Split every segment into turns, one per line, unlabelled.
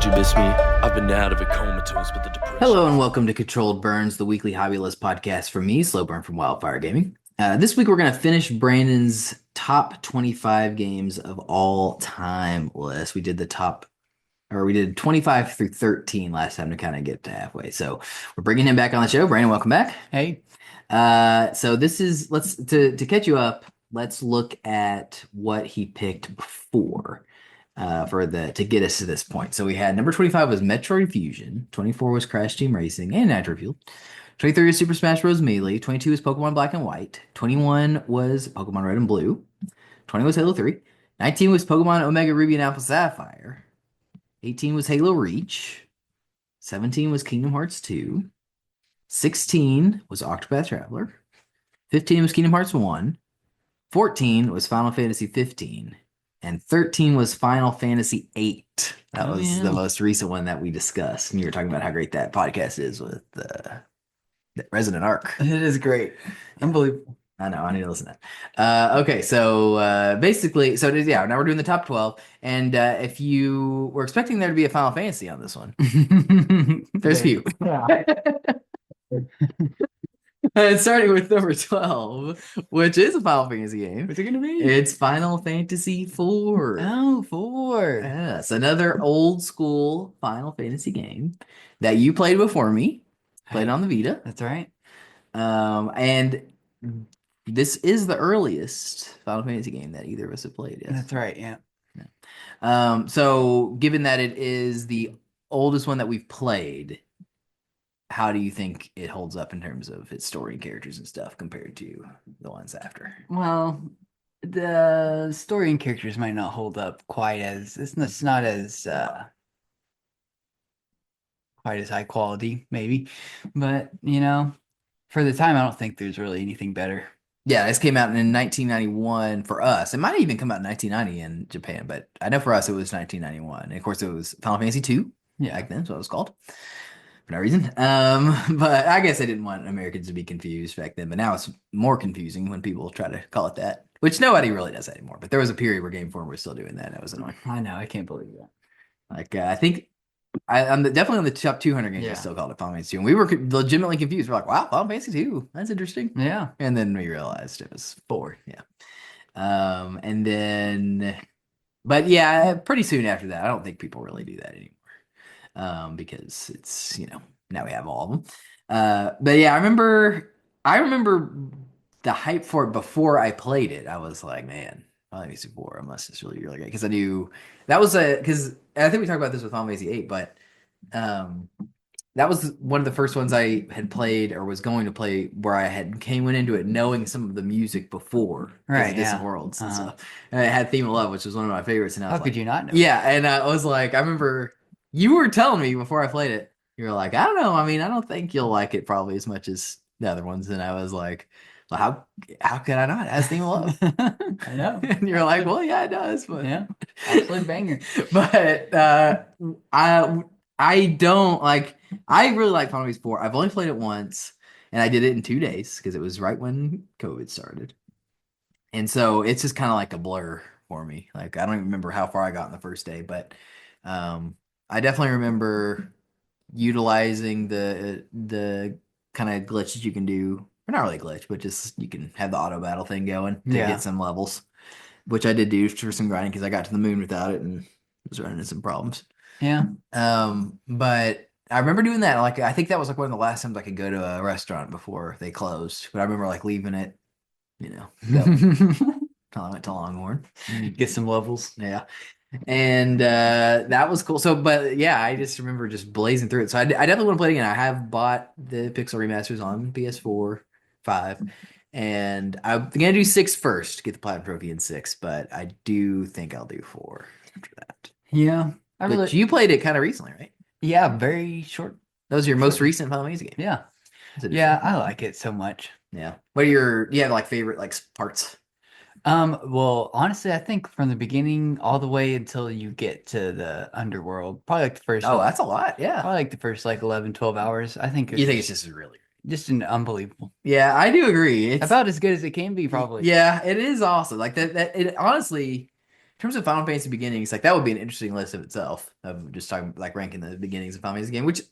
you miss me? I've been out of a comatose, but the depression.
Hello and welcome to Controlled Burns, the weekly hobby list podcast from me, SlowBurne from Wildfire Gaming. This week we're going to finish Brandon's top 25 games of all time list. We did 25 through 13 last time to kind of get to halfway. So we're bringing him back on the show. Brandon, welcome back.
Hey.
So this is, to catch you up, let's look at what he picked before. To get us to this point. So we had number 25 was Metroid Fusion, 24 was Crash Team Racing and Nitro Fuel, 23 was Super Smash Bros. Melee, 22 was Pokemon Black and White, 21 was Pokemon Red and Blue, 20 was Halo 3, 19 was Pokemon Omega Ruby and Alpha Sapphire, 18 was Halo Reach, 17 was Kingdom Hearts 2, 16 was Octopath Traveler, 15 was Kingdom Hearts 1, 14 was Final Fantasy 15, and 13 was Final Fantasy VIII. That was the most recent one that we discussed. And you were talking about how great that podcast is with the Resident Arc.
It is great. Unbelievable.
I know. I need to listen to that. Okay, so basically, now we're doing the top 12. And if you were expecting there to be a Final Fantasy on this one, there's few.
Yeah.
Starting with number 12, which is a Final Fantasy game.
What's it gonna be?
It's Final Fantasy IV.
Oh, 4.
Yes, another old school Final Fantasy game that you played before me. Played on the Vita.
That's right.
And this is the earliest Final Fantasy game that either of us have played. Yes.
That's right, yeah.
So given that it is the oldest one that we've played, how do you think it holds up in terms of its story and characters and stuff compared to the ones after?
Well, the story and characters might not hold up quite as it's not as quite as high quality, maybe. But for the time I don't think there's really anything better.
Yeah, this came out in 1991 for us. It might have even come out in 1990 in Japan, but I know for us it was 1991. And of course it was Final Fantasy II back then, so it was called. For no reason. But I guess I didn't want Americans to be confused back then, but now it's more confusing when people try to call it that, which nobody really does that anymore. But there was a period where Game Informer was still doing that, and that was annoying.
I know, I can't believe that.
Like, I think I'm definitely on the top 200 games. I still called it Final Fantasy 2, and we were legitimately confused. We're like, wow, Final Fantasy 2, that's interesting.
Yeah.
And then we realized it was 4. Yeah. And then, but yeah, pretty soon after that, I don't think people really do that anymore. Because it's, now we have all of them. But yeah, I remember the hype for it before I played it. I was like, man, Final Fantasy 4, unless it's really, really great. Because I knew that was because I think we talked about this with Final Fantasy 8, but that was one of the first ones I had played or was going to play where I went into it knowing some of the music before,
right?
Distant Worlds and stuff. And it had Theme of Love, which was one of my favorites. And I was
how could you not know?
Yeah, and I was like, I remember you were telling me before I played it. You were like, I don't know. I mean, I don't think you'll like it probably as much as the other ones. And I was like, well, how could I not? It has Theme of Love.
I know.
And you're like, well, yeah, it does. But
yeah, absolute banger.
But I don't like. I really like Final Fantasy 4. I've only played it once, and I did it in 2 days because it was right when COVID started. And so it's just kind of like a blur for me. Like I don't even remember how far I got in the first day, but I definitely remember utilizing the kind of glitch that you can do, or not really glitch, but just you can have the auto battle thing going to get some levels, which I did do for some grinding because I got to the moon without it and was running into some problems.
Yeah.
But I remember doing that. Like I think that was like one of the last times I could go to a restaurant before they closed. But I remember like leaving it, until I went to Longhorn.
Get some levels.
Yeah. And that was cool. So, but yeah, I just remember just blazing through it. So I definitely want to play it again. I have bought the Pixel remasters on PS4, 5, and I'm gonna do 6 first, get the platinum trophy in 6. But I do think I'll do 4 after that.
Yeah,
But you played it kind of recently, right?
Yeah, very short.
That was your most recent Final Fantasy game.
Yeah, yeah, I like it so much.
Yeah. What are you have like favorite like parts?
Well, honestly, I think from the beginning all the way until you get to the underworld, probably like the first.
Oh, that's a lot. Yeah.
Probably like the first like 11, 12 hours. I think.
You think it's just really
just an unbelievable.
Yeah, I do agree. It's
about as good as it can be, probably.
Yeah, it is awesome. Like that it honestly, terms of Final Fantasy beginnings, like that would be an interesting list of itself of just talking like ranking the beginnings of Final Fantasy game. Which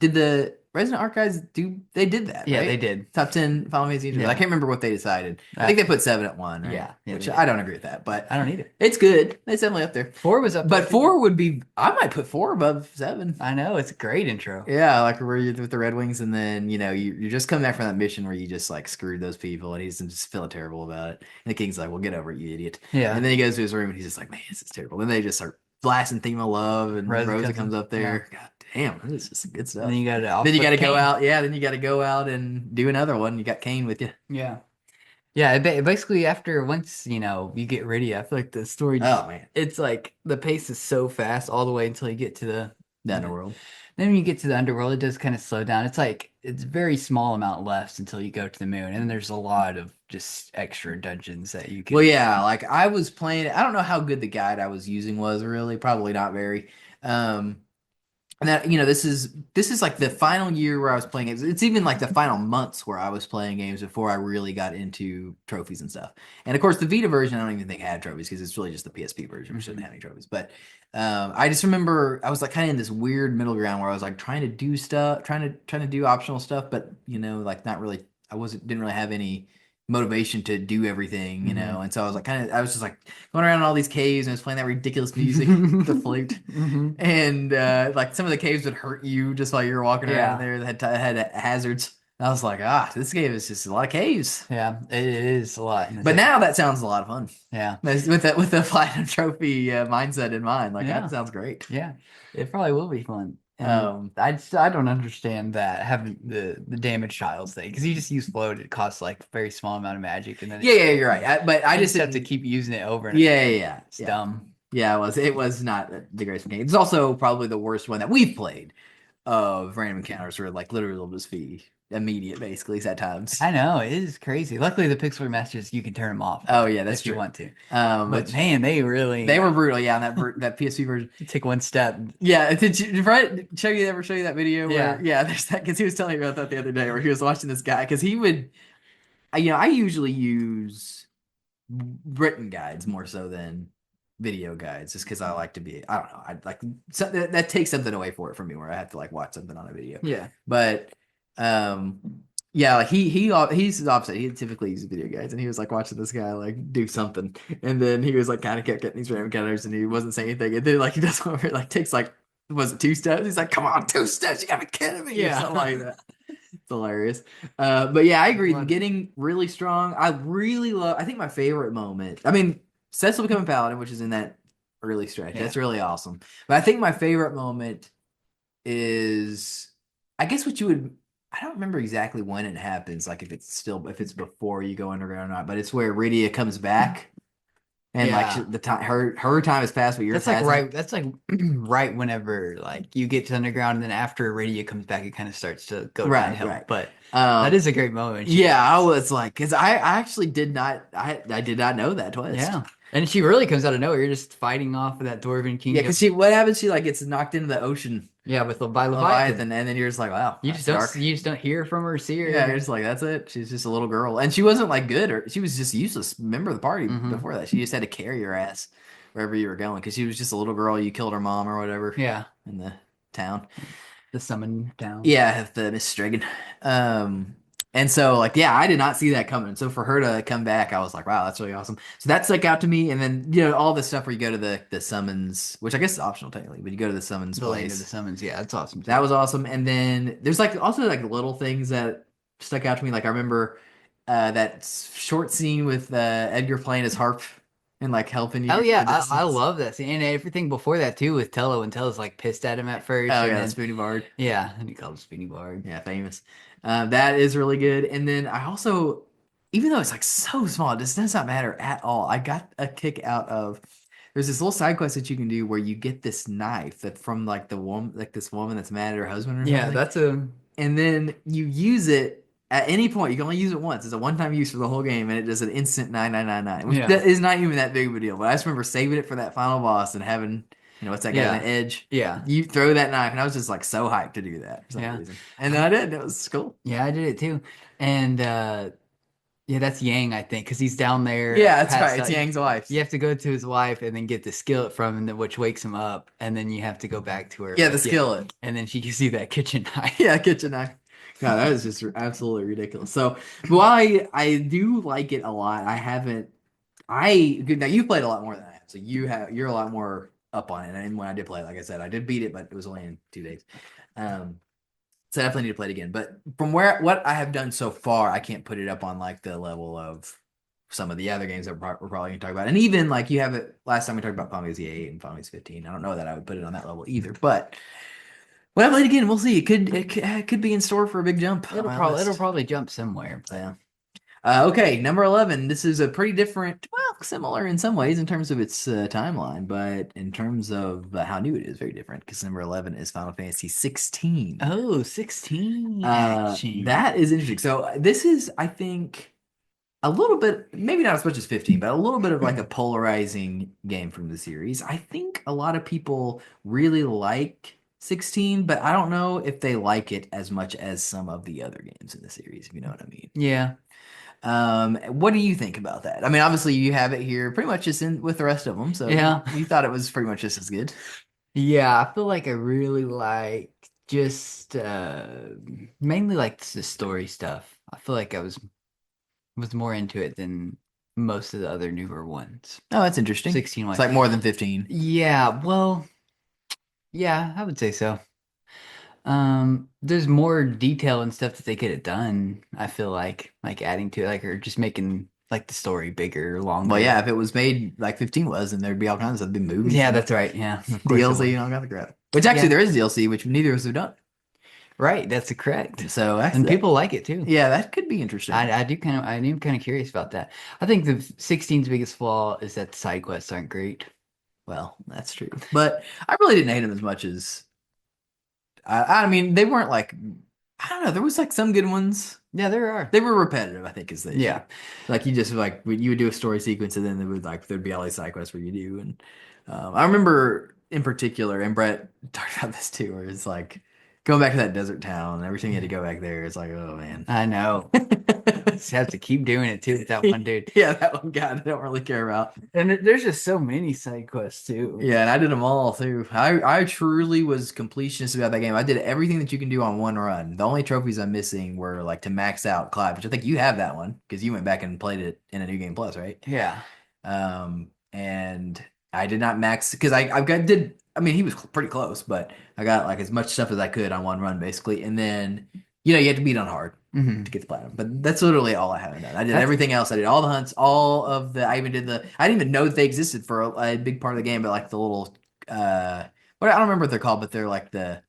did the Resident Archives do? They did that,
Yeah,
right?
they did.
Top 10 Final Fantasy games.
Yeah.
I can't remember what they decided. I think they put 7 at 1, right?
Yeah,
Which
they
I don't agree with that, but
I don't need it.
it's good. It's definitely up there.
4 was up there.
But
too.
4 would be. I might put 4 above 7.
I know, it's a great intro.
Yeah, like where you're with the Red Wings, and then you're just coming back from that mission where you just like screwed those people, and he's just feeling terrible about it. And the King's like, "Well, get over it, you idiot."
Yeah.
And then he goes to his room, and he's just like, "Man, this is terrible." And they just start blasting "Theme of Love," and Rosa comes up there. God damn, this is just good stuff.
And then you got to.
Then you got to go out. Yeah, then you got to go out and do another one. You got Kane with you.
Yeah. Yeah, basically once you get ready, I feel like the story.
Oh man,
it's like the pace is so fast all the way until you get to the
underworld.
Then when you get to the underworld, it does kind of slow down. It's like it's very small amount left until you go to the moon, and then there's a lot of just extra dungeons that you can.
Well, yeah, like I was playing. I don't know how good the guide I was using was really. Probably not very. And that this is like the final year where I was playing games. It's even like the final months where I was playing games before I really got into trophies and stuff. And of course, the Vita version I don't even think had trophies because it's really just the PSP version, which didn't have any trophies. But I just remember I was like kind of in this weird middle ground where I was like trying to do stuff, trying to do optional stuff, but like not really. Didn't really have any motivation to do everything, and so I was like I was just like going around in all these caves and I was playing that ridiculous music, the flute, and like some of the caves would hurt you just while you were walking around there that had hazards. And I was like, this game is just a lot of caves.
Yeah, it is a lot.
But now that sounds a lot of fun.
Yeah,
with the platinum trophy mindset in mind, like that sounds great.
Yeah, it probably will be fun. I don't understand that having the damage tiles thing because you just use float. It costs like a very small amount of magic, and then
you're right. But I just
have to keep using it over. And
it's
dumb.
Yeah, it was not the greatest game. It's also probably the worst one that we've played of random encounters where like literally will just be immediate basically at times.
I know, it is crazy. Luckily the Pixel Remasters you can turn them off.
Oh yeah, that's
if
true.
you want to.
But
man, they were
brutal. Yeah, that PSP version.
Take one step.
Yeah, did Fred ever show you that video?
Yeah,
there's that because he was telling me about that the other day where he was watching this guy because he would, I usually use written guides more so than video guides just because I like to be I don't know I like that takes something away from me where I have to like watch something on a video.
Yeah,
but like he's opposite. He typically uses video guides and he was like watching this guy like do something and then he was like kind of kept getting these random encounters and he wasn't saying anything and then like he does one where it like takes like was it 2 steps? He's like, come on, 2 steps, you gotta be kidding me, or something like that. It's hilarious. But yeah, I agree. Getting really strong. I think my favorite moment. I mean, Cecil becoming Paladin, which is in that early stretch. Yeah. That's really awesome. But I think my favorite moment is, I guess what you would. I don't remember exactly when it happens. Like if it's before you go underground or not. But it's where Rydia comes back. And like the time, her time has passed, but yours hasn't.
Right. That's like right whenever like you get to underground, and then after Rydia comes back, it kind of starts to go downhill. Right. But that is a great moment.
I was like, because I actually did not, I did not know that twist.
Yeah, and she really comes out of nowhere. You're just fighting off of that Dwarven King.
Yeah, because what happens? She like gets knocked into the ocean.
Yeah, with Leviathan,
and then you're just like, wow,
you just don't hear from her, see her.
Yeah, you're just like, that's it. She's just a little girl, and she wasn't like good, or she was just useless member of the party before that. She just had to carry your ass wherever you were going because she was just a little girl. You killed her mom or whatever.
Yeah,
in the town,
the summon town.
Yeah, the Miss Strigan. And so, like, yeah, I did not see that coming. So for her to come back, I was like, wow, that's really awesome. So that stuck out to me. And then, all the stuff where you go to the summons, which I guess is optional technically, but you go to the summons place.
The summons, yeah, that's awesome.
That was awesome. And then there's like also like little things that stuck out to me. Like I remember that short scene with Edgar playing his harp and like helping you.
Oh yeah, I love that scene. And everything before that too with Tello, and Tello's like pissed at him at first.
Oh yeah, Spoony Bard.
Yeah, and he called him Spoony Bard.
Yeah, famous. That is really good. And then I also, even though it's like so small, it does not matter at all. I got a kick out of, there's this little side quest that you can do where you get this knife that from like the woman, like this woman that's mad at her husband or something.
Yeah,
and then you use it at any point. You can only use it once. It's a one-time use for the whole game, and it does an instant 9999, which is not even that big of a deal. But I just remember saving it for that final boss and having, what's that guy on the edge?
Yeah.
You throw that knife, and I was just like so hyped to do that for some reason. And then I did, and it was cool.
Yeah, I did it too. And Yeah, that's Yang, I think, because he's down there.
Yeah, that's
passed
right. It's
out.
Yang's wife.
You have to go to his wife and then get the skillet from him, which wakes him up, and then you have to go back to her.
Yeah, the skillet.
And then she gives you that kitchen knife.
Yeah, kitchen knife. God, that is just absolutely ridiculous. So, while I do like it a lot, I haven't. Now you played a lot more than I have, so you're a lot more up on it. And when I did play, like I said, I did beat it, but it was only in 2 days. So I definitely need to play it again. But from what I have done so far, I can't put it up on like the level of some of the other games that we're probably going to talk about. And even like you have it last time we talked about Final Fantasy VIII and Final Fantasy 15. I don't know that I would put it on that level either. But when I play it again, we'll see. It could be in store for a big jump.
It'll probably jump somewhere. But...
Yeah. Okay, number 11. This is a pretty different, well, similar in some ways in terms of its timeline, but in terms of how new it is, very different. Because number 11 is Final Fantasy 16.
Oh, 16 action.
That is interesting. So this is, I think, a little bit, maybe not as much as 15, but a little bit of like a polarizing game from the series. I think a lot of people really like 16, but I don't know if they like it as much as some of the other games in the series, if you know what I mean.
Yeah.
What do you think about that? I mean, obviously you have it here pretty much just in with the rest of them, so
yeah,
you thought it was pretty much just as good.
Yeah, I feel like I really like just mainly like the story stuff. I feel like I was more into it than most of the other newer ones.
Oh, that's interesting.
16
It's like more than 15.
Yeah, well, yeah, I would say so. There's more detail and stuff that they could have done. I feel like adding to it, like or just making like the story bigger, longer.
Well, yeah, if it was made like 15 was, then there'd be all kinds of big movies.
Yeah, that's right. Yeah,
DLC and all kinds of crap. Which actually there is DLC, which neither of us have done.
Right, that's correct.
So
and people like it too.
Yeah, that could be interesting.
I am kind of curious about that. I think the 16's biggest flaw is that the side quests aren't great.
Well, that's true, but I really didn't hate them as much as. I mean, they weren't like, I don't know. There was like some good ones.
Yeah, there are.
They were repetitive, I think, is the issue.
Yeah.
Like you just like you would do a story sequence and then there'd be all these side quests where you do. And I remember in particular, and Brett talked about this too, where it's like going back to that desert town and every time you had to go back there, it's like, oh man.
I know. Just have to keep doing it too with that one dude.
Yeah, that one guy I don't really care about.
And there's just so many side quests too.
Yeah, and I did them all too. I truly was completionist about that game. I did everything that you can do on one run. The only trophies I'm missing were like to max out Clive, which I think you have that one because you went back and played it in a New Game Plus, right?
Yeah.
And I did not max because I mean, he was pretty close, but I got like as much stuff as I could on one run basically, and then you had to beat on hard to get the platinum. But that's literally all I haven't done. I did everything else. I did all the hunts, I didn't even know that they existed for a big part of the game, but like the little I don't remember what they're called, but they're like the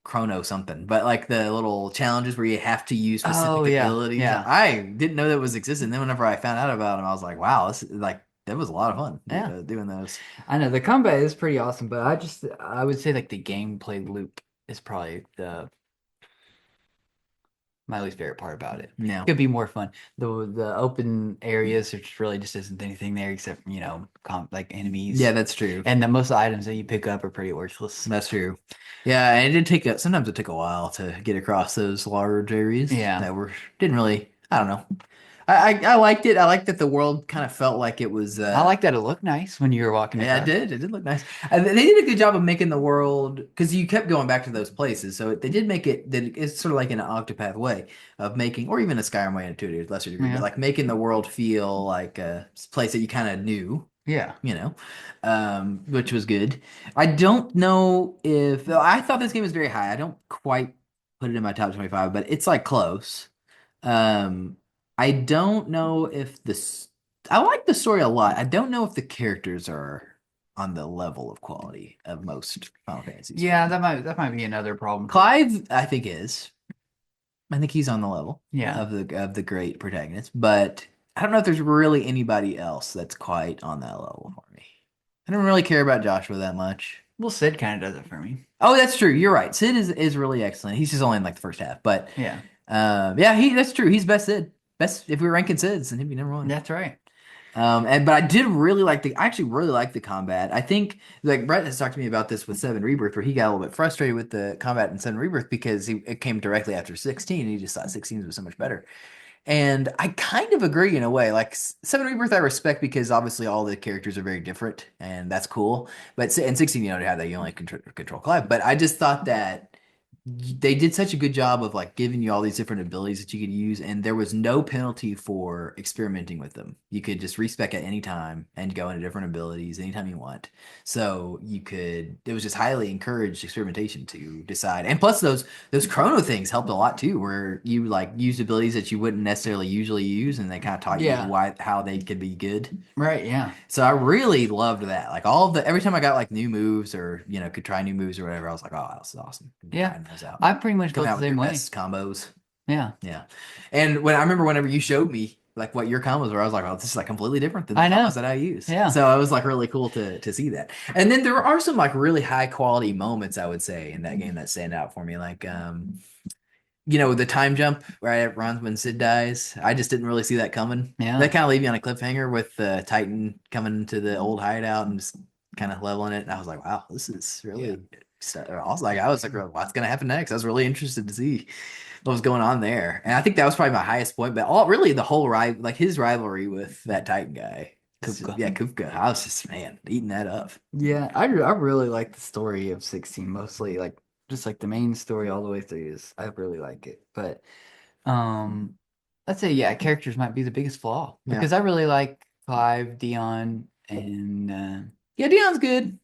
chrono something, but like the little challenges where you have to use specific abilities.
Yeah.
I didn't know that was existing. And then whenever I found out about them, I was like, wow, this is like that was a lot of fun.
Yeah,
doing those.
I know the combat is pretty awesome, but I would say like the gameplay loop is probably my least favorite part about it.
No.
It could be more fun. The open areas, there really just isn't anything there except, like enemies.
Yeah, that's true.
And most of the items that you pick up are pretty worthless.
That's true. Yeah, and it did sometimes it took a while to get across those large areas.
Yeah.
That didn't really, I don't know. I liked it. I liked that the world kind of felt like it was.
I like that it looked nice when you were walking.
Yeah, it did. It did look nice. And they did a good job of making the world because you kept going back to those places. So they did make it that it's sort of like in an Octopath way of making, or even a Skyrim way to a lesser degree, but like making the world feel like a place that you kind of knew.
Yeah.
Which was good. I don't know if I thought this game was very high. I don't quite put it in my top 25, but it's like close. I don't know if I like the story a lot. I don't know if the characters are on the level of quality of most Final Fantasies.
Yeah, that might be another problem.
Clive, I think is. I think he's on the level
of
the great protagonist, but I don't know if there's really anybody else that's quite on that level for me. I don't really care about Joshua that much.
Well, Sid kind of does it for me.
Oh, that's true. You're right. Sid is really excellent. He's just only in like the first half, but that's true. He's best Sid. Best if we're ranking Sids, then he'd be number one.
That's right.
But I did really I actually really like the combat. I think like Brett has talked to me about this with 7 Rebirth, where he got a little bit frustrated with the combat in 7 Rebirth because it came directly after 16, and he just thought 16 was so much better. And I kind of agree in a way. Like Seven Rebirth, I respect because obviously all the characters are very different, and that's cool. But in 16, you don't have that. You only control Clive. But I just thought that they did such a good job of like giving you all these different abilities that you could use, and there was no penalty for experimenting with them. You could just respec at any time and go into different abilities anytime you want. So you could, it was just highly encouraged experimentation to decide. And plus those chrono things helped a lot too, where you like used abilities that you wouldn't necessarily usually use, and they kind of taught you
Yeah.
how they could be good.
Right, yeah.
So I really loved that. Like every time I got like new moves or could try new moves or whatever, I was like, oh, this is awesome.
Yeah.
Trying those out.
I pretty much
Come
felt
out
the
with
same
your
way.
best combos.
Yeah.
Yeah. And when I remember whenever you showed me like what your combos were, I was like, oh, this is like completely different than the
I know.
combos that I use.
Yeah.
So it was like really cool to see that. And then there are some like really high quality moments, I would say, in that game that stand out for me. Like the time jump right at runs when Sid dies. I just didn't really see that coming.
Yeah.
That kind of leave me on a cliffhanger with Titan coming to the old hideout and just kind of leveling it. And I was like, wow, this is really awesome. Like I was like, what's gonna happen next? I was really interested to see what was going on there. And I think that was probably my highest point. But really the whole like his rivalry with that Titan guy.
Kupka.
Yeah, Kupka. I was just eating that up.
Yeah, I really like the story of 16 mostly, like just like the main story all the way through is I really like it. But I'd say characters might be the biggest flaw because I really like Clive, Dion, and
Dion's good.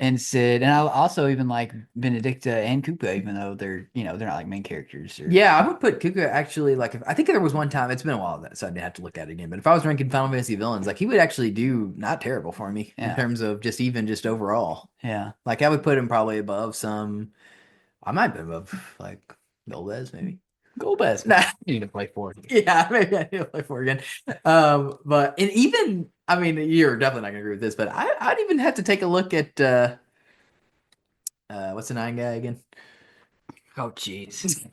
And Sid, and I also even like Benedicta and Koopa, even though they're they're not like main characters.
Yeah, I would put Kuka actually like I think there was one time, it's been a while so I didn't have to look at it again. But if I was ranking Final Fantasy villains, like he would actually do not terrible for me in terms of just overall.
Yeah.
Like I would put him probably above some. I might be above like Golbez maybe.
Golbez.
Nah.
You need to play 4.
Yeah, maybe I need to play 4 again. But and even I mean you're definitely not gonna agree with this, but I'd even have to take a look at what's the 9 guy again?
Oh jeez.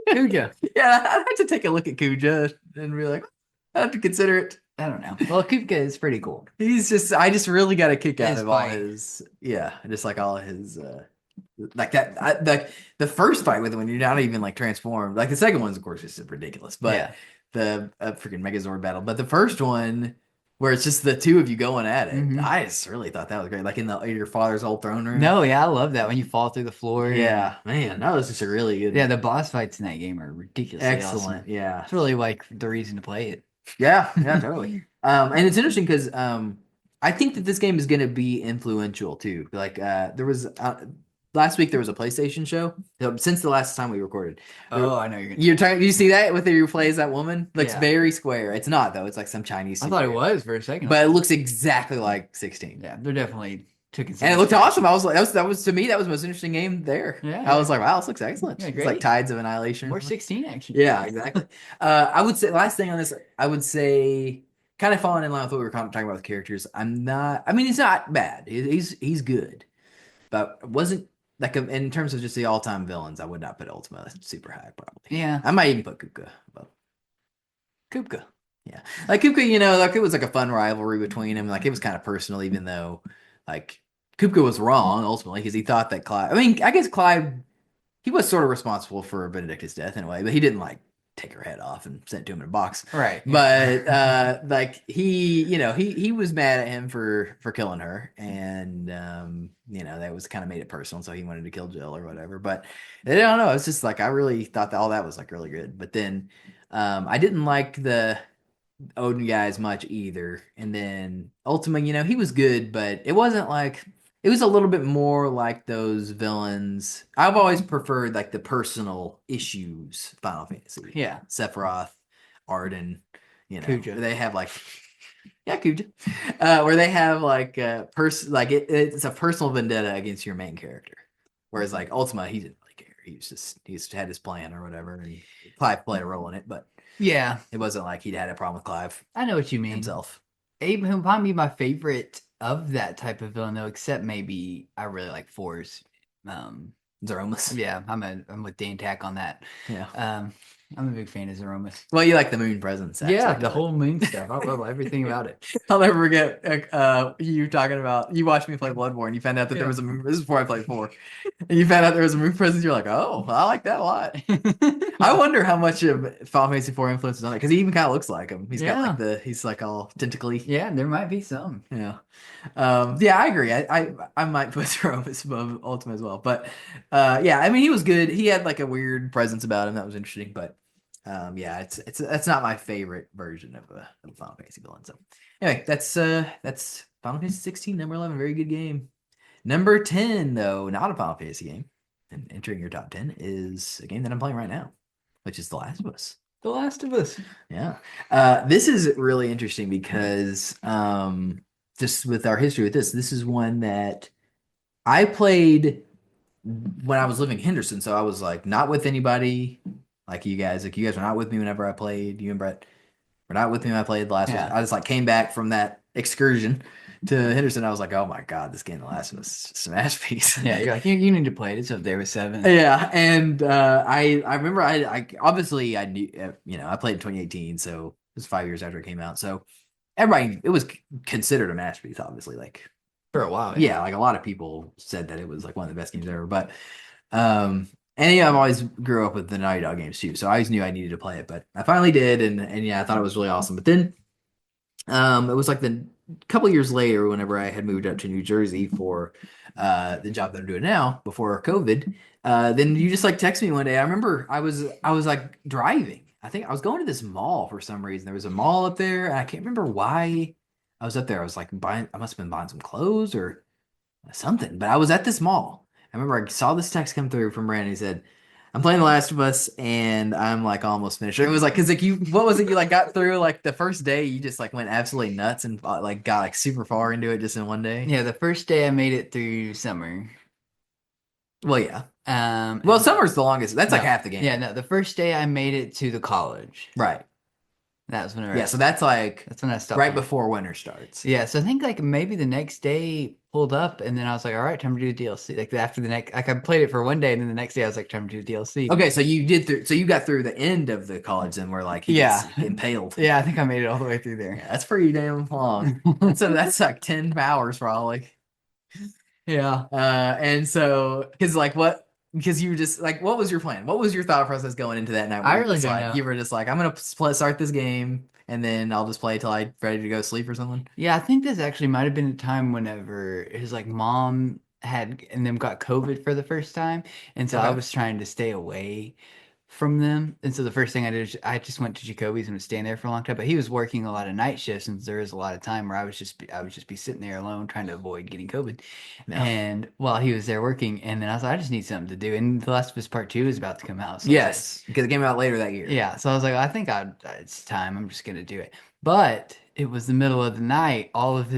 Kuja.
Yeah, I'd have to take a look at Kuja and be like, I have to consider it.
I don't know. Well, Kupka is pretty cool.
I just really got a kick out
His
of all
fight.
his, just like all his, like that, like the first fight with him when you're not even like transformed. Like the second one's of course just ridiculous, but the freaking Megazord battle. But the first one where it's just the two of you going at it, I just really thought that was great. Like in your father's old throne room.
No, I love that when you fall through the floor.
Yeah, man, that was just a really good.
Yeah, the boss fights in that game are ridiculously
excellent.
awesome.
Yeah,
It's really like the reason to play it.
Yeah, totally. And it's interesting because I think that this game is going to be influential too. Like there was last week there was a PlayStation show. Since the last time we recorded.
Oh, I know you're gonna.
You're talking. You see that with you play as that woman? Looks
Yeah.
very square. It's not though. It's like some Chinese.
I thought it was for a second.
but it looks exactly like 16.
Yeah, they're definitely took it.
And it looked awesome. I was like, that was to me that was the most interesting game there.
Yeah.
I was like, wow, this looks excellent.
Yeah,
It's like
great.
Tides of Annihilation.
Or 16 actually.
Yeah, exactly. I would say last thing on this, I would say kind of falling in line with what we were talking about with characters. I mean, he's not bad. He's good, but wasn't like in terms of just the all-time villains. I would not put Ultima super high, probably.
Yeah.
I might even put Kupka above.
Kupka.
Yeah, like Kupka, like it was like a fun rivalry between them. Like it was kind of personal, even though like Kupka was wrong ultimately because he thought that Clive. I mean, I guess Clive. He was sort of responsible for Benedicta's death in a way, but he didn't like take her head off and sent it to him in a box.
Right.
But like he was mad at him for killing her, and that was kind of made it personal, so he wanted to kill Jill or whatever. But I don't know. It's just like I really thought that all that was like really good. But then I didn't like the Odin guy as much either. And then Ultima, he was good, but it wasn't like. It was a little bit more like those villains. I've always preferred like the personal issues Final Fantasy.
Yeah.
Sephiroth, Arden,
Kuja.
they have like Kuja. Where they have like it's a personal vendetta against your main character. Whereas like Ultima, he didn't really care. He just had his plan or whatever, and Clive played a role in it, but
yeah,
it wasn't like he'd had a problem with Clive.
I know what you mean.
Himself.
Abe would probably be my favorite of that type of villain, though, except maybe I really like Fours.
Zeromus.
Yeah, I'm with Dan Tack on that.
Yeah.
I'm a big fan of Zeromus.
Well, you like the moon presence.
Yeah, the whole moon stuff. I love everything about it.
I'll never forget you talking about, you watched me play Bloodborne. You found out that there was a moon, this is before I played 4. And you found out there was a move presence. You're like, oh, I like that a lot. I wonder how much of Final Fantasy IV influence is on it because he even kind of looks like him. He's got like he's like all tentacly.
Yeah, there might be some.
Yeah. Yeah, I agree. I might put Zeromus above Ultima as well. But yeah, I mean he was good. He had like a weird presence about him that was interesting. But yeah, it's that's not my favorite version of a Final Fantasy villain. So anyway, that's Final Fantasy 16, number 11. Very good game. Number 10, though, not a Final Fantasy game, and entering your top 10 is a game that I'm playing right now, which is The Last of Us.
The Last of Us.
Yeah. This is really interesting because just with our history with this is one that I played when I was living in Henderson. So I was like not with anybody like you guys. Like you guys were not with me whenever I played. You and Brett were not with me when I played The Last of Us. I just like came back from that excursion to Henderson. I was like, oh my God, this game, The Last of Us, is just a masterpiece.
Yeah, you're like, you need to play it. It's up there with 7.
Yeah, and I remember I obviously I knew I played in 2018, so it was 5 years after it came out. So everybody, it was considered a masterpiece, obviously, like
for a while.
Yeah, like a lot of people said that it was like one of the best games ever. But and I've always grew up with the Naughty Dog games too, so I always knew I needed to play it. But I finally did, and yeah, I thought it was really awesome. But then it was like the couple years later, whenever I had moved up to New Jersey for the job that I'm doing now before COVID, then you just like text me one day. I remember I was like driving. I think I was going to this mall for some reason. There was a mall up there, and I can't remember why I was up there. I was like buying. I must have been buying some clothes or something. But I was at this mall. I remember I saw this text come through from Brandon. He said, I'm playing The Last of Us and I'm like almost finished. It was like, cause like what was it? You like got through like the first day, you just like went absolutely nuts and like got like super far into it just in one day.
Yeah, the first day I made it through summer.
Well, yeah. Well, summer's the longest. That's like half the game.
Yeah, no, the first day I made it to the college.
Right.
That was when
Yeah, so that's when I stopped. Right before winter starts.
Yeah, so I think like maybe the next day pulled up and then I was like, all right, time to do DLC. Like after the next, like I played it for one day and then the next day I was like, time to do DLC.
Okay, so you got through the end of the college and were like, he gets impaled.
Yeah, I think I made it all the way through there.
Yeah, that's pretty damn long. So that's like 10 hours probably.
Yeah.
And so, because you were just like, what was your plan? What was your thought process going into that night?
I really don't know.
You were just like, I'm going to start this game and then I'll just play till I'm ready to go sleep or something.
Yeah, I think this actually might have been a time whenever his like mom had and them got COVID for the first time. And so I was trying to stay away from them. And so the first thing I did is I just went to Jacoby's and was staying there for a long time. But he was working a lot of night shifts, and there was a lot of time where I would just be sitting there alone trying to avoid getting COVID. No. And while he was there working, and then I was like, I just need something to do. And The Last of Us Part 2 is about to come out. So
yes, because it came out later that year.
Yeah, so I was like, I think it's time. I'm just gonna do it. But it was the middle of the night. All of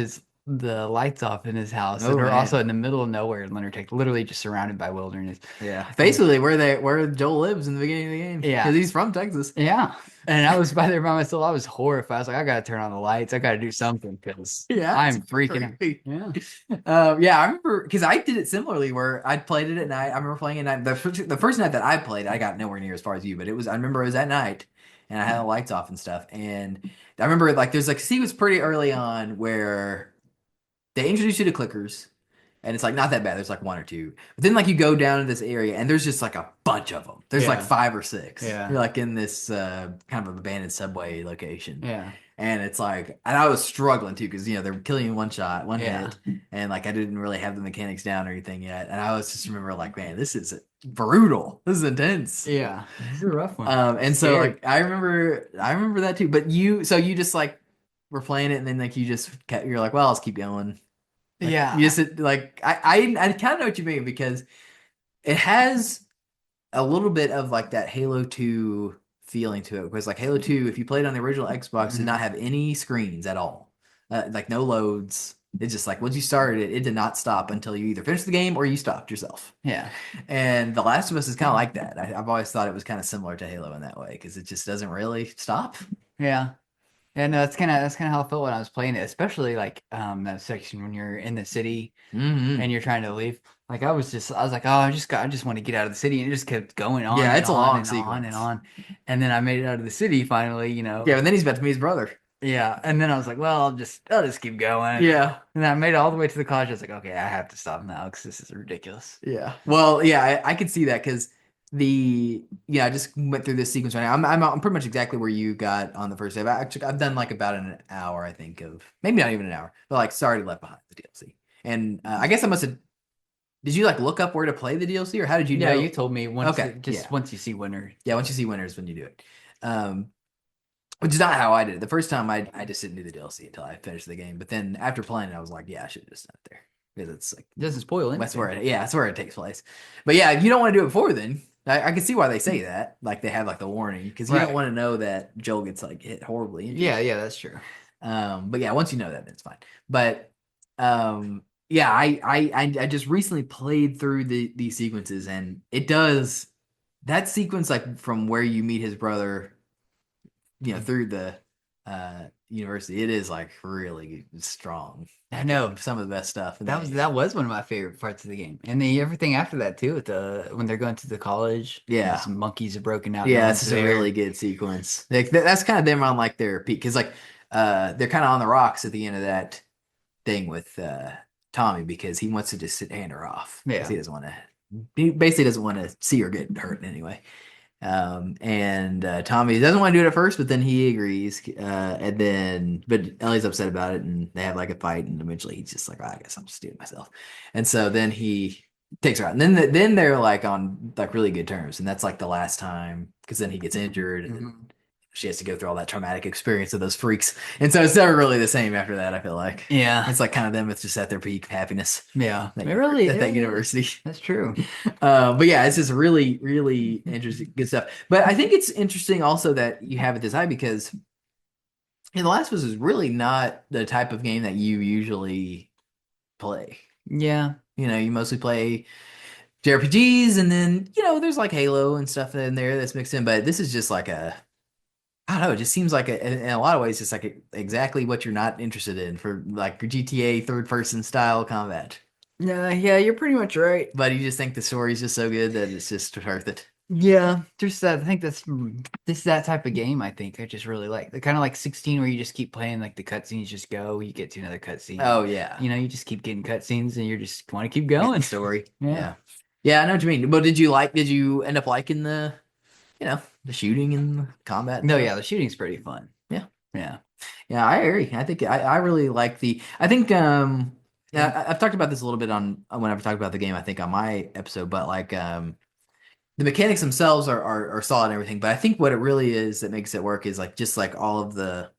the lights off in his house, and we're also in the middle of nowhere in Leonard, Texas, literally just surrounded by wilderness.
Yeah, basically where Joel lives in the beginning of the game.
Yeah,
because he's from Texas.
Yeah, and I was by there by myself. I was horrified. I was like, I gotta turn on the lights. I gotta do something because I'm freaking out.
Yeah, yeah. I remember because I did it similarly where I played it at night. I remember playing it at night. The first night that I played, I got nowhere near as far as you, but I remember it was at night. And I had the lights off and stuff. And I remember like there's like a sequence pretty early on where they introduce you to clickers. And it's like not that bad. There's like one or two. But then like you go down to this area and there's just like a bunch of them. There's like 5 or 6.
Yeah.
You're like in this kind of abandoned subway location.
Yeah.
And it's like, and I was struggling too because they're killing you in one shot, one hit, and like I didn't really have the mechanics down or anything yet. And I was just remember like, man, this is brutal. This is intense.
Yeah, it's a rough one.
And so like I remember that too. But you just like were playing it, and then like you're like, well, I'll just keep going. Like,
yeah,
you just like I kind of know what you mean because it has a little bit of like that Halo 2 feeling to it because like Halo 2, if you played on the original Xbox, did not have any screens at all, like no loads. It's just like once you started it did not stop until you either finished the game or you stopped yourself.
Yeah,
and The Last of Us is kind of like that. I've always thought it was kind of similar to Halo in that way because it just doesn't really stop.
Yeah. Yeah, no, that's kind of how I felt when I was playing it, especially like that section when you're in the city and you're trying to leave. Like I was like, oh, I just want to get out of the city, and it just kept going on.
Yeah, it's a long
and
sequence.
on and on, and then I made it out of the city finally.
Yeah, and then he's about to meet his brother.
Yeah, and then I was like, well, I'll just keep going.
Yeah.
And I made it all the way to the college. I was like, okay, I have to stop now because this is ridiculous.
Yeah. Well, yeah, I could see that because I just went through this sequence right now. I'm pretty much exactly where you got on the first day. I've done like about an hour, I think, of maybe not even an hour, but like Sorry Left Behind the DLC. And I guess I must have. Did you like look up where to play the DLC, or how did you
Yeah,
know?
you told me once.
Okay,
Once you see winner.
Yeah, once you see winners, when you do it. Which is not how I did it. The first time I just didn't do the DLC until I finished the game. But then after playing it, I was like, yeah, I should have just done it there because it's like
It doesn't spoil anything.
that's where it takes place. But yeah, if you don't want to do it before then, I can see why they say that. Like they have like the warning because you don't want to know that Joel gets like hit horribly.
Yeah, that's true.
But yeah, once you know that, then it's fine. But yeah, I just recently played through these sequences, and it does that sequence like from where you meet his brother, through the university. It is like really strong.
I know
Some of the best stuff.
that was one of my favorite parts of the game, and then everything after that too. With when they're going to the college,
Yeah.
some monkeys are broken out.
Yeah,
no
it's
one's
just a
there.
really good sequence. Like that's kind of them on like their peak because like they're kind of on the rocks at the end of that thing with Tommy because he wants to just hand her off.
Yeah.
He doesn't want to. He basically doesn't want to see her get hurt anyway. And Tommy doesn't want to do it at first, but then he agrees. But Ellie's upset about it, and they have like a fight, and eventually he's just like, I guess I'm just doing it myself. And so then he takes her out, and then they're like on like really good terms, and that's like the last time because then he gets injured, and then she has to go through all that traumatic experience of those freaks, and so it's never really the same after that. I feel like it's like kind of them. It's just at their peak happiness.
Yeah,
That,
really
at that university.
That's true.
But yeah, it's just really, really interesting, good stuff. But I think it's interesting also that you have it this high because The Last of Us is really not the type of game that you usually play.
Yeah,
You mostly play JRPGs, and then there's like Halo and stuff in there that's mixed in. But this is just like I don't know. It just seems like in a lot of ways, just like exactly what you're not interested in for like GTA third-person style combat.
yeah, you're pretty much right.
But you just think the story's just so good that it's just worth it.
Yeah, just that. I think this is that type of game. I think I just really like the kind of like 16 where you just keep playing like the cutscenes just go. You get to another cutscene.
Oh yeah,
you just keep getting cutscenes and you just want to keep going.
Story.
Yeah.
Yeah, I know what you mean. But did you end up liking the shooting and the combat?
No, yeah, the shooting's pretty fun.
Yeah.
Yeah.
Yeah, I agree. I think I really like I think I've talked about this a little bit on when I've talked about the game, I think on my episode, but like the mechanics themselves are solid and everything, but I think what it really is that makes it work is like just like all of the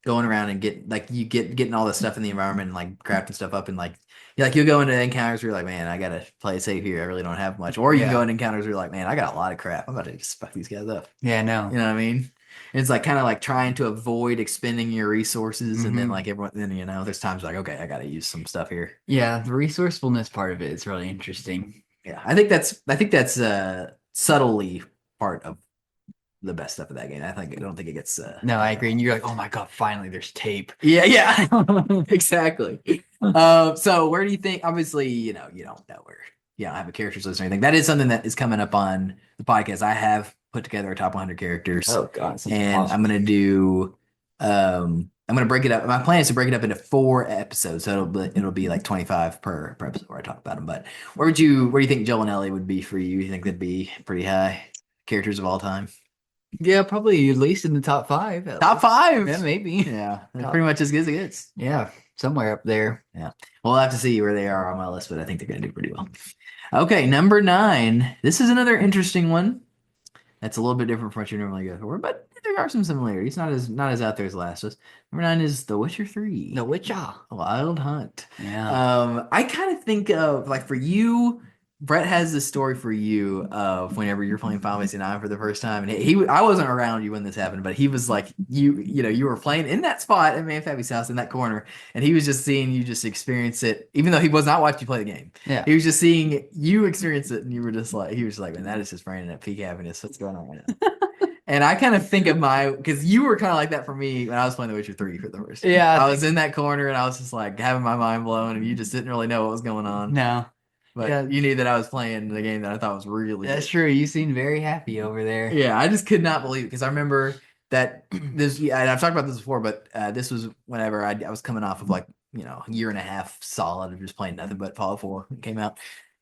going around and getting all the stuff in the environment and like crafting stuff up, and like you'll go into encounters where you're like, man, I gotta play it safe here. I really don't have much. Or you can go into encounters where you're like, man, I got a lot of crap. I'm about to just fuck these guys up.
Yeah, no.
You know what I mean? And it's like kind of like trying to avoid expending your resources, and then like everyone, then there's times like, okay, I gotta use some stuff here.
Yeah, the resourcefulness part of it is really interesting.
Yeah, I think that's subtly part of the best stuff of that game. I don't think it gets.
No, I agree. And you're like, oh my god, finally, there's tape.
Yeah, exactly. So where do you think? Obviously, you don't know where. Yeah, I have a characters list or anything. That is something that is coming up on the podcast. I have put together a top 100 characters.
Oh god,
and
awesome.
I'm gonna do. I'm gonna break it up. My plan is to break it up into 4 episodes, so it'll be like 25 per episode where I talk about them. But where do you think Joel and Ellie would be for you? You think they'd be pretty high characters of all time?
Yeah, probably at least in the top 5.
Top 5?
Yeah, maybe.
Yeah, pretty much as good as it gets.
Yeah, somewhere up there.
Yeah, we'll have to see where they are on my list, but I think they're gonna do pretty well. Okay, number 9. This is another interesting one. That's a little bit different from what you normally go for, but there are some similarities. Not as out there as Last of Us. Number 9 is The Witcher 3.
The Witcher.
Wild Hunt.
Yeah.
I kind of think of like for you, Brett has this story for you of whenever you're playing Final Fantasy IX for the first time, and I wasn't around you when this happened, but he was like you were playing in that spot at Man Fabby's house in that corner, and he was just seeing you just experience it, even though he was not watching you play the game.
Yeah.
He was just seeing you experience it, and he was just like, man, that is just Brandon at peak happiness. What's going on right now? And I kind of think of because you were kind of like that for me when I was playing The Witcher 3 for the first time.
Yeah.
I was in that corner, and I was just like having my mind blown, and you just didn't really know what was going on.
No.
But you knew that I was playing the game that I thought was really
That's
good.
true. You seemed very happy over there.
Yeah, I just could not believe it because I remember that this, yeah, and I've talked about this before, but this was whenever I was coming off of like, a year and a half solid of just playing nothing but Fallout 4 came out.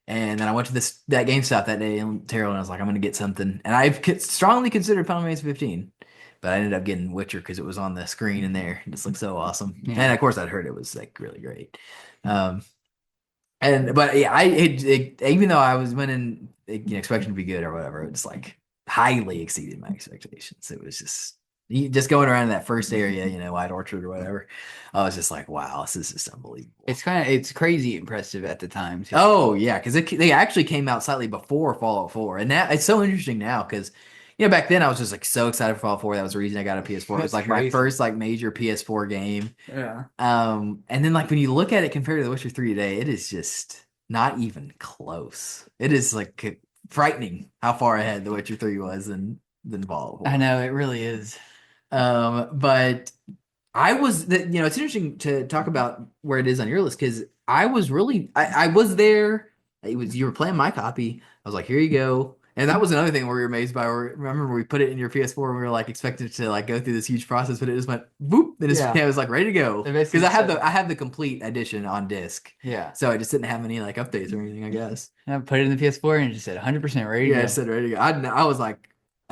And then I went to that GameStop that day in Terrell, and I was like, I'm going to get something. And strongly considered Final Fantasy 15, but I ended up getting Witcher because it was on the screen in there. It just looked so awesome.
Yeah.
And of course, I'd heard it was like really great. But yeah, even though I was winning, expecting to be good or whatever, it was like highly exceeded my expectations. It was just going around in that first area, White Orchard or whatever. I was just like, wow, this is just unbelievable.
It's crazy impressive at the time too.
Oh yeah, because they actually came out slightly before Fallout 4, and now it's so interesting now because back then I was just like so excited for Fallout 4. That was the reason I got a PS4. It was like my first like major PS4 game.
Yeah.
And then like when you look at it compared to The Witcher 3 today, it is just not even close. It is like frightening how far ahead The Witcher 3 was than Fallout 4.
I know, it really is.
But it's interesting to talk about where it is on your list because I was there. You were playing my copy. I was like, here you go. And that was another thing we were amazed by. Remember we put it in your PS4 and we were like expected to like go through this huge process, but it just went boop. And it was like ready to go because I have the complete edition on disc.
Yeah.
So I just didn't have any like updates or anything, I guess.
And I put it in the PS4 and it just said 100% ready to go.
Yeah, it said ready to go. I was like,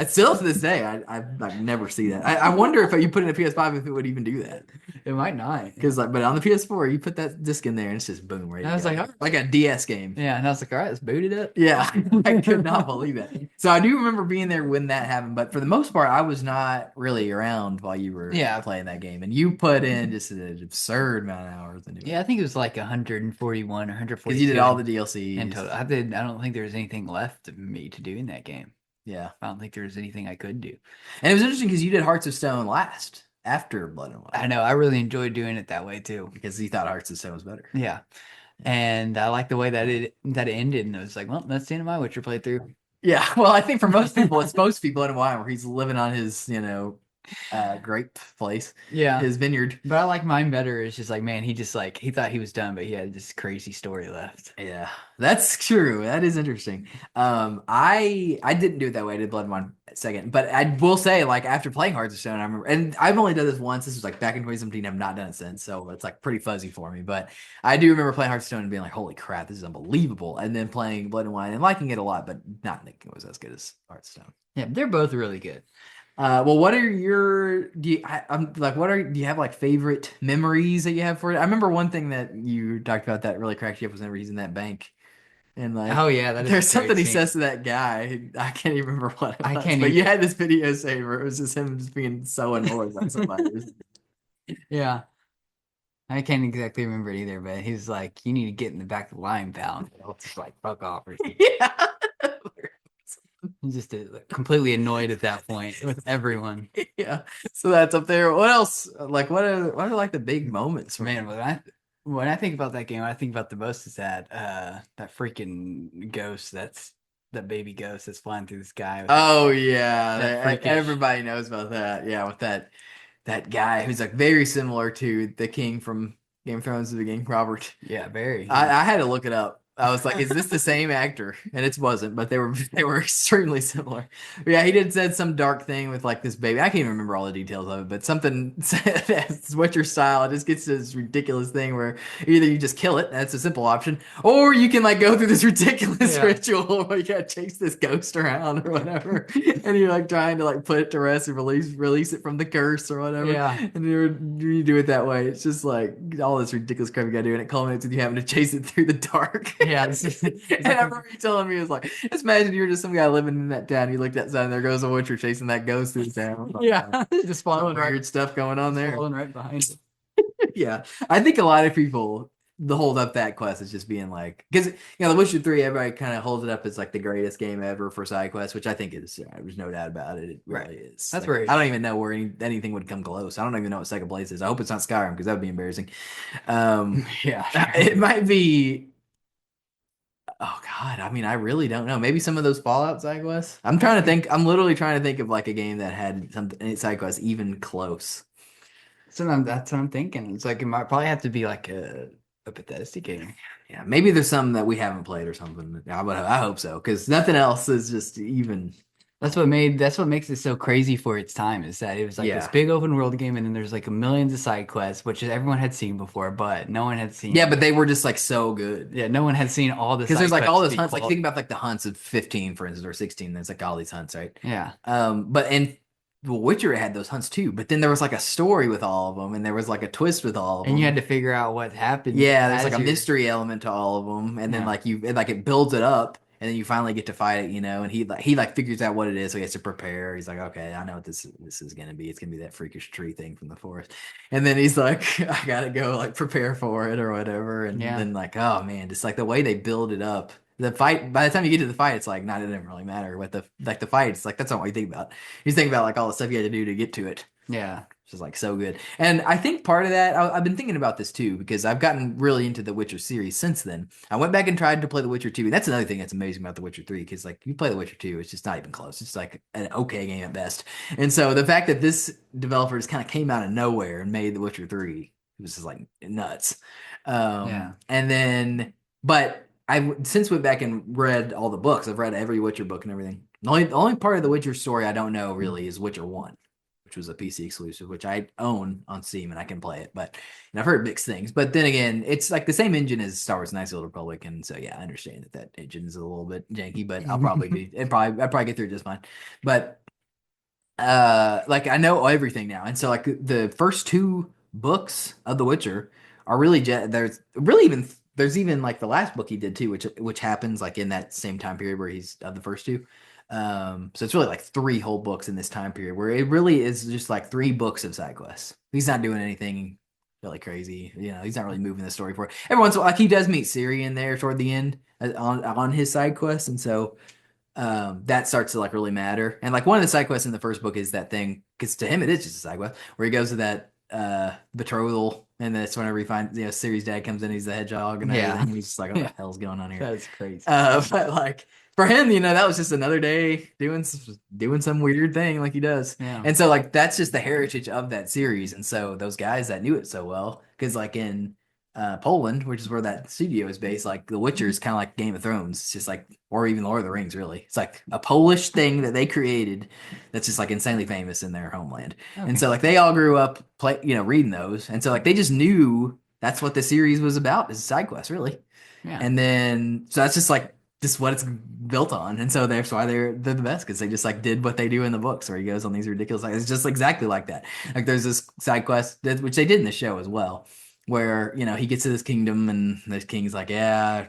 still to this day, I never see that. I wonder if you put it in a PS5 if it would even do that.
It might not.
Because but on the PS4, you put that disc in there and it's just boom, right?
I was
like a DS game.
Yeah, and I was like, all right, let's boot it up.
Yeah, I could not believe that. So I do remember being there when that happened, but for the most part, I was not really around while you were playing that game, and you put in just an absurd amount of hours into it.
Yeah, I think it was like 141 or 142.
Because you did all the DLCs
in total. I don't think there was anything left of me to do in that game.
Yeah,
I don't think there was anything I could do.
And it was interesting because you did Hearts of Stone last after Blood and Wine.
I know. I really enjoyed doing it that way too
because you thought Hearts of Stone was better.
Yeah, and I like the way that it ended, and it was like, well, that's the end of my Witcher playthrough.
Yeah, well, I think for most people, it's supposed to be Blood and Wine, where he's living on his, grape place.
Yeah.
His vineyard.
But I like mine better. It's just like, man, he thought he was done, but he had this crazy story left.
Yeah, that's true. That is interesting. I didn't do it that way. I did Blood and Wine second. But I will say, like, after playing Hearts of Stone, I remember, and I've only done this once. This was like back in 2017. I've not done it since. So it's like pretty fuzzy for me. But I do remember playing Hearts of Stone and being like, holy crap, this is unbelievable. And then playing Blood and Wine and liking it a lot, but not thinking it was as good as Hearts of Stone.
Yeah, they're both really good.
Well, what are your do you have like favorite memories that you have for it? I remember one thing that you talked about that really cracked you up was whenever he's in that bank. And like,
oh yeah, that is
there's something he says to that guy. I can't even remember what it was.
I can't
but
even.
You had this video saver. It was just him just being so annoyed by somebody.
Yeah. I can't exactly remember it either, but he's like, you need to get in the back of the line, pal. Just like, fuck off or something.
Yeah.
He's just completely annoyed at that point with everyone.
Yeah. So that's up there. What else? Like, what are like the big moments?
Man, when I think about that game, what I think about the most is that freaking ghost. That's that baby ghost that's flying through the sky.
Oh yeah, everybody knows about that. Yeah, with that guy who's like very similar to the king from Game of Thrones, the King Robert.
Yeah, very.
I had to look it up. I was like, is this the same actor? And it wasn't, but they were extremely similar. But yeah, he said some dark thing with like this baby. I can't even remember all the details of it, but something that's Witcher style. It just gets to this ridiculous thing where either you just kill it, that's a simple option, or you can like go through this ridiculous ritual where you gotta chase this ghost around or whatever, and you're like trying to like put it to rest and release it from the curse or whatever.
Yeah,
and you do it that way. It's just like all this ridiculous crap you gotta do, and it culminates with you having to chase it through the dark.
Yeah,
and I remember you telling me, it was like, just imagine you're just some guy living in that town. You looked outside and there goes a Witcher chasing that ghost through the town.
Yeah, just following
weird stuff going on there.
Following right behind it.
Yeah, I think a lot of people hold up that quest as just being like, because The Witcher 3, everybody kind of holds it up as like the greatest game ever for side quests, which I think is. There's no doubt about it. It really is.
That's
like,
right.
I don't even know where anything would come close. I don't even know what second place is. I hope it's not Skyrim because that would be embarrassing.
Yeah,
it might be. Oh God, I mean, I really don't know. Maybe some of those Fallout side quests. I'm trying to think. I'm literally trying to think of like a game that had some side quests even close.
Sometimes that's what I'm thinking. It's like it might probably have to be like a Bethesda game.
Yeah, maybe there's some that we haven't played or something. I hope so because nothing else is just even
That's what makes it so crazy for its time is that it was like this
Yeah.
big open world game and then there's like a millions of side quests, which everyone had seen before, but no one had
Yeah,
seen
but they were just like so good.
yeah, no one had seen all the
Because there's
side
like all
quests
those
be
hunts, like think
quality.
about like the hunts of 15, for instance, or 16. There's like all these hunts, right?
Yeah.
But and The Witcher had those hunts too, but then there was like a story with all of them, and there was like a twist with all of
And you had
them.
to figure out what happened
Yeah, there's like
as
a
you're
mystery element to all of them, and then
yeah.
like it builds it up, and then you finally get to fight it, and he figures out what it is, so he has to prepare. He's like, okay, I know what this is gonna be. It's gonna be that freakish tree thing from the forest, and then he's like, I gotta go like prepare for it or whatever, and
Yeah.
then like, oh man, just like the way they build it up. The fight, by the time you get to the fight, it's like, not, it doesn't really matter. What the fight, it's like, that's not what you think about. You think about like all the stuff you had to do to get to it.
Yeah.
Which is like so good. And I think part of that, I've been thinking about this too, because I've gotten really into the Witcher series since then. I went back and tried to play The Witcher 2, and that's another thing that's amazing about The Witcher 3, because like you play The Witcher 2, it's just not even close. It's like an okay game at best. And so the fact that this developer just kind of came out of nowhere and made The Witcher 3, it was just like nuts.
Yeah.
And then, but I since went back and read all the books. I've read every Witcher book and everything. The only part of the Witcher story I don't know really is Witcher 1, which was a PC exclusive, which I own on Steam and I can play it. But and I've heard mixed things. But then again, it's like the same engine as Star Wars: Knights of the Old Republic, and so yeah, I understand that engine is a little bit janky, but I'd probably get through it just fine. But like I know everything now, and so like the first two books of The Witcher are really there's even like the last book he did too, which happens like in that same time period where he's of the first two. So it's really like three whole books in this time period where it really is just like three books of side quests. He's not doing anything really crazy, he's not really moving the story forward. Every once in a while, like he does meet Ciri in there toward the end on his side quest, and so that starts to like really matter. And like one of the side quests in the first book is that thing, because to him it is just a side quest where he goes to that betrothal, and that's whenever he finds Ciri's dad comes in, he's the hedgehog and everything,
Yeah.
and he's just like, what the hell's going on here?
That's crazy.
But like for him, that was just another day doing some weird thing like he does.
Yeah.
And so like that's just the heritage of that series. And so those guys that knew it so well, because like in Poland, which is where that studio is based, like The Witcher is kind of like Game of Thrones. It's just like, or even Lord of the Rings, really. It's like a Polish thing that they created that's just like insanely famous in their homeland. And
Okay.
so like they all grew up reading those. And so like they just knew that's what the series was about, is a side quest, really.
Yeah.
And then so that's just what it's built on. And so that's why they're the best, because they just like did what they do in the books where he goes on these ridiculous, like it's just exactly like that. Like there's this side quest which they did in the show as well, where he gets to this kingdom and the king's like, yeah,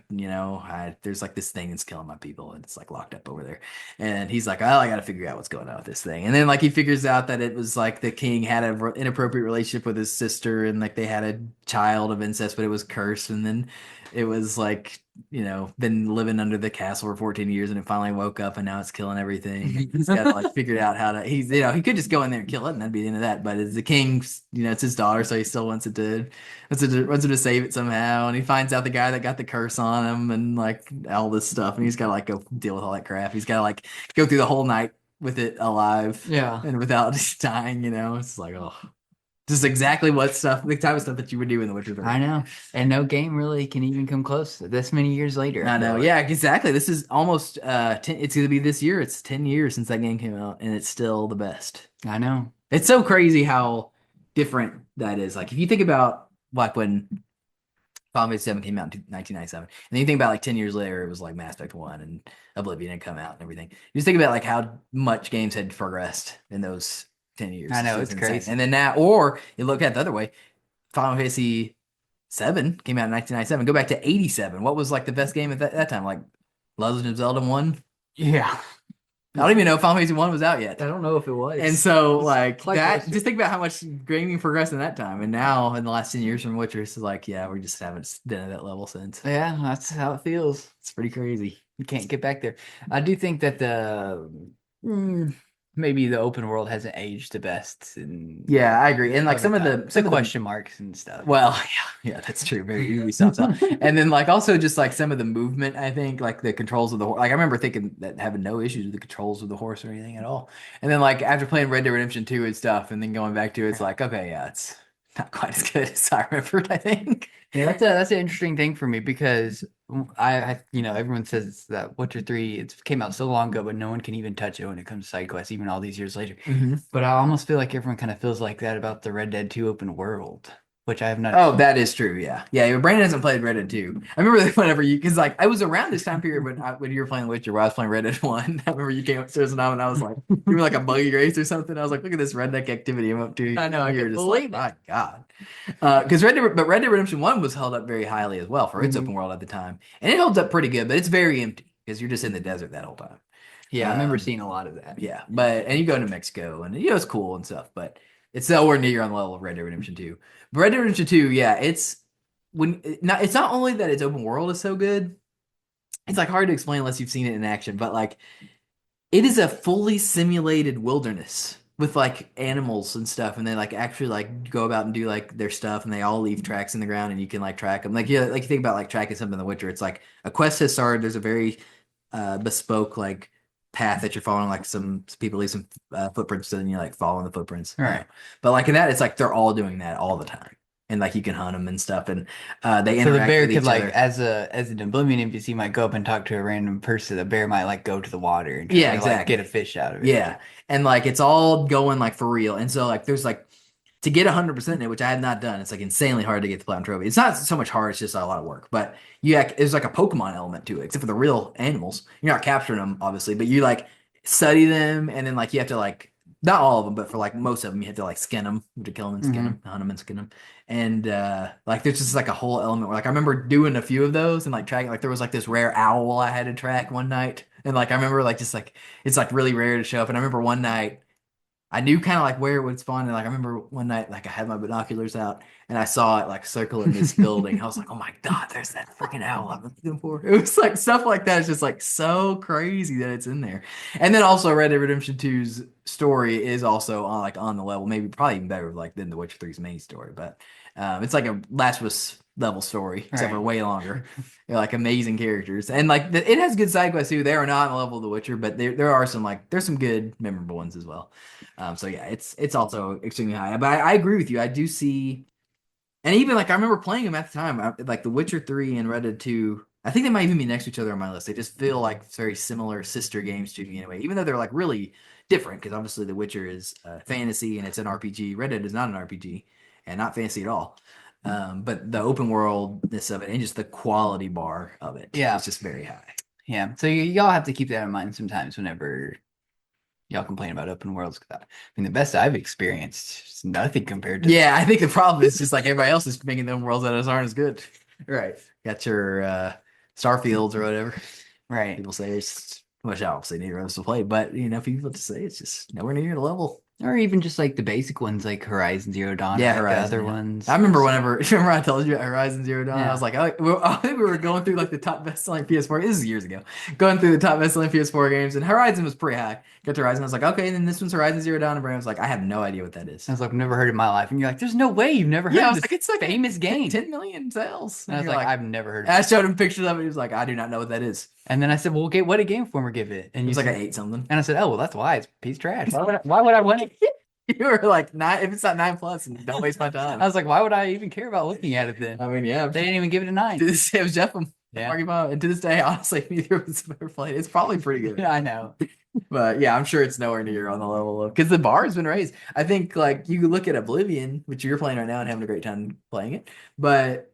there's like this thing that's killing my people and it's like locked up over there, and he's like, oh, I gotta figure out what's going on with this thing. And then like he figures out that it was like the king had an inappropriate relationship with his sister, and like they had a child of incest, but it was cursed. And then it was like, been living under the castle for 14 years, and it finally woke up and now it's killing everything. He's got to like figure out how to, he could just go in there and kill it and that'd be the end of that. But it's the king's, it's his daughter, so he still wants him to save it somehow. And he finds out the guy that got the curse on him and like all this stuff. And he's got to like go deal with all that crap. He's got to like go through the whole night with it alive
Yeah.
and without dying, It's like, oh, just exactly the type of stuff that you would do in The Witcher 3.
I know. And no game really can even come close this many years later.
I
feel
know.
like.
Yeah, exactly. This is almost 10, it's going to be this year. It's 10 years since that game came out, and it's still the best.
I know.
It's so crazy how different that is. Like if you think about like when Final Fantasy VII came out in 1997, and then you think about like 10 years later, it was like Mass Effect 1 and Oblivion had come out and everything. You just think about like how much games had progressed in those 10 years.
I know, it's
insane.
crazy.
And then now, or you look at it the other way, Final Fantasy VII came out in 1997. Go back to 87. What was like the best game at that time? Like Legend of Zelda 1?
Yeah.
I don't even know if Final Fantasy 1 was out yet.
I don't know if it was.
And so
It's
like
quite
that,
close.
just think about how much gaming progressed in that time. And now in the last 10 years from Witcher, it's like, yeah, we just haven't been at that level since.
Yeah, that's how it feels.
It's pretty crazy.
You can't get back there. I do think that maybe the open world hasn't aged the best. And
Yeah, I agree. And like some of the
question marks and stuff.
well, yeah, that's true. Very Ubisoft stuff. And then like also just like some of the movement, I think like the controls of the horse. Like I remember thinking that having no issues with the controls of the horse or anything at all. And then like after playing Red Dead Redemption 2 and stuff, and then going back to it, it's like, okay, yeah, not quite as good as I remembered, I think.
Yeah, that's an interesting thing for me because everyone says that Witcher 3 it came out so long ago, but no one can even touch it when it comes to side quests, even all these years later. But I almost feel like everyone kind of feels like that about the Red Dead 2 open world, which I have not.
Oh, that is true. Yeah, yeah. Brandon hasn't played Red Dead 2. I remember that whenever because like I was around this time period when you were playing Witcher, where I was playing Red Dead 1. I remember you came upstairs and I was like, you were like a buggy race or something. I was like, look at this redneck activity I'm up to.
I know, I
You're
couldn't
just
believe
like, my God. Because Red Dead Redemption 1 was held up very highly as well for its open world at the time, and it holds up pretty good, but it's very empty because you're just in the desert that whole time.
Yeah, I remember
Um,
seeing a lot of that.
Yeah, and you go to Mexico and it's cool and stuff, but it's nowhere near on the level of Red Dead Redemption 2. But Red Dead Redemption 2, yeah, it's not only that its open world is so good, it's like hard to explain unless you've seen it in action, but like it is a fully simulated wilderness with like animals and stuff, and they like actually like go about and do like their stuff, and they all leave tracks in the ground, and you can like track them. Like yeah, like you think about like tracking something in The Witcher, it's like a quest has started. There's a very bespoke like path that you're following. Like some people leave some footprints, and you're like following the footprints.
Right.
But like in that, it's like they're all doing that all the time, and like you can hunt them and stuff, and they
So the
interact
bear
with
could
each
like
other.
as an oblivion NPC might go up and talk to a random person. The bear might like go to the water and
Yeah,
try to like
exactly.
get a fish out of it.
Yeah, and like it's all going like for real, and so like there's like to get 100% in it, which I had not done. It's like insanely hard to get the platinum trophy. It's not so much hard; it's just a lot of work. But there's like a Pokemon element to it, except for the real animals. You're not capturing them, obviously, but you like study them, and then like you have to like not all of them, but for like most of them, you have to like skin them, you have to kill them and skin them, hunt them and skin them, and like there's just like a whole element where like I remember doing a few of those and like tracking. Like there was like this rare owl I had to track one night, and like I remember like just like it's like really rare to show up. And I remember one night. I knew kind of like where it would spawn, and like I remember one night, like I had my binoculars out, and I saw it like circling this building. I was like, "Oh my God, there's that freaking owl I've been looking for." It was like stuff like that. It's just like so crazy that it's in there. And then also, Red Dead Redemption 2's story is also on the level, maybe probably even better like than The Witcher 3's main story. But it's like a Last of Us level story, except for
Right.
way longer. Like amazing characters, and like it has good side quests too. They are not on the level of The Witcher, but there are some like there's some good memorable ones as well. So yeah, it's also extremely high. But I agree with you. I do see, and even like I remember playing them at the time. Like The Witcher 3 and Red Dead 2. I think they might even be next to each other on my list. They just feel like very similar sister games to me in a way, even though they're like really different. Because obviously The Witcher is fantasy and it's an RPG. Red Dead is not an RPG and not fantasy at all. But the open worldness of it and just the quality bar of it
Yeah.
is just very high.
Yeah. So y'all have to keep that in mind sometimes whenever y'all complain about open worlds. 'Cause I mean, the best I've experienced is nothing compared to.
Yeah, I think the problem is just like everybody else is making them worlds that aren't as good. Right. Got your Starfields or whatever.
Right.
People say it's much obviously neither of us to play, but people to say it's just nowhere near the level.
Or even just like the basic ones like Horizon Zero Dawn.
Yeah,
or like
Horizon.
the other
Yeah.
ones.
I remember remember I told you Horizon Zero Dawn?
Yeah.
I was like, I think we were going through like the top best-selling PS4. This is years ago. Going through the top best-selling PS4 games, and Horizon was pretty high. Got to Horizon, I was like, okay, and then this one's Horizon Zero Dawn, and Brandon was like, I have no idea what that is.
I was like, I've never heard it in my life. And you're like, there's no way you've never heard
Yeah, I
of
was
this
like, it's like
famous game.
10 million sales.
And I was
you're
like, I've never heard of
And I
it.
showed him pictures of it. He was like, I do not know what that is.
And then I said, well, okay, what did Game Informer give it? And
It
you
was like
said,
an 8 something.
and I said, oh, well, that's why it's a piece of trash. Why would I want it?
You were like, 9, if it's not 9 plus, and don't waste my time.
I was like, why would I even care about looking at it then?
I mean, yeah.
They didn't even give it a 9.
To this day, it was Jeff.
Yeah.
And to this day, honestly, neither of us have ever played. It's probably pretty good.
Yeah, I know.
But yeah, I'm sure it's nowhere near on the level of because the bar has been raised. I think like you look at Oblivion, which you're playing right now and having a great time playing it. But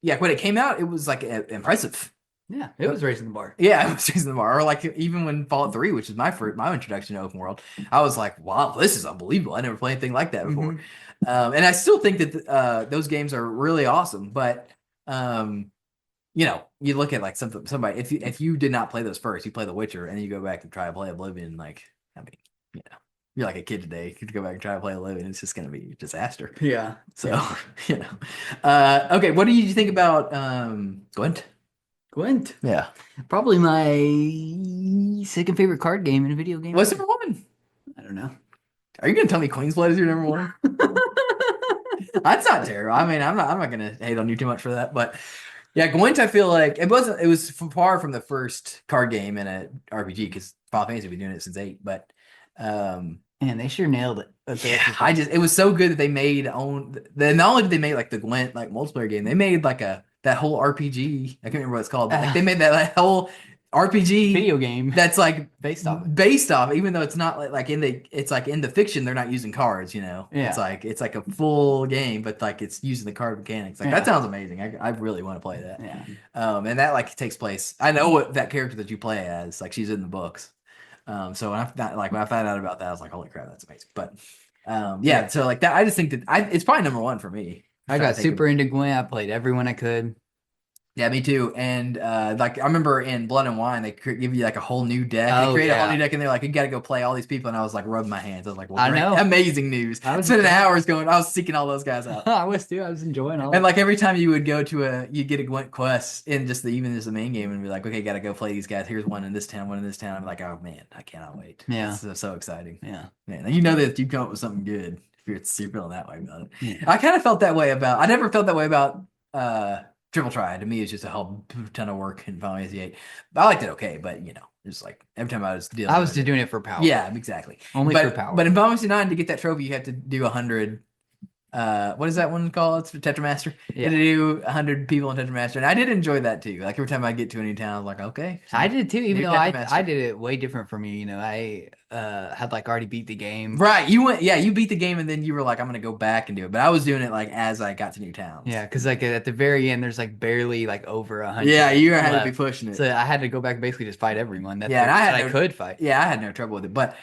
yeah, when it came out, it was like impressive.
Yeah, it was raising the bar.
Yeah, it was raising the bar. Or like even when Fallout 3, which is my introduction to open world, I was like, wow, this is unbelievable. I never played anything like that before. And I still think that those games are really awesome. But you look at like somebody if you did not play those first, you play The Witcher, and then you go back and try to play Oblivion, like I mean, you're like a kid today. You could go back and try to play Oblivion, it's just gonna be a disaster.
Yeah.
So okay, what do you think about Gwent?
Gwent.
Yeah.
Probably my second favorite card game in a video game.
What's number one?
I don't know.
Are you gonna tell me Queen's Blood is your number one? That's not terrible. I mean, I'm not gonna hate on you too much for that, but yeah, Gwent, I feel like it was far from the first card game in a RPG because Final Fantasy has been doing it since 8, but
Yeah, Man, they sure nailed it.
It was so good that they made own. Not only did they make like the Gwent like multiplayer game, they made like that whole RPG. I can't remember what it's called, but like they made that whole RPG
video game
that's like
based off.
Even though it's not it's like in the fiction they're not using cards.
Yeah.
It's like a full game, but like it's using the card mechanics. Like that sounds amazing. I really want to play that.
Yeah.
And that like takes place. I know what that character that you play as. Like she's in the books. So when I found out about that, I was like, holy crap, that's amazing. But yeah, so like that, I just think that it's probably number one for me.
I got super into Gwent. I played everyone I could.
Yeah, me too. And like I remember in Blood and Wine, they give you like a whole new deck. They create a whole new deck, and they're like, you got to go play all these people. And I was like, rubbing my hands. I was like, well, great. Amazing news. I was spending hours going. I was seeking all those guys out.
I was too. I was enjoying all.
And like every time you would go to you get a Gwent quest in just even as the main game, and be like, okay, got to go play these guys. Here's one in this town, one in this town. I'm like, oh man, I cannot wait.
Yeah,
it's so exciting.
Yeah,
man. You know that you come up with something good if you're feeling that way about it. Yeah. I kind of felt that way about. I never felt that way about. Triple Try to me is just a whole ton of work in Final Fantasy VIII. I liked it okay, but just like every time I was dealing,
I was just doing it for power.
Yeah, exactly.
Only for power.
But in Final Fantasy IX, to get that trophy, you have to do 100. What is that one called? It's Tetramaster. Yeah. You had to do 100 people in Tetramaster, and I did enjoy that too. Like every time I get to a new town, I was like, okay. So
I did too, even though I did it way different from you. I had like already beat the game.
Right. You beat the game, and then you were like, I'm gonna go back and do it. But I was doing it like as I got to new towns.
Yeah, because like at the very end, there's like barely like over 100.
Yeah, you had to be pushing it.
So I had to go back and basically just fight everyone.
I
could fight.
Yeah, I had no trouble with it, but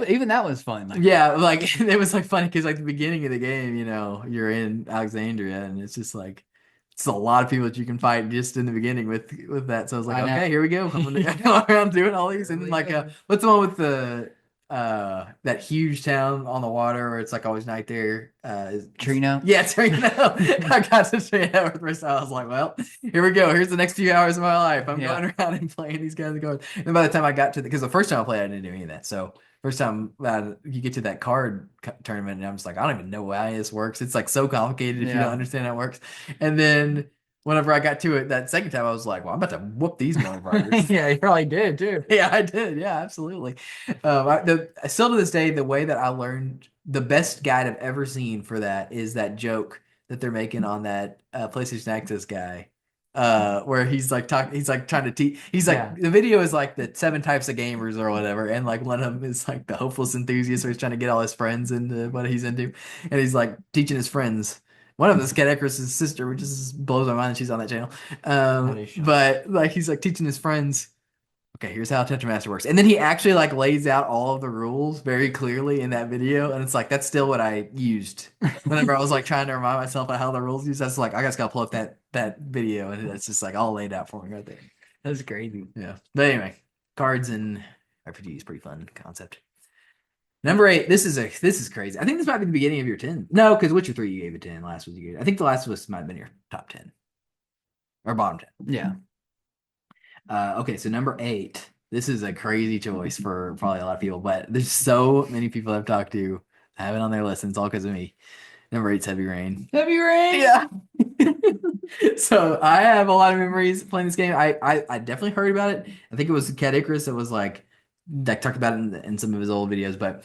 even that was fun.
Like, yeah, like it was like funny because like the beginning of the game, you're in Alexandria, and it's just like it's a lot of people that you can fight just in the beginning with that. So I was like, okay, here we go. I'm gonna go around doing all these, and then like what's the one with the that huge town on the water where it's like always night there?
Trino.
Yeah, Trino. I got to Trino for the first time. I was like, well, here we go. Here's the next few hours of my life. I'm going around and playing these guys and going. And by the time I got to because the first time I played, I didn't do any of that. So first time you get to that card tournament, and I'm just like, I don't even know why this works. It's like so complicated if you don't understand how it works. And then whenever I got to it that second time, I was like, well, I'm about to whoop these motherfuckers.
Yeah, you probably did too.
Yeah, I did. Yeah, absolutely. Still to this day, the way that I learned the best guide I've ever seen for that is that joke that they're making on that PlayStation Access guy. Where he's like trying to teach. He's like the video is like the 7 types of gamers or whatever, and like one of them is like the hopeless enthusiast, where he's trying to get all his friends into what he's into, and he's like teaching his friends. One of them is Kat Eckers' sister, which just blows my mind that she's on that channel. But like he's like teaching his friends. Okay, here's how Tetramaster works, and then he actually like lays out all of the rules very clearly in that video, and it's like that's still what I used whenever I was like trying to remind myself of how the rules used. That's like I just gotta pull up that video, and it's just like all laid out for me right there.
That's crazy.
Yeah, but anyway, cards and RPG is pretty fun concept. Number 8. This is crazy. I think this might be the beginning of your 10. No, because Witcher 3 you gave it 10. Last was you gave. I think the Last of Us might have been your top 10 or bottom 10.
Yeah.
Okay, so number 8. This is a crazy choice for probably a lot of people, but there's so many people I've talked to have it on their list, and it's all because of me. Number 8's Heavy Rain.
Heavy Rain.
Yeah. So I have a lot of memories playing this game. I definitely heard about it. I think it was Kat Eckers that was like talked about it in some of his old videos, but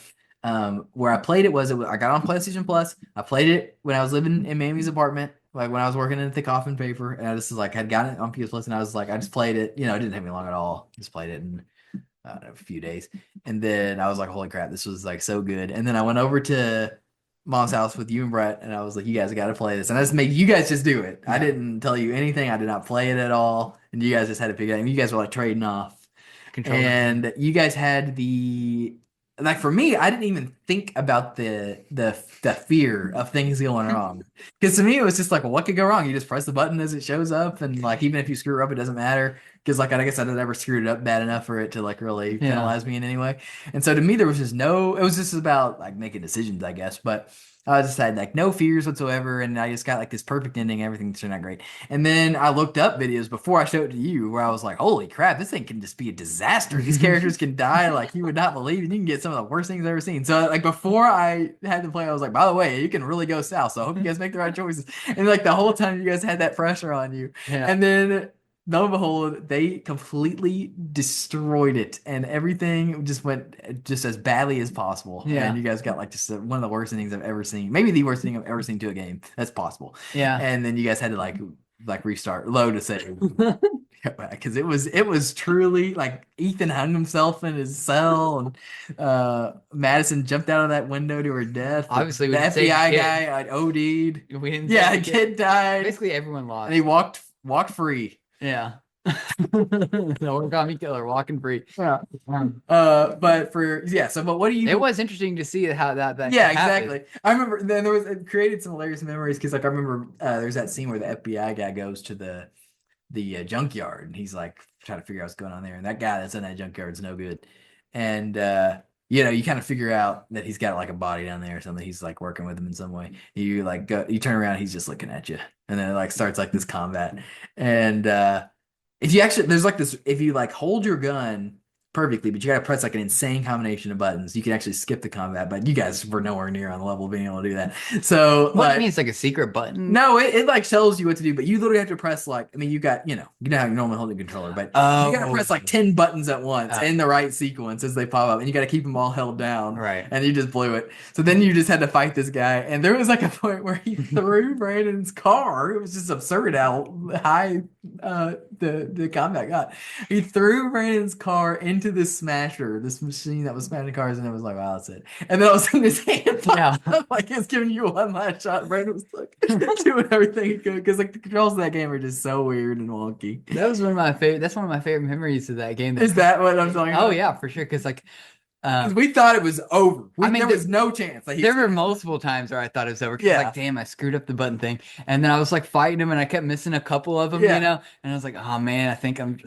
where I played it was I got on PlayStation Plus. I played it when I was living in Mammy's apartment, like when I was working in a thick coffin paper, and I just like had gotten it on PS Plus, and I was like, I just played it. It didn't take me long at all. Just played it in a few days, and then I was like, holy crap, this was like so good. And then I went over to Mom's house with you and Brett, and I was like, you guys got to play this, and I just made you guys just do it. I didn't tell you anything. I did not play it at all, and you guys just had to figure it out. You guys were like trading off. Controller. And you guys had like for me, I didn't even think about the fear of things going wrong, because to me it was just like, well, what could go wrong? You just press the button as it shows up, and like even if you screw up, it doesn't matter, because like I guess I never screwed it up bad enough for it to like really penalize me in any way. And so to me, there was just it was just about like making decisions, I guess, but I just had like no fears whatsoever, and I just got like this perfect ending. Everything turned out great. And then I looked up videos before I showed it to you, where I was like, "Holy crap, this thing can just be a disaster. These characters can die like you would not believe, and you can get some of the worst things I've ever seen." So like before I had to play, I was like, "By the way, you can really go south. So I hope you guys make the right choices." And like the whole time, you guys had that pressure on you.
Yeah.
And then lo and behold, they completely destroyed it, and everything just went just as badly as possible.
Yeah.
And you guys got like just one of the worst endings I've ever seen, maybe the worst thing I've ever seen to a game. That's possible.
Yeah.
And then you guys had to like restart, load to save. Because it was truly like Ethan hung himself in his cell, and Madison jumped out of that window to her death.
Obviously, we
the
didn't save the
FBI
kid.
guy OD'd.
We didn't
Yeah,
save
the
the
kid died,
Basically, everyone lost.
and he walked free.
Yeah. The origami killer walking free.
Yeah. But what do you?
It was interesting to see how that
Yeah,
happened.
exactly. I remember then it created some hilarious memories because like I remember there's that scene where the FBI guy goes to the junkyard, and he's like trying to figure out what's going on there, and that guy that's in that junkyard is no good, and you kind of figure out that he's got like a body down there or something. He's like working with him in some way. You like you turn around, he's just looking at you, and then it like starts like this combat, and if you actually there's like this if you like hold your gun perfectly, but you gotta press like an insane combination of buttons. You can actually skip the combat, but you guys were nowhere near on the level of being able to do that. So
What do you mean it's like a secret button?
no, it like tells you what to do, but you literally have to press like you got you know how you normally hold the controller, but you gotta press like 10 buttons at once in the right sequence as they pop up, and you gotta keep them all held down.
Right.
And you just blew it. So then you just had to fight this guy, and there was like a point where he threw Brandon's car. It was just absurd how high the combat got. He threw Brandon's car into this smasher, this machine that was smashing cars, and it was like, wow, that's it. And then all of a sudden his hand popped up, like it's giving you one last shot. Brandon was like doing everything he could because like the controls of that game are just so weird and wonky.
That was one of my favorite. That's one of my favorite memories of that game.
Is that what I'm talking about?
Oh yeah, for sure. Because like,
'Cause we thought it was over. There was no chance. Like,
there were multiple times where I thought it was over.
Yeah.
Like, damn, I screwed up the button thing, and then I was like fighting him, and I kept missing a couple of them,
Yeah.
And I was like, oh man, I think I'm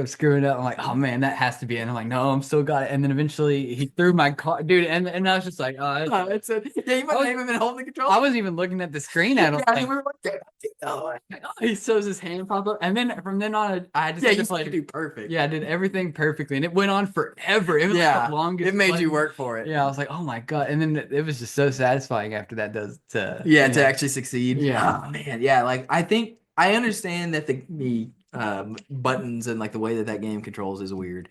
screwing up. I'm like, oh man, that has to be it. And I'm like, no, I'm still got it. And then eventually he threw my car, dude, and I was just like,
it's a, yeah, you might not even been holding the controller.
I wasn't even looking at the screen. I don't
Yeah,
think.
we were like, oh,
He shows his hand pop up, and then from then on, I just
yeah,
had
you
to play.
do perfect.
Yeah, I did everything perfectly, and it went on forever. It was
Yeah,
like the longest.
it made you
button.
work for it.
Yeah, I was like, oh my god, and then it was just so satisfying after that. To
actually succeed.
Yeah.
Oh, man, yeah. Like I think I understand that the buttons and like the way that game controls is weird,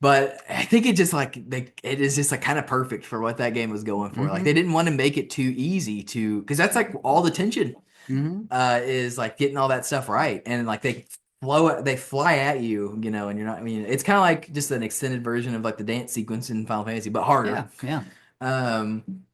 but I think it just like it is just like kind of perfect for what that game was going for. Like they didn't want to make it too easy because that's like all the tension is like getting all that stuff right, and like they fly at you, and you're not. I mean, it's kind of like just an extended version of like the dance sequence in Final Fantasy, but harder.
Yeah.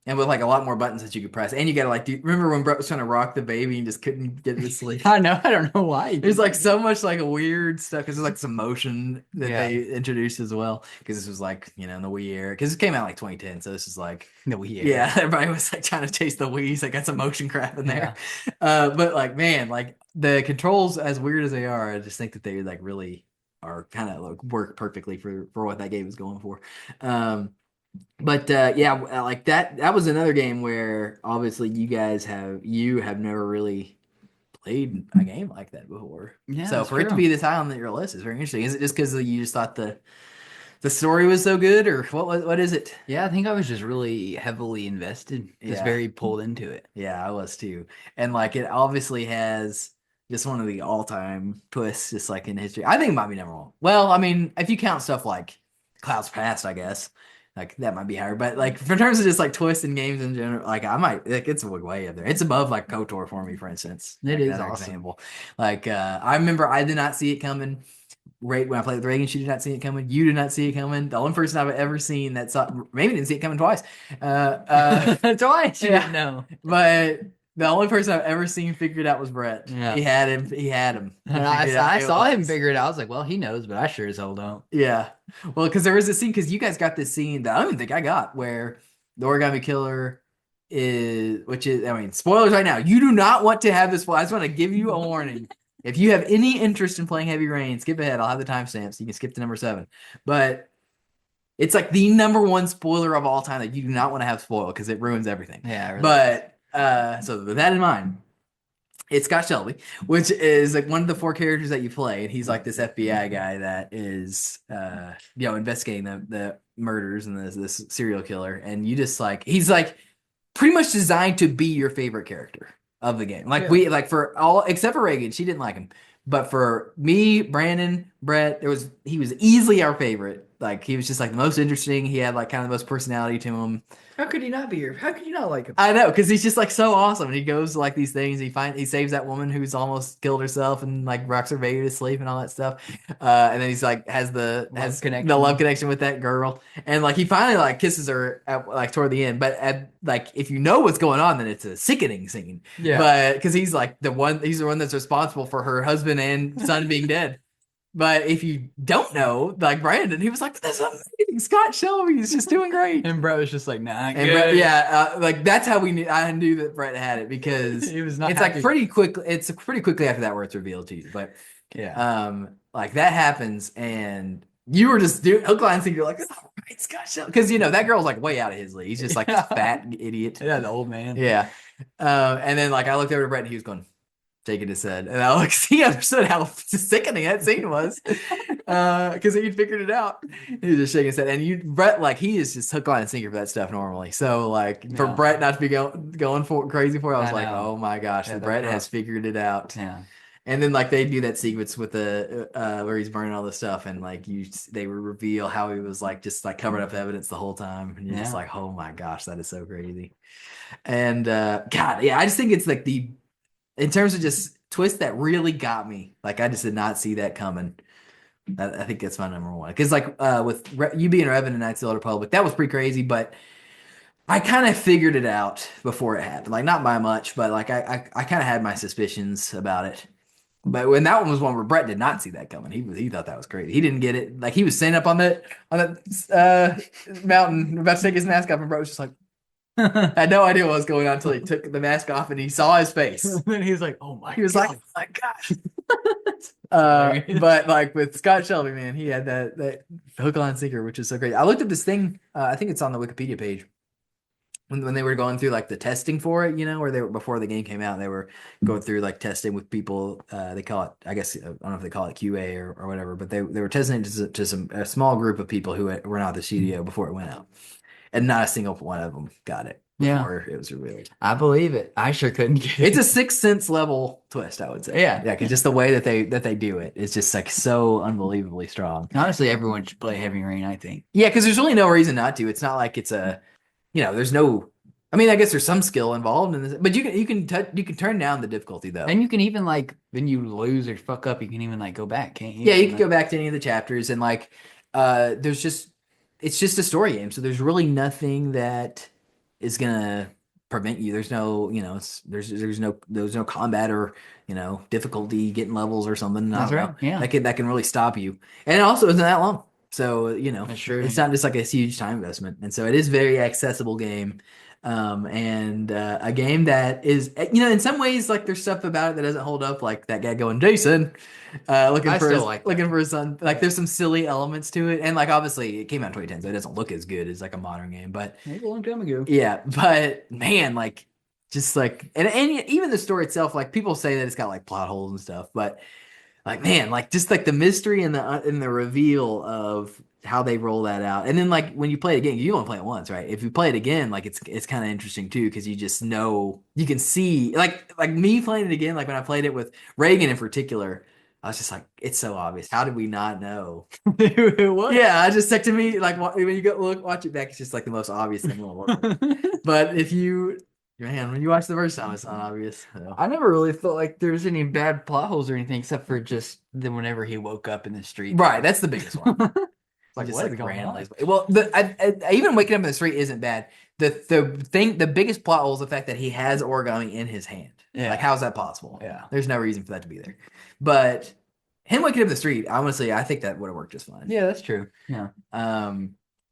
And with like a lot more buttons that you could press, and you gotta like, remember when Brett was trying to rock the baby and just couldn't get it to sleep?
I know. I don't know why.
There's like so much like weird stuff because there's like some motion that
Yeah.
they introduced as well. Because this was like in the Wii era, because it came out like 2010, so this is like
The Wii era.
yeah, everybody was like trying to chase the Wii's. Like got some motion crap in there.
Yeah.
But like man, like the controls, as weird as they are, I just think that they like really are kind of like work perfectly for what that game is going for. But like that was another game where obviously you have never really played a game like that before.
Yeah,
so
that's
for it to
true.
be this high on your list is very interesting. Is it just because you just thought the story was so good, or what is it?
Yeah, I think I was just really heavily invested, just
Yeah.
very pulled into it.
Yeah, I was too. And like it obviously has just one of the all-time twists just like in history. I think it might be number one. Well, I mean, if you count stuff like Clouds Past, I guess. Like that might be higher, but like in terms of just like twists in games in general, like I might like it's way up there. It's above like KOTOR for me, for instance.
It
Like,
is
another
awesome.
example. Like I remember I did not see it coming. Right when I played with Reagan, she did not see it coming. You did not see it coming. The only person I've ever seen that saw maybe didn't see it coming twice.
Twice, you
yeah.
didn't know.
But the only person I've ever seen figured out was Brett.
Yeah.
He had him. He had him. He
And
figured out
I
who it
saw him
was.
figure it out. I was like, well, he knows, but I sure as hell don't.
Yeah. Well, because there was a scene, because you guys got this scene that I don't even think I got, where the origami killer spoilers right now. You do not want to have this. I just want to give you a warning. If you have any interest in playing Heavy Rain, skip ahead. I'll have the timestamps. You can skip to number 7. But it's like the number one spoiler of all time that you do not want to have spoiled because it ruins everything.
Yeah, really.
But so with that in mind, it's Scott Shelby, which is like one of the 4 characters that you play, and he's like this FBI guy that is investigating the murders and this serial killer, and you just like he's like pretty much designed to be your favorite character of the game. Like for all except for Reagan, she didn't like him. But for me, Brandon, Brett, he was easily our favorite. Like he was just like the most interesting. He had like kind of the most personality to him.
How could he not be here? How could you not like him?
I know, because he's just like so awesome. And he goes to like these things. He saves that woman who's almost killed herself and like rocks her baby to sleep and all that stuff. And then he's like has the love connection with that girl. And like he finally like kisses her at, like toward the end. But like if you know what's going on, then it's a sickening scene.
Yeah.
But because he's the one that's responsible for her husband and son being dead. But if you don't know, like Brandon, he was like, "That's amazing. Scott Shelby is just doing great."
And Brett was just like, nah,
And
good.
Brett, like that's how we knew. I knew that Brett had it because
He was not
it's
happy.
like pretty quick. It's pretty quickly after that where it's revealed to you. But
Yeah.
like that happens, and you were just doing hook, line, sinker. You're like, "All right, Scott Shelby," because you know that girl's like way out of his league. He's just like this fat idiot.
Yeah, the old man.
Yeah. And then like I looked over to Brett, and he was going, shaking his head, and I like he understood how sickening that scene was, because he'd figured it out. He was just shaking his head, and Brett, like he is just hook, line, and sinker for that stuff normally. So like for Brett not to be going for crazy for it, I was like, oh my gosh, Brett has figured it out.
Yeah.
And then like they do that sequence with the where he's burning all this stuff, and like they would reveal how he was like just like covering up evidence the whole time, and you're just like, oh my gosh, that is so crazy. And God, yeah, I just think it's like in terms of just twist that really got me. Like I just did not see that coming. I think that's my number one. Because like with you being Revan and Knights of the Old Republic, that was pretty crazy, but I kind of figured it out before it happened. Like not by much, but like I kind of had my suspicions about it. But when that one was one where Brett did not see that coming, he thought that was crazy. He didn't get it. Like he was standing up on that mountain about to take his mask off, and Brett was just like, had no idea what was going on until he took the mask off and he saw his face.
And then he was like, "Oh my!"
He was
God.
like, "Oh my gosh!" But like with Scott Shelby, man, he had that hook, line, sinker, which is so great. I looked at this thing. I think it's on the Wikipedia page when they were going through like the testing for it. You know, where they were before the game came out, they were going through like testing with people. They call it, I guess, I don't know if they call it QA or whatever, but they were testing it to a small group of people who were not at the studio before it went out. And not a single one of them got it before it was revealed.
I believe it. I sure couldn't get it.
It's a Sixth Sense level twist, I would say. Yeah, because just the way that they do it is just like so unbelievably strong.
Honestly, everyone should play Heavy Rain, I think.
Yeah, because there's really no reason not to. It's not like it's there's no. I mean, I guess there's some skill involved in this, but you can turn down the difficulty though.
And you can even like when you lose or fuck up, you can even like go back, can't you?
Yeah, you can go back to any of the chapters and like it's just a story game, so there's really nothing that is gonna prevent you. There's no, there's no combat or difficulty getting levels or something.
That's right. Yeah,
that can really stop you. And it also isn't that long, so
that's true.
It's not just like a huge time investment, and so it is very accessible game. And a game that is, in some ways, like there's stuff about it that doesn't hold up, like that guy going, Jason, looking for his son. Like there's some silly elements to it, and like obviously it came out in 2010, so it doesn't look as good as like a modern game, but
it was a long time ago.
Yeah, but man, like just like and even the story itself, like people say that it's got like plot holes and stuff, but like man, like just like the mystery and the reveal of how they roll that out, and then like when you play it again, you only play it once, right? If you play it again, like it's kind of interesting too, because you just know you can see like me playing it again, like when I played it with Reagan in particular, I was just like, it's so obvious. How did we not know?
What?
Yeah, I just like to me like when you go watch it back, it's just like the most obvious thing in the world. But when you watch the first time, it's not obvious. So.
I never really felt like there was any bad plot holes or anything, except for just then whenever he woke up in the street.
Right, that's the biggest one.
Like
just
what
like
going on?
randomly. Well, even waking up in the street isn't bad. The biggest plot hole is the fact that he has origami in his hand.
Yeah.
Like, how's that possible?
Yeah.
There's no reason for that to be there. But him waking up in the street, honestly, I think that would have worked just fine.
Yeah, that's true. Yeah.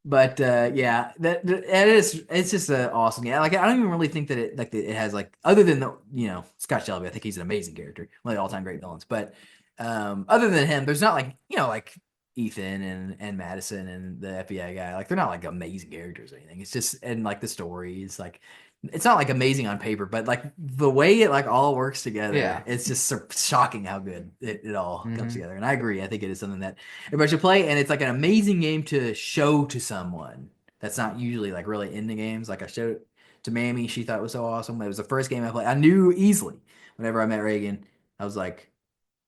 But yeah, it's just an awesome game. Like I don't even really think that it has like other than Scott Shelby, I think he's an amazing character, one of the all-time great villains. But other than him, there's not like like Ethan and Madison and the FBI guy, like they're not like amazing characters or anything. It's just and like the story is like it's not like amazing on paper, but like the way it like all works together, it's just so shocking how good it all comes together. And I agree. I think it is something that everybody should play, and it's like an amazing game to show to someone that's not usually like really into games. Like I showed it to Mammy, she thought it was so awesome. It was the first game I played. I knew easily whenever I met Reagan, I was like,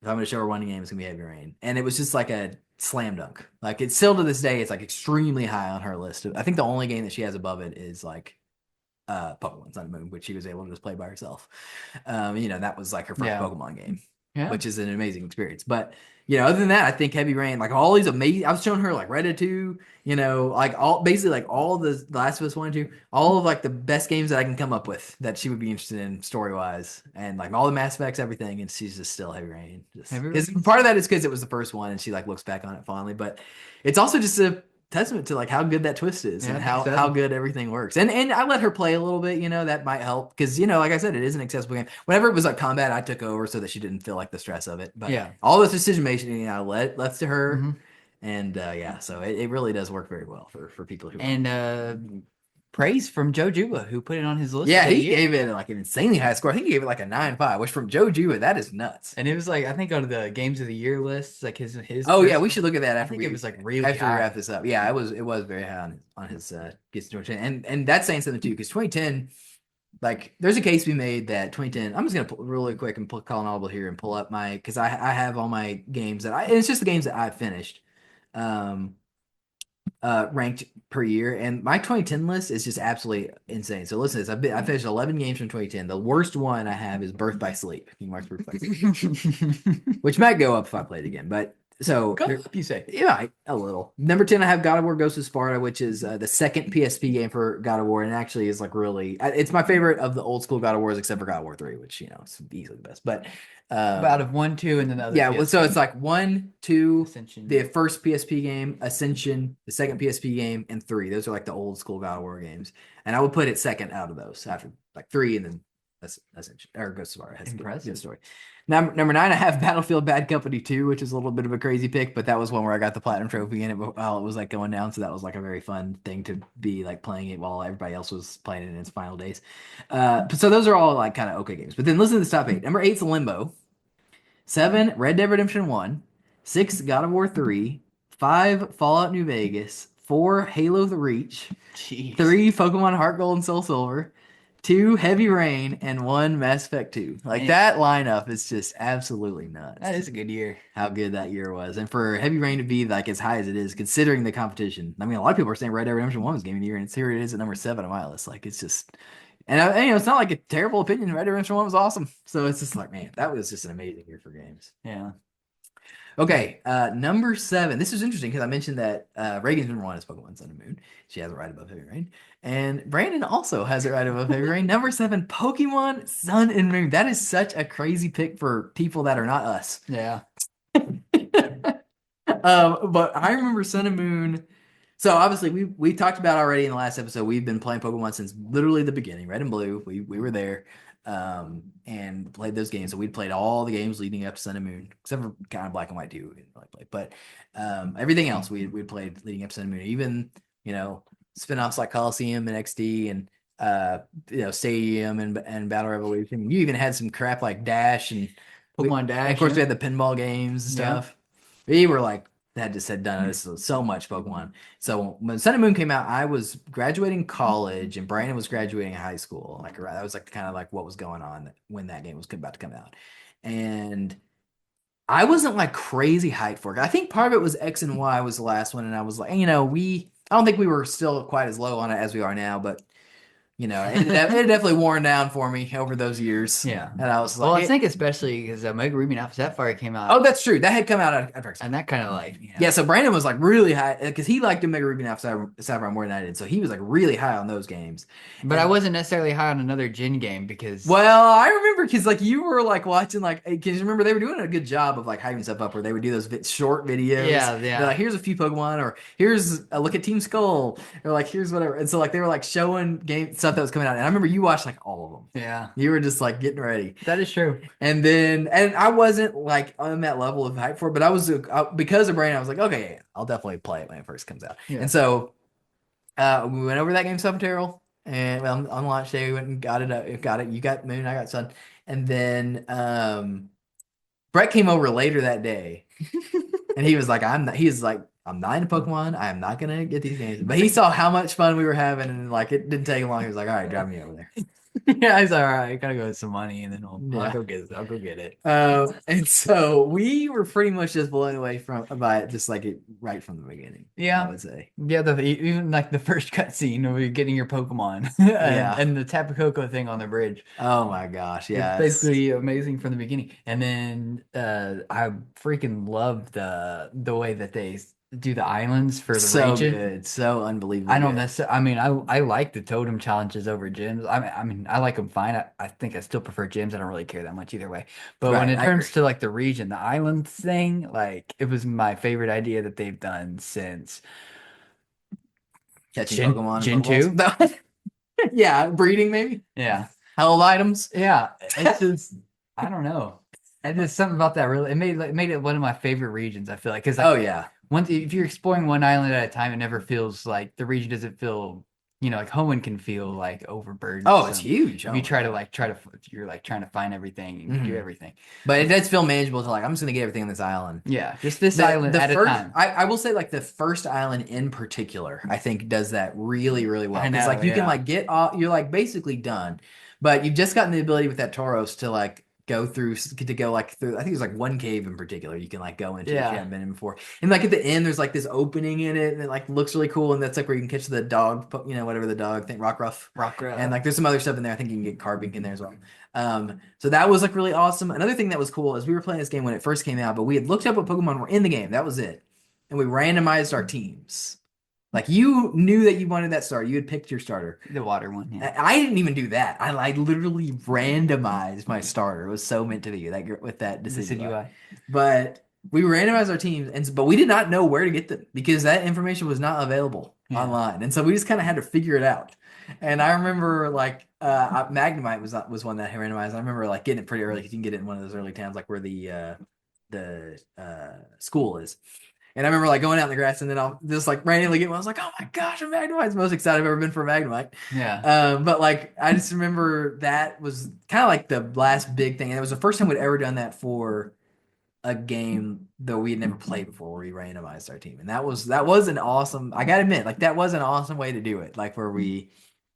if I'm going to show her one game, it's going to be Heavy Rain. And it was just like a slam dunk. Like it's still to this day, it's like extremely high on her list. I think the only game that she has above it is like Pokemon Sun and Moon, which she was able to just play by herself. That was like her first Pokemon game, which is an amazing experience. But other than that, I think Heavy Rain, like all these amazing. I was showing her like Reddit 2, like all the Last of Us 1 and 2, all of like the best games that I can come up with that she would be interested in story wise, and like all the Mass Effects, everything, and she's just still Heavy Rain. Because part of that is because it was the first one, and she like looks back on it fondly, but it's also just a testament to like how good that twist is and how good everything works. And I let her play a little bit, that might help because like I said, it is an accessible game. Whenever it was like combat, I took over so that she didn't feel like the stress of it. But all this decision making, I left to her. Mm-hmm. And so it really does work very well for people who
praise from Joe Juba, who put it on his list.
Yeah, he gave it like an insanely high score. I think he gave it like a 9.5, which from Joe Juba, that is nuts.
And it was like, I think on the Games of the Year list, like his.
Oh yeah, we should look at that after
it was like really
after
high.
we wrap this up. Yeah, it was very high on his gets to 2010, and that's saying something too because 2010, like there's a case to be made that 2010. I'm just gonna pull really quick and call an audible here and pull up because I have all my games and it's just the games that I finished. Ranked per year, and my 2010 list is just absolutely insane. So listen to this. I finished 11 games from 2010. The worst one I have is Birth by Sleep. King Mark's Birth by Sleep, which might go up if I play it again. But so
you say,
yeah, a little. Number 10, I have God of War: Ghost of Sparta, which is the second PSP game for God of War, and actually is like really, it's my favorite of the old school God of Wars, except for God of War 3, which it's easily the best. But
out of 1, 2, and then the other.
Yeah, PSP. So it's like 1, 2, Ascension. The first PSP game, Ascension, the second PSP game, and 3. Those are like the old school God of War games, and I would put it second out of those after like 3, and then Ascension or Ghost of Sparta. Has a good story. Number 9, I have Battlefield Bad Company 2, which is a little bit of a crazy pick, but that was one where I got the platinum trophy in it while it was like going down, so that was like a very fun thing to be like playing it while everybody else was playing it in its final days. So those are all like kind of okay games. But then listen to this top 8. Number 8's Limbo. 7, Red Dead Redemption 1. 6, God of War 3. 5, Fallout New Vegas. 4, Halo The Reach.
Jeez.
3, Pokemon Heart Gold and Soul Silver. 2, Heavy Rain. And 1, Mass Effect 2. Like that lineup is just absolutely nuts.
That is a good year.
How good that year was. And for Heavy Rain to be like as high as it is, considering the competition. I mean, a lot of people are saying Red Dead Redemption 1 was game of the year, and here it is at number 7 on my list. Like it's just... And it's not like a terrible opinion. Red Dead Redemption 1 was awesome. So it's just like, man, that was just an amazing year for games.
Yeah.
Okay, number 7. This is interesting because I mentioned that Reagan's number 1 is Pokemon Sun and Moon. She has it right above Heavy Rain. And Brandon also has it right above Heavy Rain. Number 7, Pokemon Sun and Moon. That is such a crazy pick for people that are not us.
Yeah.
But I remember Sun and Moon... So obviously we talked about already in the last episode, we've been playing Pokemon since literally the beginning, Red and Blue. We were there and played those games. So we'd played all the games leading up to Sun and Moon, except for kind of Black and White 2 we didn't really play. But everything else we played leading up to Sun and Moon. Even, spin-offs like Coliseum and XD and Stadium and Battle Revolution. You even had some crap like Dash and
Pokemon Dash.
And of course we had the pinball games and stuff. We were like had done this so much Pokemon. So when Sun and Moon came out, I was graduating college and Brandon was graduating high school. Like that was like kind of like what was going on when that game was about to come out. And I wasn't like crazy hyped for it. I think part of it was X and Y was the last one, and I was like, I don't think we were still quite as low on it as we are now, but it definitely worn down for me over those years.
Yeah.
And I was like...
Well, I think especially because Omega Ruby and Alpha Sapphire came out.
Oh, that's true. That had come out after X.
And that kind of like...
Yeah, so Brandon was like really high because he liked Omega Ruby and Alpha Sapphire more than I did. So he was like really high on those games.
But I wasn't necessarily high on another Gen game because...
Well, I remember because like you were like watching because remember they were doing a good job of like hyping stuff up where they would do those short videos.
Yeah.
They're like, here's a few Pokemon, or here's a look at Team Skull, or like here's whatever. And so like they were like showing game stuff that was coming out. And I remember you watched like all of them.
Yeah.
You were just like getting ready.
That is true.
And I wasn't like on that level of hype for it, but I was because of Brandon, I was like, okay, yeah, I'll definitely play it when it first comes out. Yeah. And so we went over that game Stuff and Terrell, and on launch day we went and got it. You got Moon, I got Sun, and then Brett came over later that day, and he was like, I'm not in Pokemon. I am not gonna get these games. But he saw how much fun we were having, and like it didn't take him long. He was like, all right, drive me over there.
Yeah, it's all right. I gotta go with some money, and then
Yeah.
I'll go get it.
And so we were pretty much just blown away by it, just like it right from the beginning.
Yeah.
I would say.
Yeah, even like the first cutscene where you're getting your Pokemon,
Yeah.
and the Tapu Koko thing on the bridge.
Oh my gosh,
It's
yeah.
basically amazing from the beginning. And then I freaking love the way that they do the islands for the
So
region.
good, so unbelievably
I don't
good.
necessarily. I mean, I like the totem challenges over gyms. I mean, I like them fine. I think I still prefer gyms. I don't really care that much either way. But when
Right,
it
I
comes
agree.
to like the region, the island thing, like it was my favorite idea that they've done since
Catching Pokemon and
Gen
Pokeballs.
2.
No. Yeah, breeding maybe.
Yeah.
Held items.
Yeah. It's just I don't know. And there's something about that really it made it one of my favorite regions, I feel like. Because
Oh
like
yeah.
once if you're exploring one island at a time, it never feels like the region doesn't feel, like Hoenn can feel like overburdensome.
Oh, it's huge.
If
Oh
you
my
try to
God.
if you're like trying to find everything and do
Mhm.
everything.
But it does feel manageable to like I'm just gonna get everything on this island.
Yeah, just this
The
island
the
at a
first
time.
I will say like the first island in particular, I think does that really, really well.
I
Because
know,
like you can
yeah.
like get off you're like basically done. But you've just gotten the ability with that Tauros to like go through like through I think there's like one cave in particular you can like go into that you
Yeah.
haven't been in before. And like at the end there's like this opening in it and it like looks really cool and that's like where you can catch the dog, whatever the dog thing, Rockruff. And like there's some other stuff in there. I think you can get Carbink in there as well. So that was like really awesome. Another thing that was cool is we were playing this game when it first came out, but we had looked up what Pokemon were in the game. That was it. And we randomized our teams. Like you knew that you wanted that starter. You had picked your starter.
The water one, yeah.
I didn't even do that. I like literally randomized my starter. It was so meant to be that with that Decidueye. But we randomized our teams, but we did not know where to get them because that information was not available online, and so we just kind of had to figure it out. And I remember like Magnemite was one that I randomized. I remember like getting it pretty early because you can get it in one of those early towns like where the school is. And I remember like going out in the grass and then I'll just like randomly get one. I was like, oh my gosh, a Magnemite. It's the most excited I've ever been for a Magnemite.
Yeah.
But like I just remember that was kind of like the last big thing. And it was the first time we'd ever done that for a game that we had never played before where we randomized our team. And that was an awesome, I gotta admit, like that was an awesome way to do it. Like where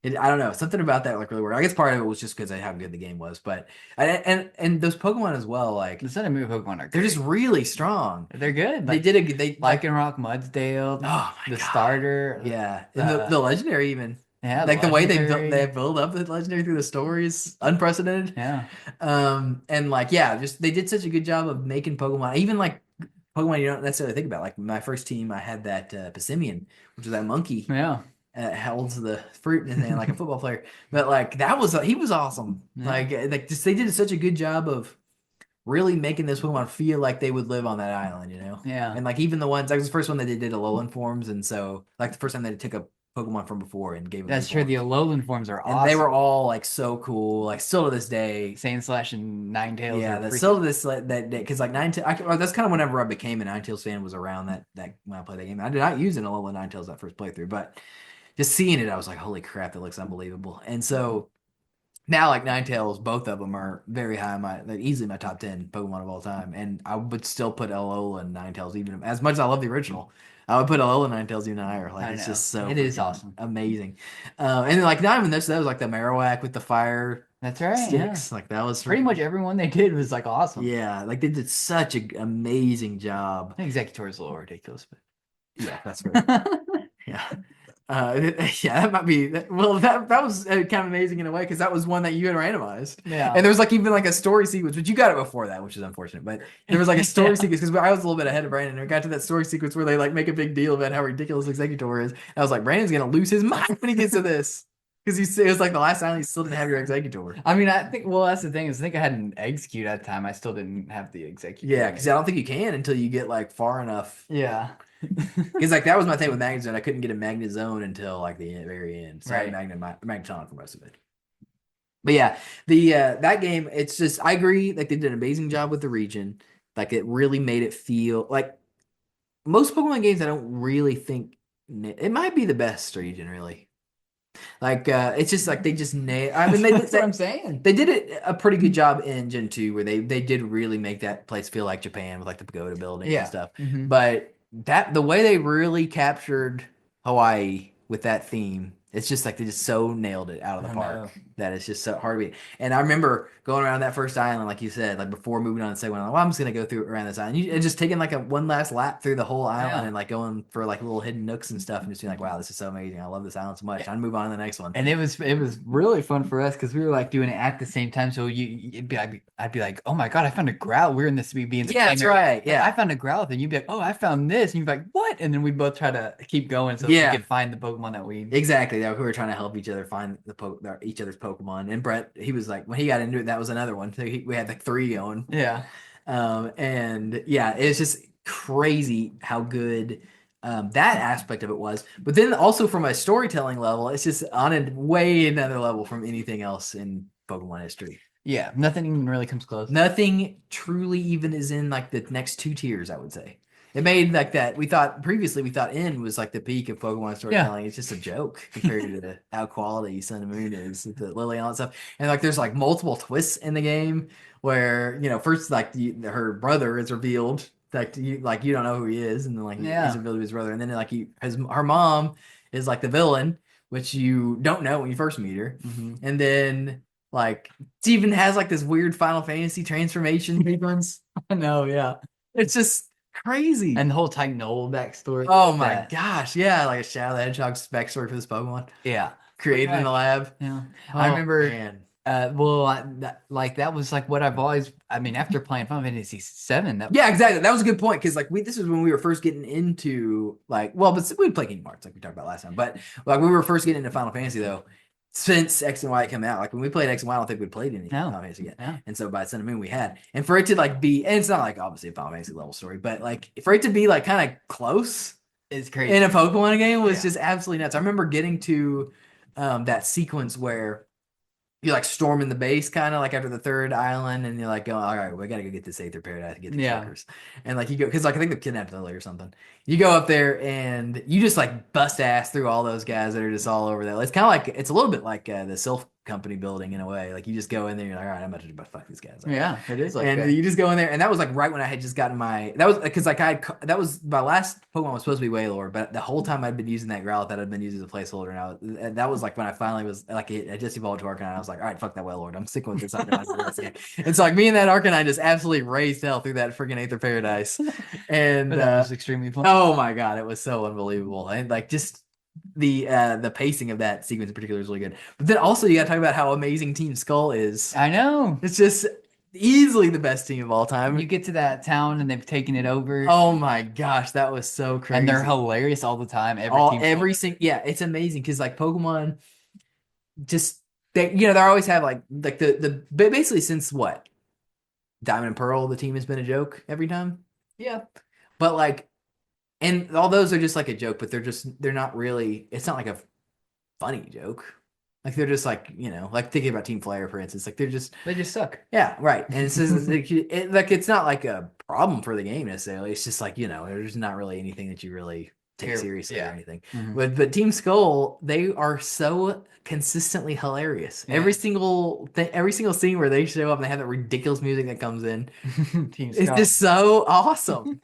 I don't know, something about that like really worked. I guess part of it was just because of how good the game was, but and those Pokemon as well, like
The Sun and Moon Pokemon are
they're
great.
just really strong.
They're good.
They did a they like
Lycanroc, Mudsdale,
oh my
the
God.
starter.
Yeah, and the legendary even.
Yeah,
Like the way
legendary.
they build up the legendary through the stories, unprecedented.
Yeah.
And like just they did such a good job of making Pokemon, even like Pokemon you don't necessarily think about. Like my first team, I had that Passimian, which was that monkey.
Yeah.
Holds the fruit and like a football player. But like he was awesome.
Yeah.
Like just they did such a good job of really making this Pokemon feel like they would live on that island,
Yeah.
And like even the ones, that was the first one that they did Alolan forms, and so like the first time they took a Pokemon from before and gave it.
That's true. The Alolan forms are awesome.
And they were all like so cool, like still to this day.
Sandslash and Ninetales.
Yeah, that's still to this that day because like Ninetales. That's kind of whenever I became a Ninetales fan was around that when I played that game. I did not use an Alolan Ninetales that first playthrough, but just seeing it, I was like, holy crap, that looks unbelievable. And so now, like Ninetales, both of them are very high on they're easily my top 10 Pokemon of all time. And I would still put Alola and Ninetales, even as much as I love the original, I would put Alola and Ninetales even higher. Like, it's just so
it is awesome.
Amazing. And then, like, not even this, that was like the Marowak with the fire
That's right.
sticks.
Yeah.
Like, that was
pretty much everyone they did was like awesome.
Yeah, like they did such an amazing job.
Executor is a little ridiculous, but
yeah, that's right. Yeah. Yeah, that might be well. That was kind of amazing in a way because that was one that you had randomized.
Yeah,
and there was like even like a story sequence, which you got it before that, which is unfortunate. But there was like a story sequence because I was a little bit ahead of Brandon. And we got to that story sequence where they like make a big deal about how ridiculous Executor is. And I was like, Brandon's gonna lose his mind when he gets to this because it was like the last time he still didn't have your Executor.
I mean, I think that's the thing is I think I had an Execute at the time. I still didn't have the Executor.
Yeah, because I don't think you can until you get like far enough.
Yeah.
Because like that was my thing with Magnezone. I couldn't get a Magnezone until like the very end. So
right.
I had Magneton for most of it. But yeah, the that game, it's just I agree. Like they did an amazing job with the region. Like it really made it feel like most Pokemon games. I don't really think it might be the best region. Really, like it's just like they just nailed. I mean,
that's what I'm saying.
They did it a pretty good job in Gen 2 where they did really make that place feel like Japan with like the pagoda building and stuff.
Mm-hmm.
But the way they really captured Hawaii with that theme It's just like they just so nailed it out of the
I
park
know.
that it's just so hard to beat. And I remember going around that first island, like you said, like before moving on to the second one, like, well, I'm just gonna go through around this island. And just taking like a one last lap through the whole island
Yeah.
and like going for like little hidden nooks and stuff and just being like, wow, this is so amazing. I love this island so much. I'd move on to the next one.
And it was really fun for us because we were like doing it at the same time. So I'd be like, oh my god, I found a growl. We're in this being
Yeah, that's right.
Like,
Yeah.
I found a growl, and you'd be like, oh, I found this, and you'd be like, what? And then we both try to keep going so
Yeah.
we could find the Pokemon that we.
Exactly. We were trying to help each other find each other's Pokemon. And Brett, he was like, when he got into it, that was another one. So we had like 3 going.
Yeah.
And yeah, it's just crazy how good that aspect of it was. But then also from a storytelling level, it's just on a way another level from anything else in Pokemon history.
Yeah, nothing even really comes close.
Nothing truly even is in like the next 2 tiers, I would say. It made like that. We thought N was like the peak of Pokemon storytelling. It's just a joke compared to how quality Sun and Moon is, the Lily and all that stuff. And like there's like multiple twists in the game where, first like her brother is revealed, like you don't know who he is, and then like he's revealed to his brother, and then like her mom is like the villain, which you don't know when you first meet her, and then like it even has like this weird Final Fantasy transformation sequence.
I know, yeah.
It's just crazy.
And the whole Tygnol backstory.
Oh my gosh, yeah, like a Shadow the Hedgehog's backstory for this Pokemon.
Yeah.
Created in the lab.
Yeah.
Oh,
I remember
man.
that was like what I've always, I mean, after playing Final Fantasy VII,
Yeah, exactly. That was a good point because like this was when we were first getting into like, well, but we'd play Kingdom Hearts like we talked about last time. But like we were first getting into Final Fantasy though, since X and Y came out. Like when we played X and Y, I don't think we'd played any Final Fantasy yet.
Yeah.
And so by Sun and Moon we had. And for it to like be, and it's not like obviously a Final Fantasy level story, but like for it to be like kind of close
It's crazy.
in a Pokemon game was just absolutely nuts. I remember getting to that sequence where you're like storming the base kind of like after the 3rd island and you're like going, all right, we got to go get this Aether Paradise and get the Chokers. And like you go, because like I think they've kidnapped Lily or something. You go up there and you just like bust ass through all those guys that are just all over there. It's kind of like, it's a little bit like the Sylph Company building in a way. Like you just go in there and you're like, all right, I'm about to fuck these guys.
Yeah, it is like
and
that.
you just go in there, and that was like right when I had just gotten that was because like that was my last Pokemon was supposed to be Wailord, but the whole time I'd been using that Growlithe that I'd been using as a placeholder. And that was like when I finally was like I just evolved to Arcanine. I was like, all right, fuck that Wailord, I'm sticking with this Arcanine. And so like me and that Arcanine just absolutely raised hell through that freaking Aether Paradise, and
that was extremely fun.
Oh my god, it was so unbelievable, and like just the pacing of that sequence in particular is really good. But then also you got to talk about how amazing Team Skull is.
I know.
It's just easily the best team of all time.
You get to that town and they've taken it over.
Oh my gosh, that was so crazy.
And they're hilarious all the time.
Yeah, it's amazing because like Pokemon, just they always have like the basically since what Diamond and Pearl, the team has been a joke every time.
Yeah,
but like, and all those are just like a joke, but they're not really. It's not like a funny joke. Like they're just like like thinking about Team Flare for instance. Like they just
suck.
Yeah, right. And it's just, it's not like a problem for the game necessarily. It's just like there's not really anything that you really take seriously or anything.
Mm-hmm.
But Team Skull, they are so consistently hilarious. Yeah. Every single scene where they show up and they have that ridiculous music that comes in, it's just so awesome.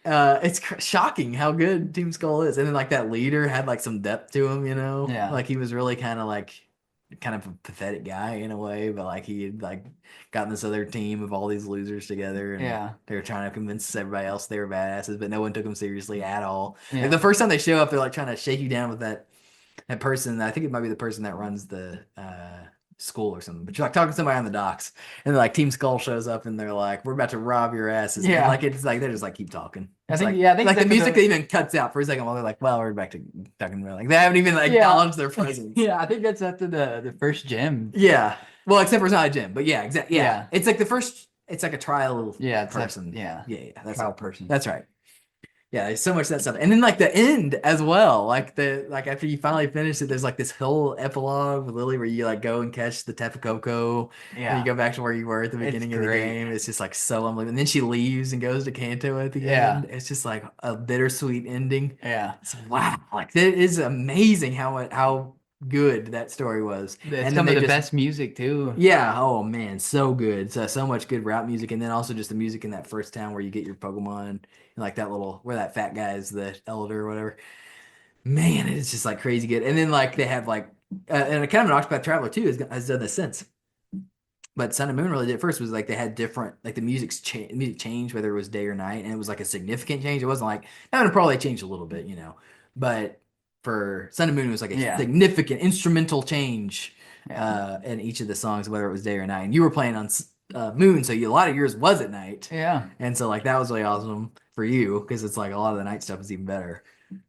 It's shocking how good Team Skull is, and then like that leader had like some depth to him,
Yeah,
like he was really kind of a pathetic guy in a way, but like he had like gotten this other team of all these losers together, and they were trying to convince everybody else they were badasses, but no one took them seriously at all. Yeah. Like the first time they show up, they're like trying to shake you down with that person. I think it might be the person that runs the school or something, but you're like talking to somebody on the docks, and like Team Skull shows up, and they're like, "We're about to rob your asses." Yeah, and like it's like they're just like keep talking. I think the music even cuts out for a second while they're like, "Well, we're back to talking." Like they haven't even acknowledged their presence.
Yeah, I think that's after the first gym.
Yeah, well, except for it's not a gym, but yeah, exactly. Yeah, it's like the first. It's like a trial. Person. That's
trial person.
That's right. Yeah, there's so much of that stuff, and then like the end as well. Like after you finally finish it, there's like this whole epilogue with Lily where you like go and catch the Tapu Koko. Yeah, and you go back to where you were at the beginning of the game. It's just like so unbelievable. And then she leaves and goes to Kanto at the end. It's just like a bittersweet ending.
Yeah,
it's wow, like it is amazing how good that story was.
And some of the best music too.
Yeah, oh man, so good. So much good route music, and then also just the music in that first town where you get your Pokemon, and like that little where that fat guy is the elder or whatever. man, it's just like crazy good. And then like they have like and a kind of an Octopath Traveler too has done this since. But Sun and Moon really did first was like they had different like the music changed whether it was day or night, and it was like a significant change. It wasn't like that would probably changed a little bit, but for Sun and Moon it was like a significant instrumental change in each of the songs, whether it was day or night. And you were playing on Moon, so a lot of yours was at night.
Yeah.
And so like that was really awesome for you because it's like a lot of the night stuff is even better.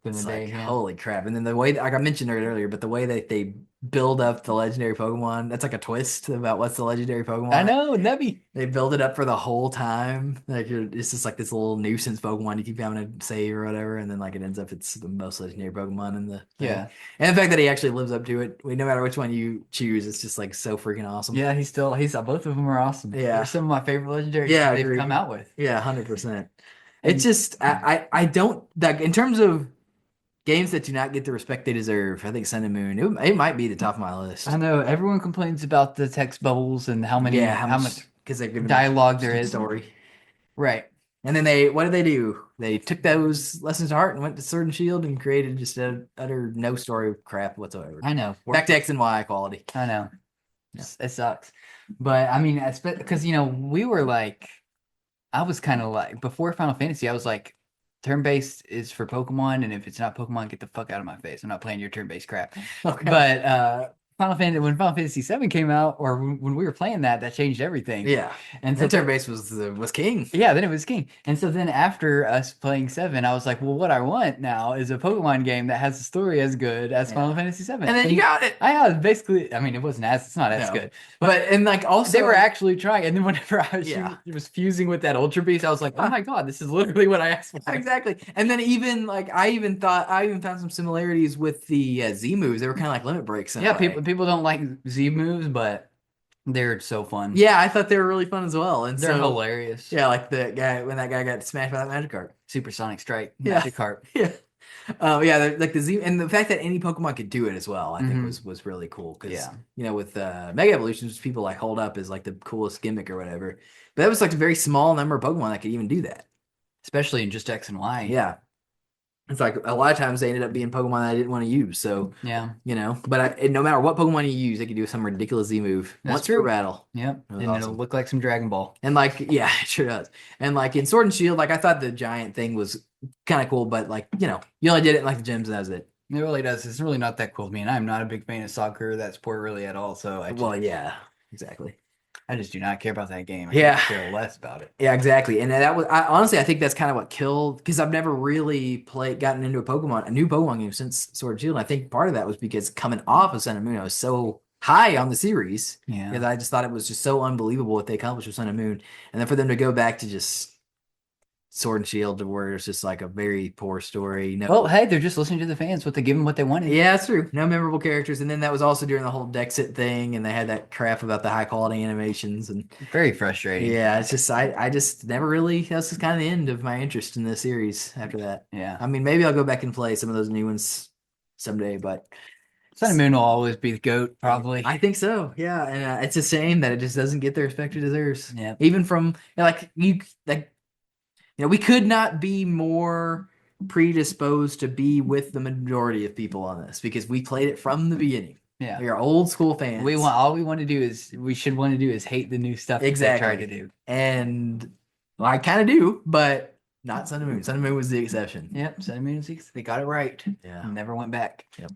It's like, holy crap. And then the way, like I mentioned it earlier, but the way that they build up the legendary Pokemon, that's like a twist about what's the legendary Pokemon.
I know, Nebby.
They build it up for the whole time. Like it's just like this little nuisance Pokemon you keep having to save or whatever, and then like it ends up it's the most legendary Pokemon in the thing.
Yeah.
And the fact that he actually lives up to it, no matter which one you choose, it's just like so freaking awesome.
Yeah, he's both of them are awesome.
Yeah.
They're some of my favorite legendaries they've come out with.
Yeah, 100%. It's just I don't like in terms of games that do not get the respect they deserve. I think Sun and Moon, it might be the top of my list.
I know everyone complains about the text bubbles and how much
because they're giving
dialogue there is.
Story,
right?
And then what did they do? They took those lessons to heart and went to Sword and Shield and created just a utter no story crap whatsoever.
I know,
back to X and Y quality.
I know, it sucks. But I mean, because we were like, I was kind of like before Final Fantasy, I was like, turn-based is for Pokemon, and if it's not Pokemon, get the fuck out of my face. I'm not playing your turn-based crap.
Okay.
But when Final Fantasy VII came out, or when we were playing that changed everything.
Yeah,
and so
turn-based was king.
Yeah, then it was king. And so then after us playing 7, I was like, well, what I want now is a Pokemon game that has a story as good as Final Fantasy VII.
And then you got it.
I was basically, I mean, it's not as good.
But and like also
they were actually trying. And then whenever I was fusing with that Ultra Beast, I was like, oh my god, this is literally what I asked for.
Exactly. And then even like I even found some similarities with the Z moves. They were kind of like limit breaks.
People don't like Z moves, but they're so fun.
Yeah, I thought they were really fun as well. And
they're hilarious.
Yeah, like the guy when that guy got smashed by that Magikarp.
Supersonic Strike. Magikarp.
Yeah. Like the Z, and the fact that any Pokemon could do it as well, I think was really cool. Because with Mega Evolutions, people like hold up as like the coolest gimmick or whatever. But that was like a very small number of Pokemon that could even do that,
especially in just X and Y.
Yeah. It's like a lot of times they ended up being Pokemon that I didn't want to use. So, but no matter what Pokemon you use, they can do some ridiculous Z move once per battle.
Yep. And it'll look like some Dragon Ball.
And like, yeah, it sure does. And like in Sword and Shield, like I thought the giant thing was kind of cool, but like, you only did it in like the gyms and that was it.
It really does. It's really not that cool to me. And I'm not a big fan of soccer, that sport really at all. So
yeah, exactly.
I just do not care about that game. I care less about it.
Yeah, exactly. And that was honestly, I think that's kind of what killed because I've never really gotten into a new Pokemon game since Sword and Shield. And I think part of that was because coming off of Sun and Moon, I was so high on the series.
Yeah.
Because I just thought it was just so unbelievable what they accomplished with Sun and Moon. And then for them to go back to just Sword and Shield to where it's just like a very poor story.
Well, hey, they're just listening to the fans. They give them what they wanted.
Yeah, that's true. No memorable characters. And then that was also during the whole Dexit thing, and they had that crap about the high quality animations and
very frustrating.
Yeah, it's just I just never really. That's just kind of the end of my interest in the series after that.
Yeah,
I mean, maybe I'll go back and play some of those new ones someday, but
Sun and Moon will always be the GOAT, probably.
I think so. Yeah, and it's a shame that it just doesn't get the respect it deserves.
Yeah,
even from we could not be more predisposed to be with the majority of people on this because we played it from the beginning.
Yeah,
we are old school fans.
We should want to do is hate the new stuff
exactly.
That they try to do.
And I kind of do, but not Sun and Moon. Sun and Moon was the exception.
Yep, Sun and Moon they got it right.
Yeah,
never went back.
Yep.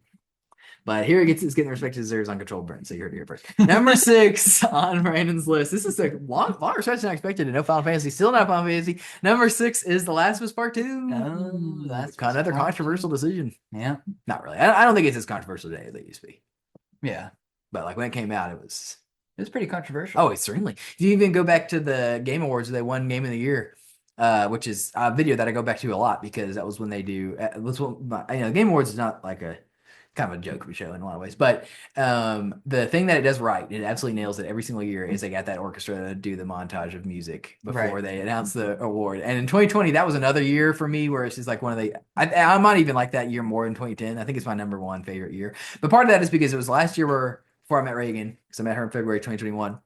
But here it's getting the respect it deserves on ControlledBurnes, so you heard it here first. Number 6 on Brandon's list. This is a longer stretch than I expected. No Final Fantasy, still not Final Fantasy. Number 6 is The Last of Us Part 2.
Oh, that's
another controversial decision.
Yeah,
not really. I don't think it's as controversial today as it used to be.
Yeah,
but like when it came out, it was
pretty controversial.
Oh, extremely. If you even go back to the Game Awards, they won Game of the Year. Which is a video that I go back to a lot because that was when they do. Game Awards is not like a kind of a joke show in a lot of ways, but the thing that it does right, it absolutely nails it every single year. Is they got that orchestra to do the montage of music before they announce the award. And in 2020, that was another year for me where it's just like one of the. I might even like that year more than 2010. I think it's my number 1 favorite year. But part of that is because it was last year before I met Reagan, because I met her in February 2021.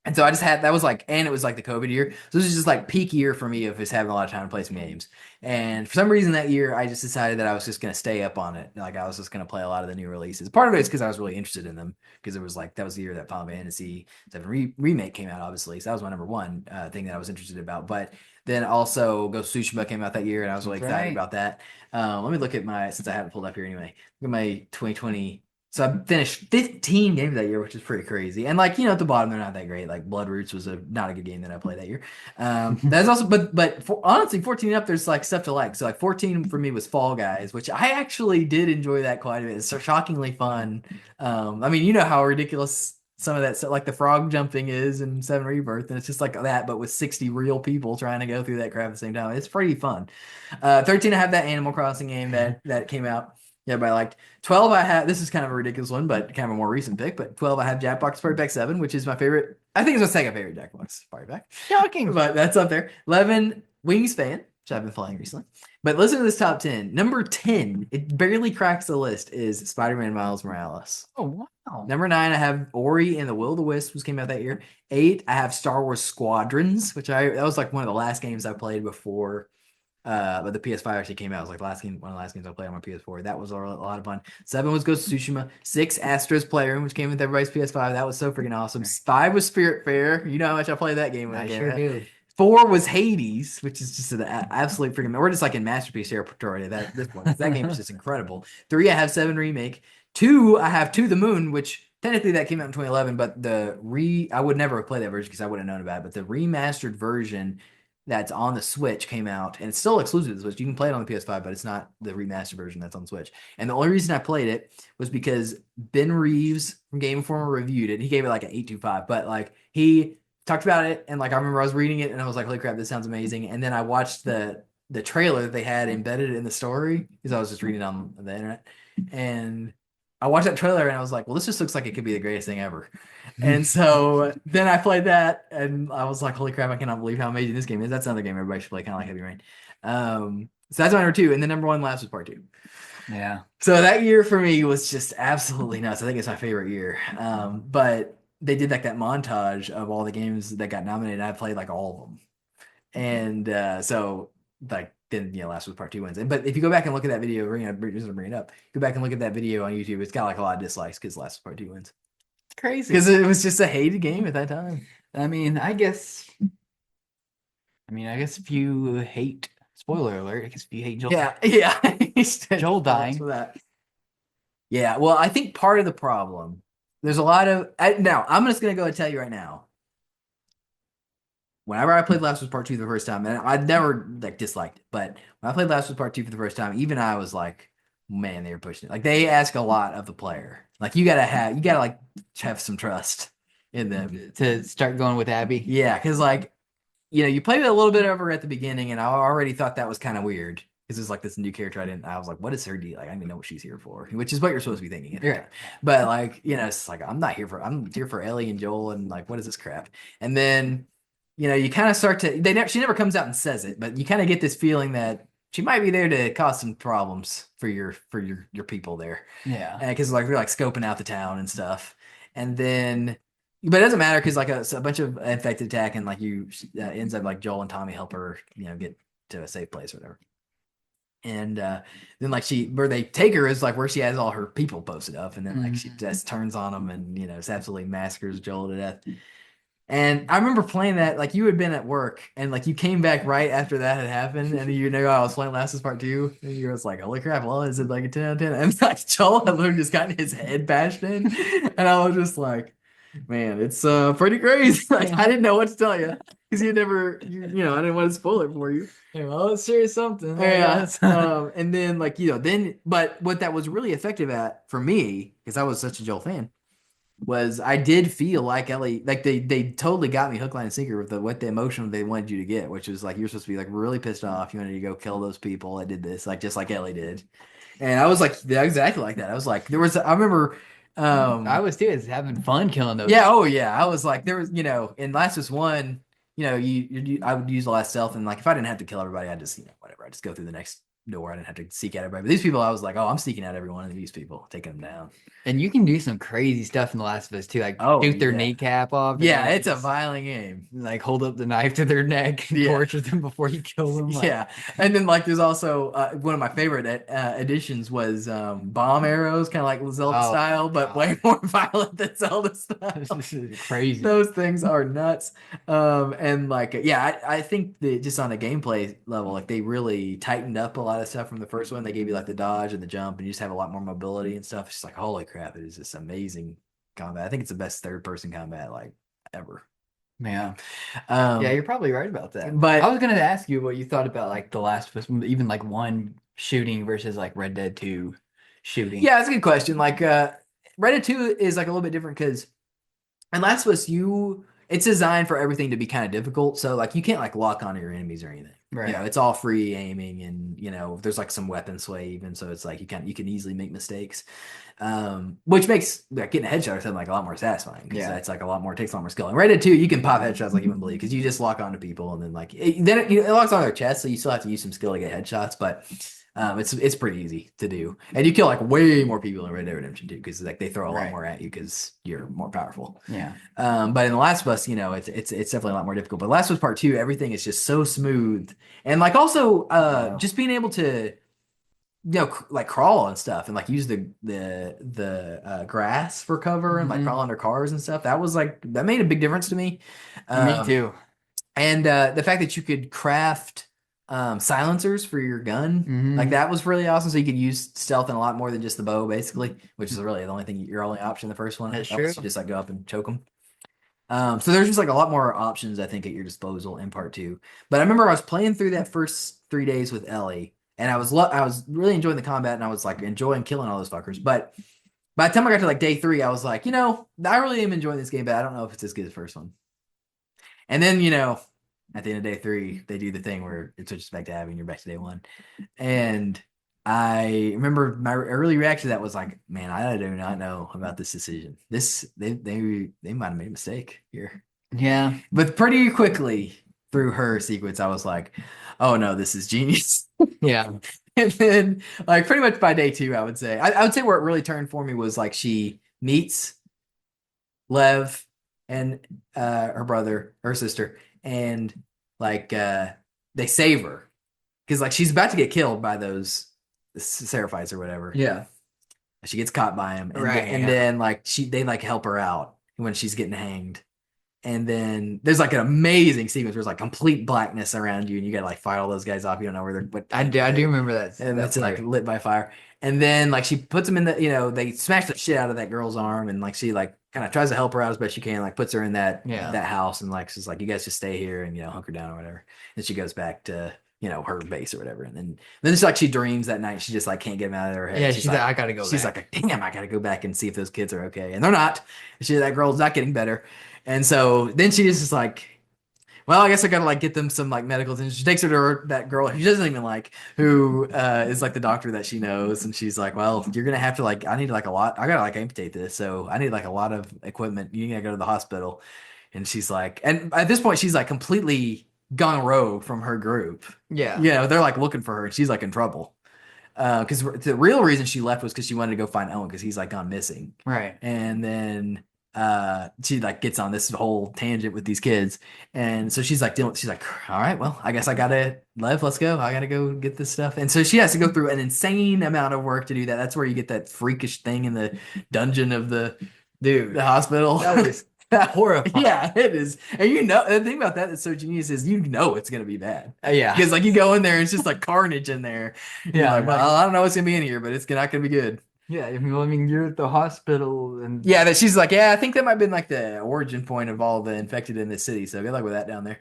And so I just had that was like, and it was like the COVID year. So this is just like peak year for me of just having a lot of time to play some games. And for some reason that year, I just decided that I was just going to stay up on it. Like I was just going to play a lot of the new releases. Part of it is because I was really interested in them because it was like that was the year that Final Fantasy VII Remake came out, obviously. So that was my number one thing that I was interested about. But then also Ghost of Tsushima came out that year, and I was really excited about that. Let me look at since I have it pulled up here anyway. Look at my 2020. So I finished 15 games that year, which is pretty crazy. And like, at the bottom, they're not that great. Like Blood Roots was not a good game that I played that year. That's also, but honestly, 14 and up, there's like stuff to like. So like 14 for me was Fall Guys, which I actually did enjoy that quite a bit. It's so shockingly fun. I mean, you know how ridiculous some of that stuff, like the frog jumping is in 7 Rebirth, and it's just like that, but with 60 real people trying to go through that crap at the same time. It's pretty fun. 13, I have that Animal Crossing game that came out. Yeah, but I liked 12. I have this is kind of a ridiculous one, but kind of a more recent pick. But 12, I have Jackbox Party Pack 7, which is my favorite. I think it's my second favorite Jackbox Party Pack.
Shocking.
But that's up there. 11, Wingspan, which I've been playing recently. But listen to this top 10. Number 10, it barely cracks the list, is Spider-Man Miles Morales.
Oh, wow.
Number 9, I have Ori and the Will of the Wisps, which came out that year. 8, I have Star Wars Squadrons, that was like one of the last games I played before. But the PS5 actually came out. It was like one of the last games I played on my PS4. That was a lot of fun. 7 was Ghost of Tsushima. 6, Astro's Playroom, which came with everybody's PS5. That was so freaking awesome. 5 was Spiritfarer. You know how much I played that game when
I
I came
sure
out.
do.
4 was Hades, which is just an absolute freaking. We're just like in masterpiece territory. This one, that game is just incredible. 3, I have 7 Remake. 2, I have To the Moon, which technically that came out in 2011, but I would never have played that version because I wouldn't have known about it. But the remastered version that's on the Switch came out, and it's still exclusive to the Switch. You can play it on the PS5, but it's not the remastered version that's on the Switch. And the only reason I played it was because Ben Reeves from Game Informer reviewed it. He gave it like an 8.25, but like he talked about it, and like I remember I was reading it, and I was like, "Holy crap, this sounds amazing!" And then I watched the trailer that they had embedded in the story because I was just reading it on the internet, and I watched that trailer and I was like, well, this just looks like it could be the greatest thing ever. And so then I played that and I was like, holy crap, I cannot believe how amazing this game is. That's another game everybody should play, kind of like Heavy Rain. So that's my number 2. And then number 1 last was Part 2.
Yeah.
So that year for me was just absolutely nuts. I think it's my favorite year. But they did like that montage of all the games that got nominated. I played like all of them. And so like then last was Part 2 wins. But if you go back and look at that video, just to bring it up, go back and look at that video on YouTube. It's got like a lot of dislikes because last was Part 2 wins.
It's crazy
because it was just a hated game at that time.
I mean, I guess if you hate, spoiler alert, I guess if you hate Joel, Joel dying
for that. Yeah, well, I think part of the problem, there's a lot of now. I'm just gonna go and tell you right now. Whenever I played Last of Us Part 2 for the first time, and I'd never like disliked it, but when I played Last of Us Part 2 for the first time, even I was like, man, they were pushing it. Like they ask a lot of the player. Like you gotta like have some trust in them
to start going with Abby.
Yeah, because like you played it a little bit over at the beginning, and I already thought that was kind of weird because it's like this new character. I was like, what is her deal? Like I didn't know what she's here for, which is what you're supposed to be thinking.
Right.
But like it's like I'm here for Ellie and Joel, and like what is this crap? And then you kind of start to she never comes out and says it, but you kind of get this feeling that she might be there to cause some problems for your people there.
Yeah,
because like we're like scoping out the town and stuff, and then. But it doesn't matter because like a bunch of infected attack and like ends up like Joel and Tommy help her get to a safe place or whatever. And then like where they take her is like where she has all her people posted up, and then like she just turns on them and just absolutely massacres Joel to death. And I remember playing that, like you had been at work and like you came back right after that had happened, and I was playing Last of Us Part 2, and you was like, holy crap, well, is it like a 10 out of 10? And like Joel had literally just gotten his head bashed in, and I was just like, man, it's pretty crazy. Like I didn't know what to tell you because I didn't want to spoil it for you.
Yeah, well, it's sure something.
Yeah. And then like but what that was really effective at for me, because I was such a Joel fan, was I did feel like Ellie, like they totally got me hook, line, and sinker with what the emotion they wanted you to get, which was like you're supposed to be like really pissed off. You wanted to go kill those people that did this, like just like Ellie did. And I was like exactly like that. I was like I remember.
I was too. It's having fun killing those.
Yeah. Oh yeah. I was like there was in Last of Us 1, I would use the last stealth, and like if I didn't have to kill everybody, I'd just whatever. I just go through the next door. I didn't have to seek out everybody. But these people, I was like, oh, I'm seeking out every one of these people, taking them down.
And you can do some crazy stuff in The Last of Us too, like
Oh,
shoot their
yeah.
kneecap off.
Yeah,
and
it's a
just,
violent game.
like hold up the knife to their neck and
Yeah.
torture them before you kill them. Like,
Yeah, and then like there's also one of my favorite additions was bomb arrows, kind of like Zelda
Oh,
style, but
God.
way more violent than Zelda style.
This is crazy.
Those things are nuts. And like yeah, I think that just on a gameplay level, like they really tightened up a lot of stuff from the first one. They gave you like the dodge and the jump, and you just have a lot more mobility and stuff. It's just like holy crap, it is just amazing combat. I think it's the best third person combat like ever.
Yeah.
Um,
Yeah, you're probably right about that.
but-
I was gonna ask you what you thought about like The Last of Us, even like 1 shooting versus like Red Dead 2 shooting.
Yeah, that's a good question. Like Red Dead 2 is like a little bit different because in Last of Us, it's designed for everything to be kind of difficult. So like you can't like lock onto your enemies or anything.
Right.
You know, it's all free aiming, and you know, there's like some weapon sway even. So it's like you can easily make mistakes. Which makes like getting a headshot or something like a lot more satisfying because
Yeah.
that's like a lot more, takes a lot more skill. And Red Dead 2, you can pop headshots like you wouldn't believe because you just lock onto people and then like it locks on their chest, so you still have to use some skill to get headshots, but it's pretty easy to do, and you kill like way more people in Red Dead Redemption 2 because like they throw a lot
Right.
more at you because you're more powerful.
Yeah.
But in The Last of Us, you know, it's definitely a lot more difficult. But Last of Us Part 2, everything is just so smooth, and like also
Wow.
just being able to like crawl and stuff, and like use the grass for cover and like
Mhm.
crawl under cars and stuff. That was like that made a big difference to me.
Me too.
And the fact that you could craft silencers for your gun,
Mhm.
like that was really awesome. So you could use stealth in a lot more than just the bow, basically, which is really the only thing, your only option in the first one.
That's
Else
true.
You just like go up and choke them. So there's just like a lot more options, I think, at your disposal in part 2. But I remember I was playing through that first 3 days with Ellie, and I was really enjoying the combat, and I was like enjoying killing all those fuckers. But by the time I got to like day 3, I was like, I really am enjoying this game, but I don't know if it's as good as the first one. And then, at the end of day 3, they do the thing where it switches back to Abby and you're back to day 1. And I remember my early reaction to that was like, man, I do not know about this decision. They might have made a mistake here.
Yeah.
But pretty quickly through her sequence, I was like, oh no, this is genius.
Yeah.
And then like pretty much by day 2, I would say where it really turned for me was like she meets Lev and her sister, and like they save her because like she's about to get killed by those Seraphites or whatever.
Yeah.
She gets caught by him, and,
Right,
and
yeah.
then like they like help her out when she's getting hanged. And then there's like an amazing sequence where there's like complete blackness around you, and you gotta like fight all those guys off. You don't know where they're. But
I do remember that.
and
that
it's like
part.
lit by fire. And then like she puts them in the, they smash the shit out of that girl's arm, and like she like kind of tries to help her out as best she can, like puts her in that house, and like she's like, you guys just stay here and hunker down or whatever. And she goes back to her base or whatever. And then it's like she dreams that night. She just like can't get them out of her head.
Yeah, she's like, I gotta go.
She's like, damn, I gotta go back and see if those kids are okay, and they're not. That girl's not getting better. And so then she just is like, well, I guess I gotta like get them some like medical attention. She takes her to that girl who she doesn't even like, who is like the doctor that she knows, and she's like, well, you're gonna have to like, I need like a lot. I gotta like amputate this, so I need like a lot of equipment. You gotta go to the hospital. And she's like, and at this point, she's like completely gone rogue from her group.
Yeah.
They're like looking for her, and she's like in trouble. Because the real reason she left was because she wanted to go find Owen because he's like gone missing.
Right.
And then she like gets on this whole tangent with these kids, and so she's like, all right, well, I guess I gotta Lev, let's go. I gotta go get this stuff. And so she has to go through an insane amount of work to do that. That's where you get that freakish thing in the dungeon of the hospital.
That was horrifying.
Yeah, it is. And the thing about that that's so genius is it's gonna be bad.
Yeah.
Because like you go in there and it's just like carnage in there.
Yeah,
like, well, I don't know what's gonna be in here, but it's not gonna be good.
Yeah, I mean, you're at the hospital, and
Yeah, that she's like, yeah, I think that might have been like the origin point of all the infected in this city. So good luck with that down there.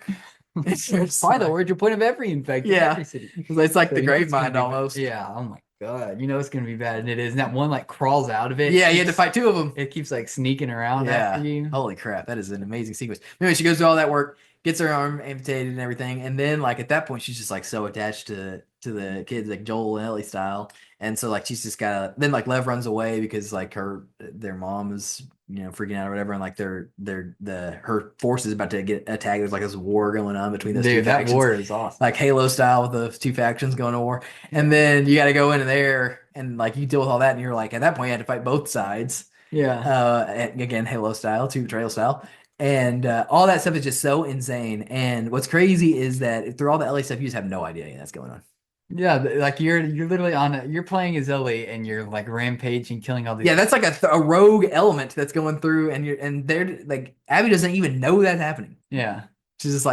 it's probably the origin point of every infected in every city.
It's like
So
the
you know it's
grapevine
gonna be
almost.
bad. Yeah. Oh my god, it's gonna be bad, and it is. And that one like crawls out of it.
Yeah, you had to fight 2 of them.
It keeps like sneaking around
Yeah.
after you.
Holy crap, that is an amazing sequence. Anyway, she goes through all that work, gets her arm amputated and everything. And then like at that point, she's just like so attached to the kids, like Joel and Ellie style. And so like she's just gotta then like Lev runs away because like their mom is freaking out or whatever, and like her force is about to get attacked. There's like this war going on between those two
Dude, that
factions,
war is awesome.
like Halo style with those two factions going to war. And then you got to go into there and like you deal with all that, and you're like at that point you had to fight both sides.
Yeah.
And again, Halo style, two betrayal style. And all that stuff is just so insane. And what's crazy is that through all the LA stuff, you just have no idea that's going on.
Yeah, like you're literally you're playing as Ellie and you're like rampaging, killing all these.
Yeah, that's like a rogue element that's going through, and they're like Abby doesn't even know that's happening.
Yeah.
She's just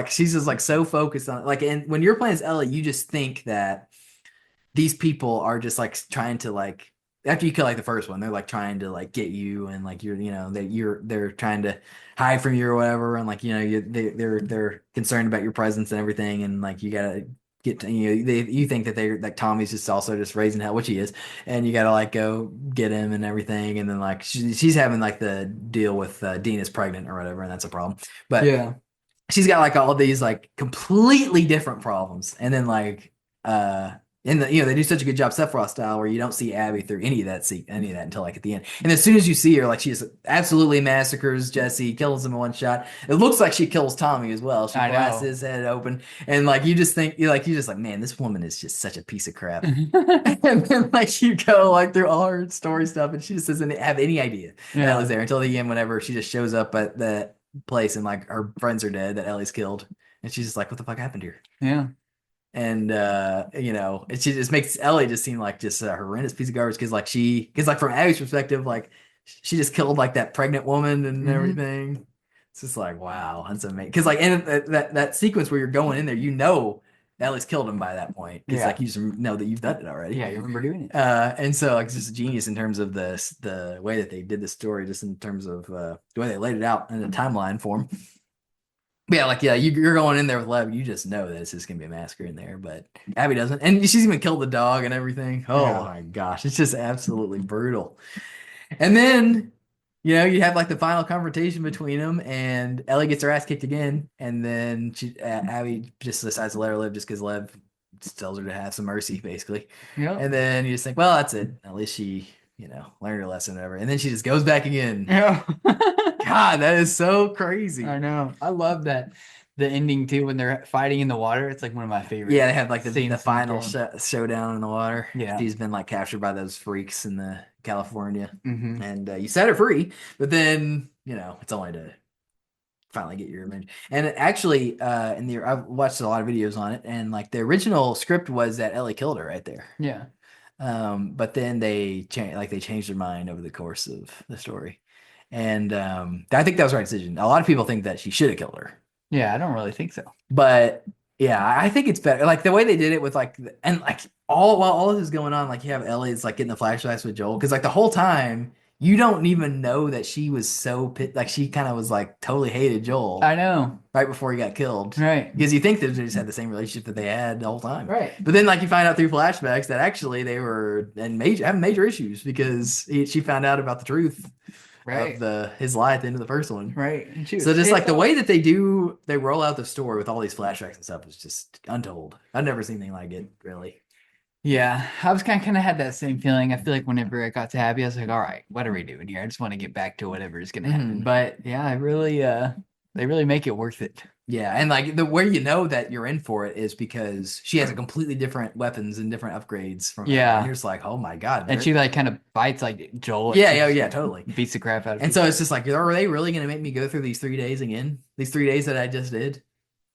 like so focused on it. Like, and when you're playing as Ellie, you just think that these people are just like trying to like after you kill like the first one, they're like trying to like get you, and like they're trying to hide from you or whatever, and like they're concerned about your presence and everything, and like you gotta get to, you think that they're like Tommy's just also just raising hell, which he is, and you gotta like go get him and everything, and then like she's having like the deal with Dina's pregnant or whatever, and that's a problem, but
yeah.
She's got like all these like completely different problems, and then like they do such a good job Sephiroth style where you don't see Abby through any of that until like at the end, and as soon as you see her, like she just absolutely massacres Jesse, kills him in one shot. It looks like she kills Tommy as well. She blasts his head open, and like you just think you're just like, man, this woman is just such a piece of crap. And then like you go like through all her story stuff, and she just doesn't have any idea that was there until the end, whenever she just shows up at the place and like her friends are dead that Ellie's killed, and she's just like, what the fuck happened here?
Yeah.
And it just makes Ellie just seem like just a horrendous piece of garbage, because like from Abby's perspective, like she just killed like that pregnant woman and everything. It's just like, wow, that's amazing. Because like in that sequence where you're going in there, Ellie's killed him by that point, because like you just know that you've done it already.
Yeah, you remember doing it.
And so like it's just genius in terms of the way that they did the story, just in terms of the way they laid it out in a timeline form. But you're going in there with Lev, you just know that it's just gonna be a massacre in there, but Abby doesn't, and she's even killed the dog and everything. Oh my gosh, it's just absolutely brutal. And then you have like the final confrontation between them, and Ellie gets her ass kicked again, and then Abby just decides to let her live just because Lev tells her to have some mercy, basically.
Yeah.
And then you just think, well, that's it. At least she, learned her lesson, or whatever. And then she just goes back again.
Yeah.
God, that is so crazy.
I know. I love that. The ending too, when they're fighting in the water, it's like one of my favorites.
Yeah, they have like the final showdown in the water.
Yeah.
She's been like captured by those freaks in the California,
Mm-hmm.
and you set her free, but then it's only to finally get your revenge. And actually, I've watched a lot of videos on it, and like the original script was that Ellie killed her right there.
Yeah.
But then they changed their mind over the course of the story, and I think that was the right decision. A lot of people think that she should have killed her.
Yeah, I don't really think so.
But yeah, I think it's better. Like the way they did it with while all this is going on, like you have Ellie's like getting the flashbacks with Joel, because like the whole time you don't even know that she was so pissed. Like she kind of was like totally hated Joel.
I know.
Right before he got killed.
Right.
Because you think that they just had the same relationship that they had the whole time.
Right.
But then like you find out through flashbacks that actually they were having major issues, because she found out about the truth. Right. Of his lie at the end of the first one.
Right.
So just like the way that they roll out the story with all these flashbacks and stuff is just untold. I've never seen anything like it, really.
Yeah, I was kind of had that same feeling. I feel like whenever I got to Abby, I was like, all right, what are we doing here? I just want to get back to whatever is going to happen. But yeah, they really make it worth it.
Yeah, and like where you know that you're in for it is because she has a completely different weapons and different upgrades from her. And you're just like, oh my god.
And she like kind of bites like Joel.
Yeah, totally.
Beats the crap out of him.
And so it's just like, are they really going to make me go through these 3 days again? These 3 days that I just did?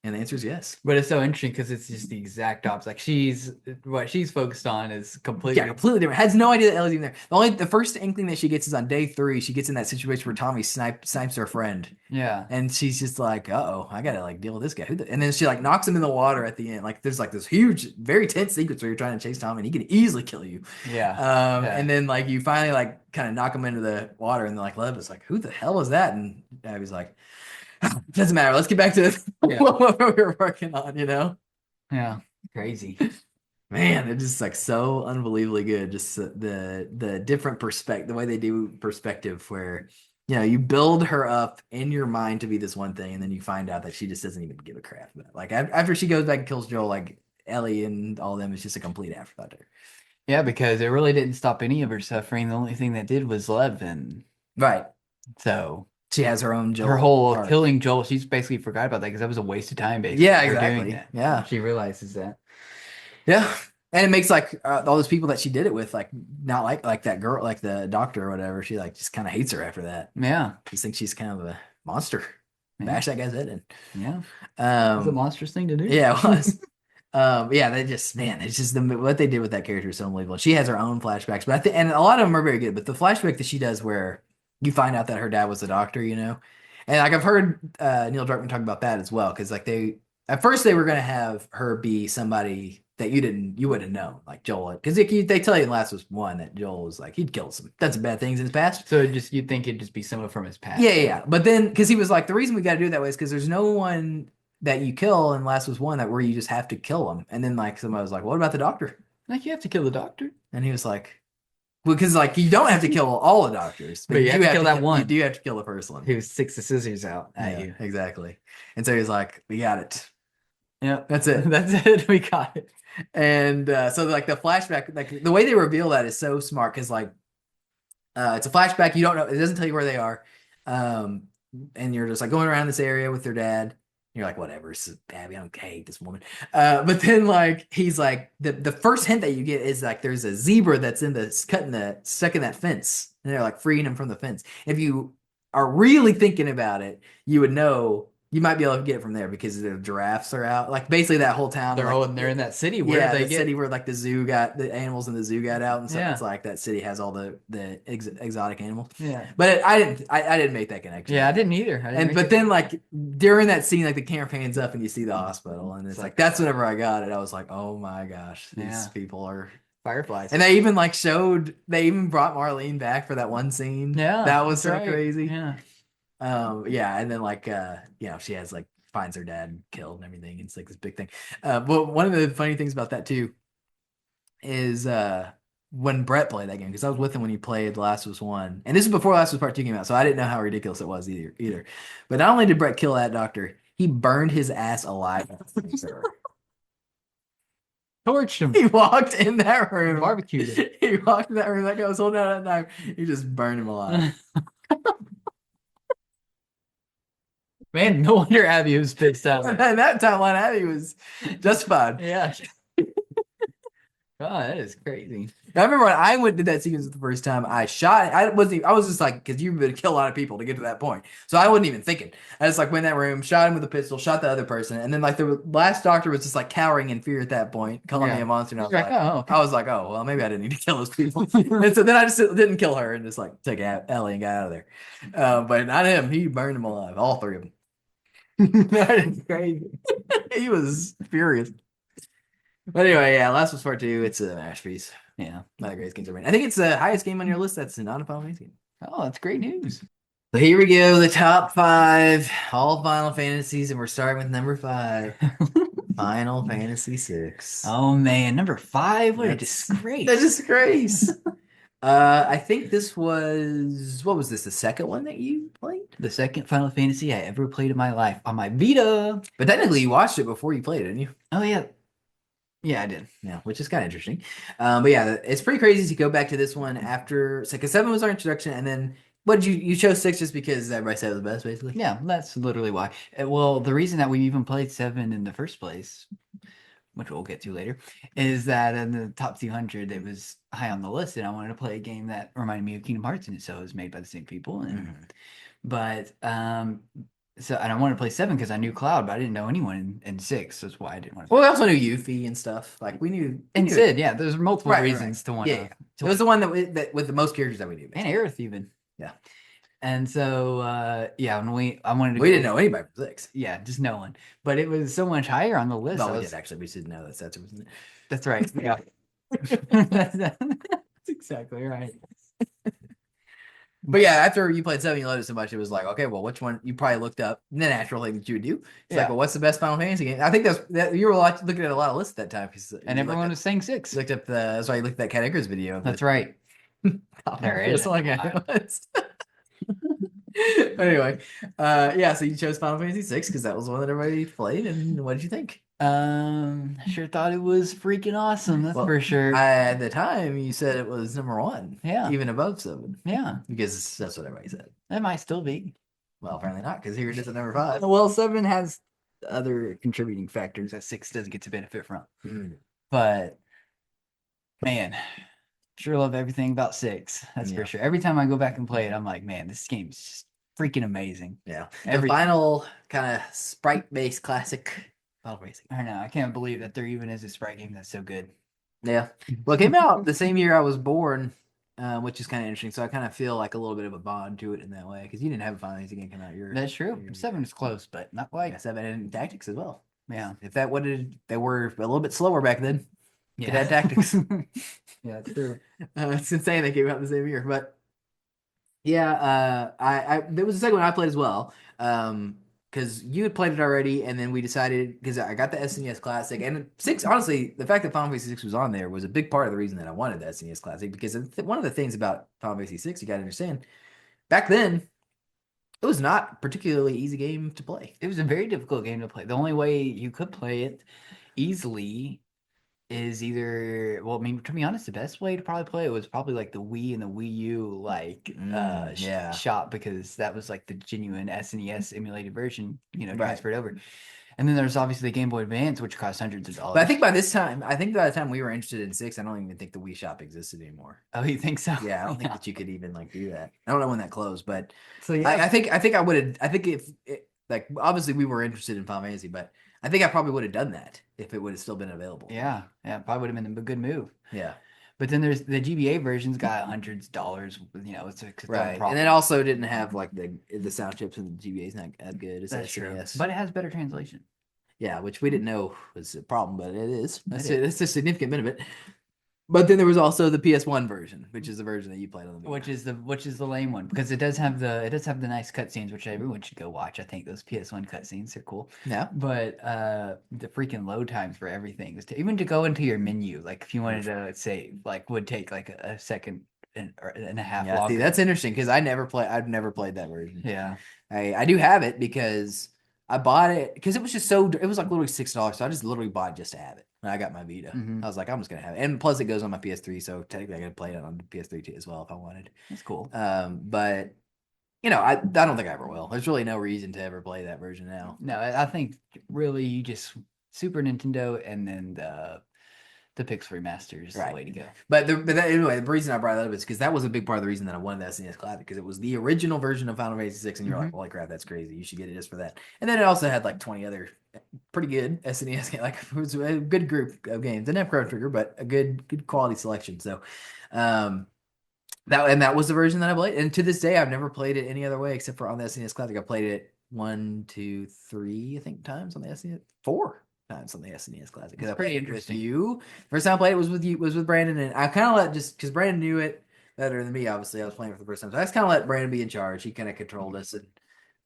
And the answer is yes.
But it's so interesting because it's just the exact opposite. Like what she's focused on is completely
different. Has no idea that Ellie's even there. The first inkling that she gets is on day 3. She gets in that situation where Tommy snipes her friend.
Yeah.
And she's just like, uh-oh, I gotta like deal with this guy. And then she like knocks him in the water at the end. Like there's like this huge, very tense sequence where you're trying to chase Tommy and he can easily kill you.
Yeah.
And then like you finally like kind of knock him into the water, and then like Lev is like, who the hell is that? And Abby's like, doesn't matter. Let's get back to what we were working on,
Yeah. Crazy.
Man, it's just like so unbelievably good. Just the different perspective, the way they do perspective, where you build her up in your mind to be this one thing, and then you find out that she just doesn't even give a crap about it. Like after she goes back and kills Joel, like Ellie and all them is just a complete afterthought to her.
Yeah, because it really didn't stop any of her suffering. The only thing that did was love, and
Right.
so
She has her own Joel
her whole
arc.
killing Joel, she's basically forgot about that because that was a waste of time, basically.
Yeah,
her
exactly.
Doing that.
Yeah.
She realizes that.
Yeah. And it makes like all those people that she did it with, like not like that girl, like the doctor or whatever. She like just kind of hates her after that.
Yeah.
Just thinks she's kind of a monster.
Yeah.
Bash that guy's head in.
Yeah. It's a monstrous thing to do.
Yeah, it was. Yeah, they just man, it's just what they did with that character is so unbelievable. She has her own flashbacks, but I think, and a lot of them are very good. But the flashback that she does, where you find out that her dad was a doctor, and like I've heard Neil Druckmann talk about that as well, because like at first they were gonna have her be somebody that you wouldn't know, like Joel, because they tell you in Last was One that Joel was like he'd killed done some bad things in his past.
So you'd think it'd just be someone from his past.
Yeah. But then because he was like the reason we got to do it that way is because there's no one that you kill in Last was One that where you just have to kill them. And then like somebody was like, what about the doctor?
Like you have to kill the doctor.
And he was like, well, because like you don't have to kill all the doctors,
but you have to kill that one.
You do have to kill the first one.
Who sticks the scissors out at you.
Exactly. And so he was like, we got it.
Yeah,
that's it.
That's it. We got it.
And so like the flashback, like the way they reveal that is so smart because like it's a flashback. You don't know. It doesn't tell you where they are. And you're just like going around this area with your dad. You're like, whatever, this is Abby. I don't hate this woman. But then like he's like the first hint that you get is like there's a zebra that's stuck in that fence, and they're like freeing him from the fence. If you are really thinking about it, you would know. You might be able to get it from there because the giraffes are out. Like basically that whole town.
They're in that city where
city where like the animals in the zoo got out and stuff.
Yeah.
It's like that city has all the exotic animals.
Yeah.
But I didn't make that connection.
Yeah, I didn't either.
But then like during that scene, like the camera pans up and you see the hospital, and it's like that's whenever I got it. I was like, oh my gosh, these people are
fireflies.
And they even brought Marlene back for that one scene.
Yeah,
that was so crazy.
Yeah.
And then like she has like finds her dad killed and everything. It's like this big thing. But one of the funny things about that too is when Brett played that game, because I was with him when he played Last was One, and this is before Last was Part 2 came out, so I didn't know how ridiculous it was either. But not only did Brett kill that doctor, he burned his ass alive.
Torched him.
He walked in that room,
barbecued him.
He walked in that room like I was holding out that knife. He just burned him alive.
Man, no wonder Abby was pissed out.
And that timeline, Abby was justified.
Yeah. God, that is crazy.
I remember when I did that sequence the first time. I was just like, because you've been to kill a lot of people to get to that point, so I wasn't even thinking. I just like went in that room, shot him with a pistol, shot the other person, and then like the last doctor was just like cowering in fear at that point, calling me a monster. And I was like, oh well, maybe I didn't need to kill those people. And so then I just didn't kill her and just like took Ellie and got out of there. But not him. He burned them alive, all three of them. That is crazy. He was furious. But anyway, yeah, Last was Part 2. It's a masterpiece.
Yeah.
Not the greatest games ever made. I think it's the highest game on your list that's not a Final Fantasy game.
Oh, that's great news.
So here we go, the top 5, all Final Fantasies, and we're starting with number 5. Final Fantasy VI.
Oh man, number 5? What a disgrace.
A disgrace. I think this was, what was this, the second one that you played?
The second Final Fantasy I ever played in my life on my Vita.
But technically you watched it before you played it, didn't you?
Oh yeah. Yeah, I did.
Yeah, which is kind of interesting. But yeah, it's pretty crazy to go back to this one after, because 7 was our introduction, and then what did you chose 6 just because everybody said it was the best, basically?
Yeah, that's literally why. Well, the reason that we even played 7 in the first place, which we'll get to later, is that in the top 200, it was high on the list, and I wanted to play a game that reminded me of Kingdom Hearts, and so it was made by the same people. And but and I wanted to play 7 because I knew Cloud, but I didn't know anyone in 6. That's why I didn't want to.
Well, we also knew Yuffie and stuff. Like we knew
and Sid. Yeah, there's multiple reasons to want.
Yeah, it was the one that with the most characters that we knew.
And Aerith even.
Yeah.
And so when I wanted to.
We didn't know anybody from 6.
Yeah, just no one. But it was so much higher on the list.
Well, we did actually. We just didn't know that Setzer was in it.
That's right. Yeah. That's exactly right.
But yeah, after you played 7, you loved it so much, it was like, okay, well, which one? You probably looked up the natural thing that you would do. It's like, well, what's the best Final Fantasy game? I think you were looking at a lot of lists at that time,
and everyone was saying 6.
Looked up that's why you looked at that Cat Eggers video.
That's right.
There it is. Anyway, yeah. So you chose Final Fantasy VI because that was one that everybody played, and what did you think?
Sure thought it was freaking awesome. That's
Well,
for sure.
at the time you said it was number one,
Yeah.
even above 7,
Yeah,
because that's what everybody said.
that might still be.
Well, apparently not, because here it is at number 5.
Well, 7 has other contributing factors that 6 doesn't get to benefit from.
Mm.
But man, sure love everything about 6. That's
Yeah.
for sure. Every time I go back and play it, I'm like, man, this game's just freaking amazing.
Yeah,
Every-
the final kind of sprite-based classic Final Fantasy.
I know. I can't believe that there even is a sprite game that's so good.
Yeah, well, it came out the same year I was born, which is kind of interesting. So I kind of feel like a little bit of a bond to it in that way, because you didn't have a Final Fantasy game come out.
That's true. 7 is close, but not quite.
Yeah, 7 and Tactics as well.
Yeah.
If that would they were a little bit slower back then.
Yeah.
It had Tactics.
Yeah, it's true.
It's insane they came out the same year, but yeah, I there was a second one I played as well. Because you had played it already, and then we decided, because I got the SNES Classic, and 6, honestly, the fact that Final Fantasy 6 was on there was a big part of the reason that I wanted the SNES Classic, because one of the things about Final Fantasy 6 you got to understand, back then, it was not a particularly easy game to play.
It was a very difficult game to play. The only way you could play it easily is either, well, I mean, to be honest, the best way to probably play it was probably like the Wii and the Wii U
yeah.
shop, because that was like the genuine SNES emulated version,
Right.
transferred over. And then there's obviously the Game Boy Advance, which cost hundreds of dollars.
But I think by the time we were interested in 6, I don't even think the Wii shop existed anymore.
Oh, you think so?
Yeah, I don't think that you could even like do that. I don't know when that closed, but
So yeah,
I think I would have. I think if like obviously we were interested in Final Fantasy, but I think I probably would have done that if it would have still been available.
yeah, probably would have been a good move.
Yeah.
But then there's the GBA version's got hundreds of dollars. It's its own
Right.
problem.
And it also didn't have like the sound chips, and the GBA's not as good as
That's true.
SNES.
But it has better translation.
Yeah, which we didn't know was a problem, but it is. That's
It
That's a significant benefit. But then there was also the PS1 version, which is the version that you played on the Vita.
Which is the lame one, because it does have the nice cutscenes, which everyone should go watch. I think those PS1 cutscenes are cool.
Yeah.
But the freaking load times for everything, even to go into your menu, like if you wanted to say, like, would take like a second and a half
Yeah,
longer.
see, that's interesting, because I've never played that version.
Yeah.
I do have it because I bought it because it was just it was like literally $6, so I just literally bought it just to have it. And I got my Vita.
Mhm.
I was like, I'm just gonna have it, and plus it goes on my PS3, so technically I could play it on the PS3 too as well if I wanted.
That's cool.
But I don't think I ever will. There's really no reason to ever play that version now.
No, I think really you just Super Nintendo and then the Pix Remaster is the way to go.
But anyway, the reason I brought that up is because that was a big part of the reason that I wanted the SNES Classic, because it was the original version of Final Fantasy VI, and you're like, holy crap, that's crazy. You should get it just for that. And then it also had like 20 other pretty good SNES games. Like, it was a good group of games. Didn't have Chrono Trigger, but a good quality selection. So that was the version that I played. And to this day, I've never played it any other way except for on the SNES Classic. I played it 1, 2, 3, I think, times on the SNES. 4 times on the SNES Classic.
It's pretty interesting.
With you. First time I played it was with Brandon, and I kind of let, just because Brandon knew it better than me, obviously. I was playing it for the first time. So I just kind of let Brandon be in charge. He kind of controlled us, and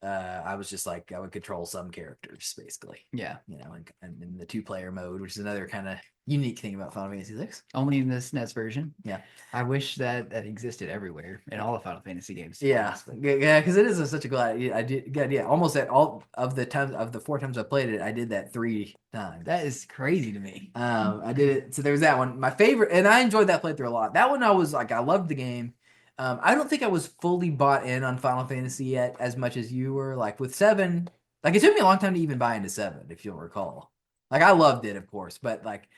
I was just like, I would control some characters, basically.
Yeah.
And in the 2-player mode, which is another kind of unique thing about Final Fantasy VI.
Only in the SNES version.
Yeah.
I wish that existed everywhere in all the Final Fantasy games.
Yeah, because it is such a good idea. Almost at all of the 4 times I played it, I did that 3 times.
That is crazy to me.
I did it. So there was that one. My favorite, and I enjoyed that playthrough a lot. That one I was like, I loved the game. I don't think I was fully bought in on Final Fantasy yet as much as you were. Like with 7, like it took me a long time to even buy into 7, if you'll recall. Like I loved it, of course, but like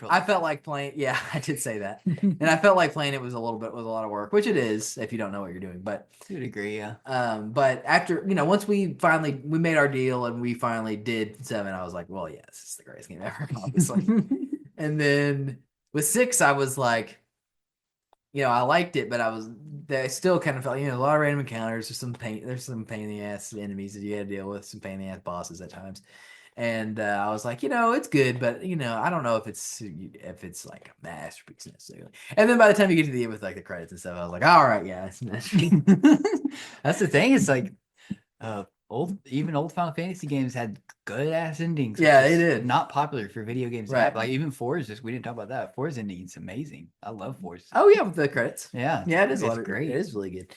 I felt like playing. Yeah, I did say that, and I felt like playing it was a lot of work, which it is if you don't know what you're doing. But
to a degree, yeah.
But after once we made our deal and we finally did 7, I was like, well, yeah, this is the greatest game ever, obviously. And then with 6, I was like, I liked it, but I still kind of felt, a lot of random encounters. There's some pain in the ass enemies that you had to deal with, some pain in the ass bosses at times. And I was like, it's good, but I don't know if it's like a masterpiece necessarily. And then by the time you get to the end with like the credits and stuff, I was like, all right, yeah, it's
that's the thing. It's like old Final Fantasy games had good ass endings.
Yeah, they did.
Not popular for video games,
right?
Like even 4's we didn't talk about that. 4's ending is amazing. I love 4's.
Oh yeah, with the credits.
Yeah,
it is.
It's great.
It is really good.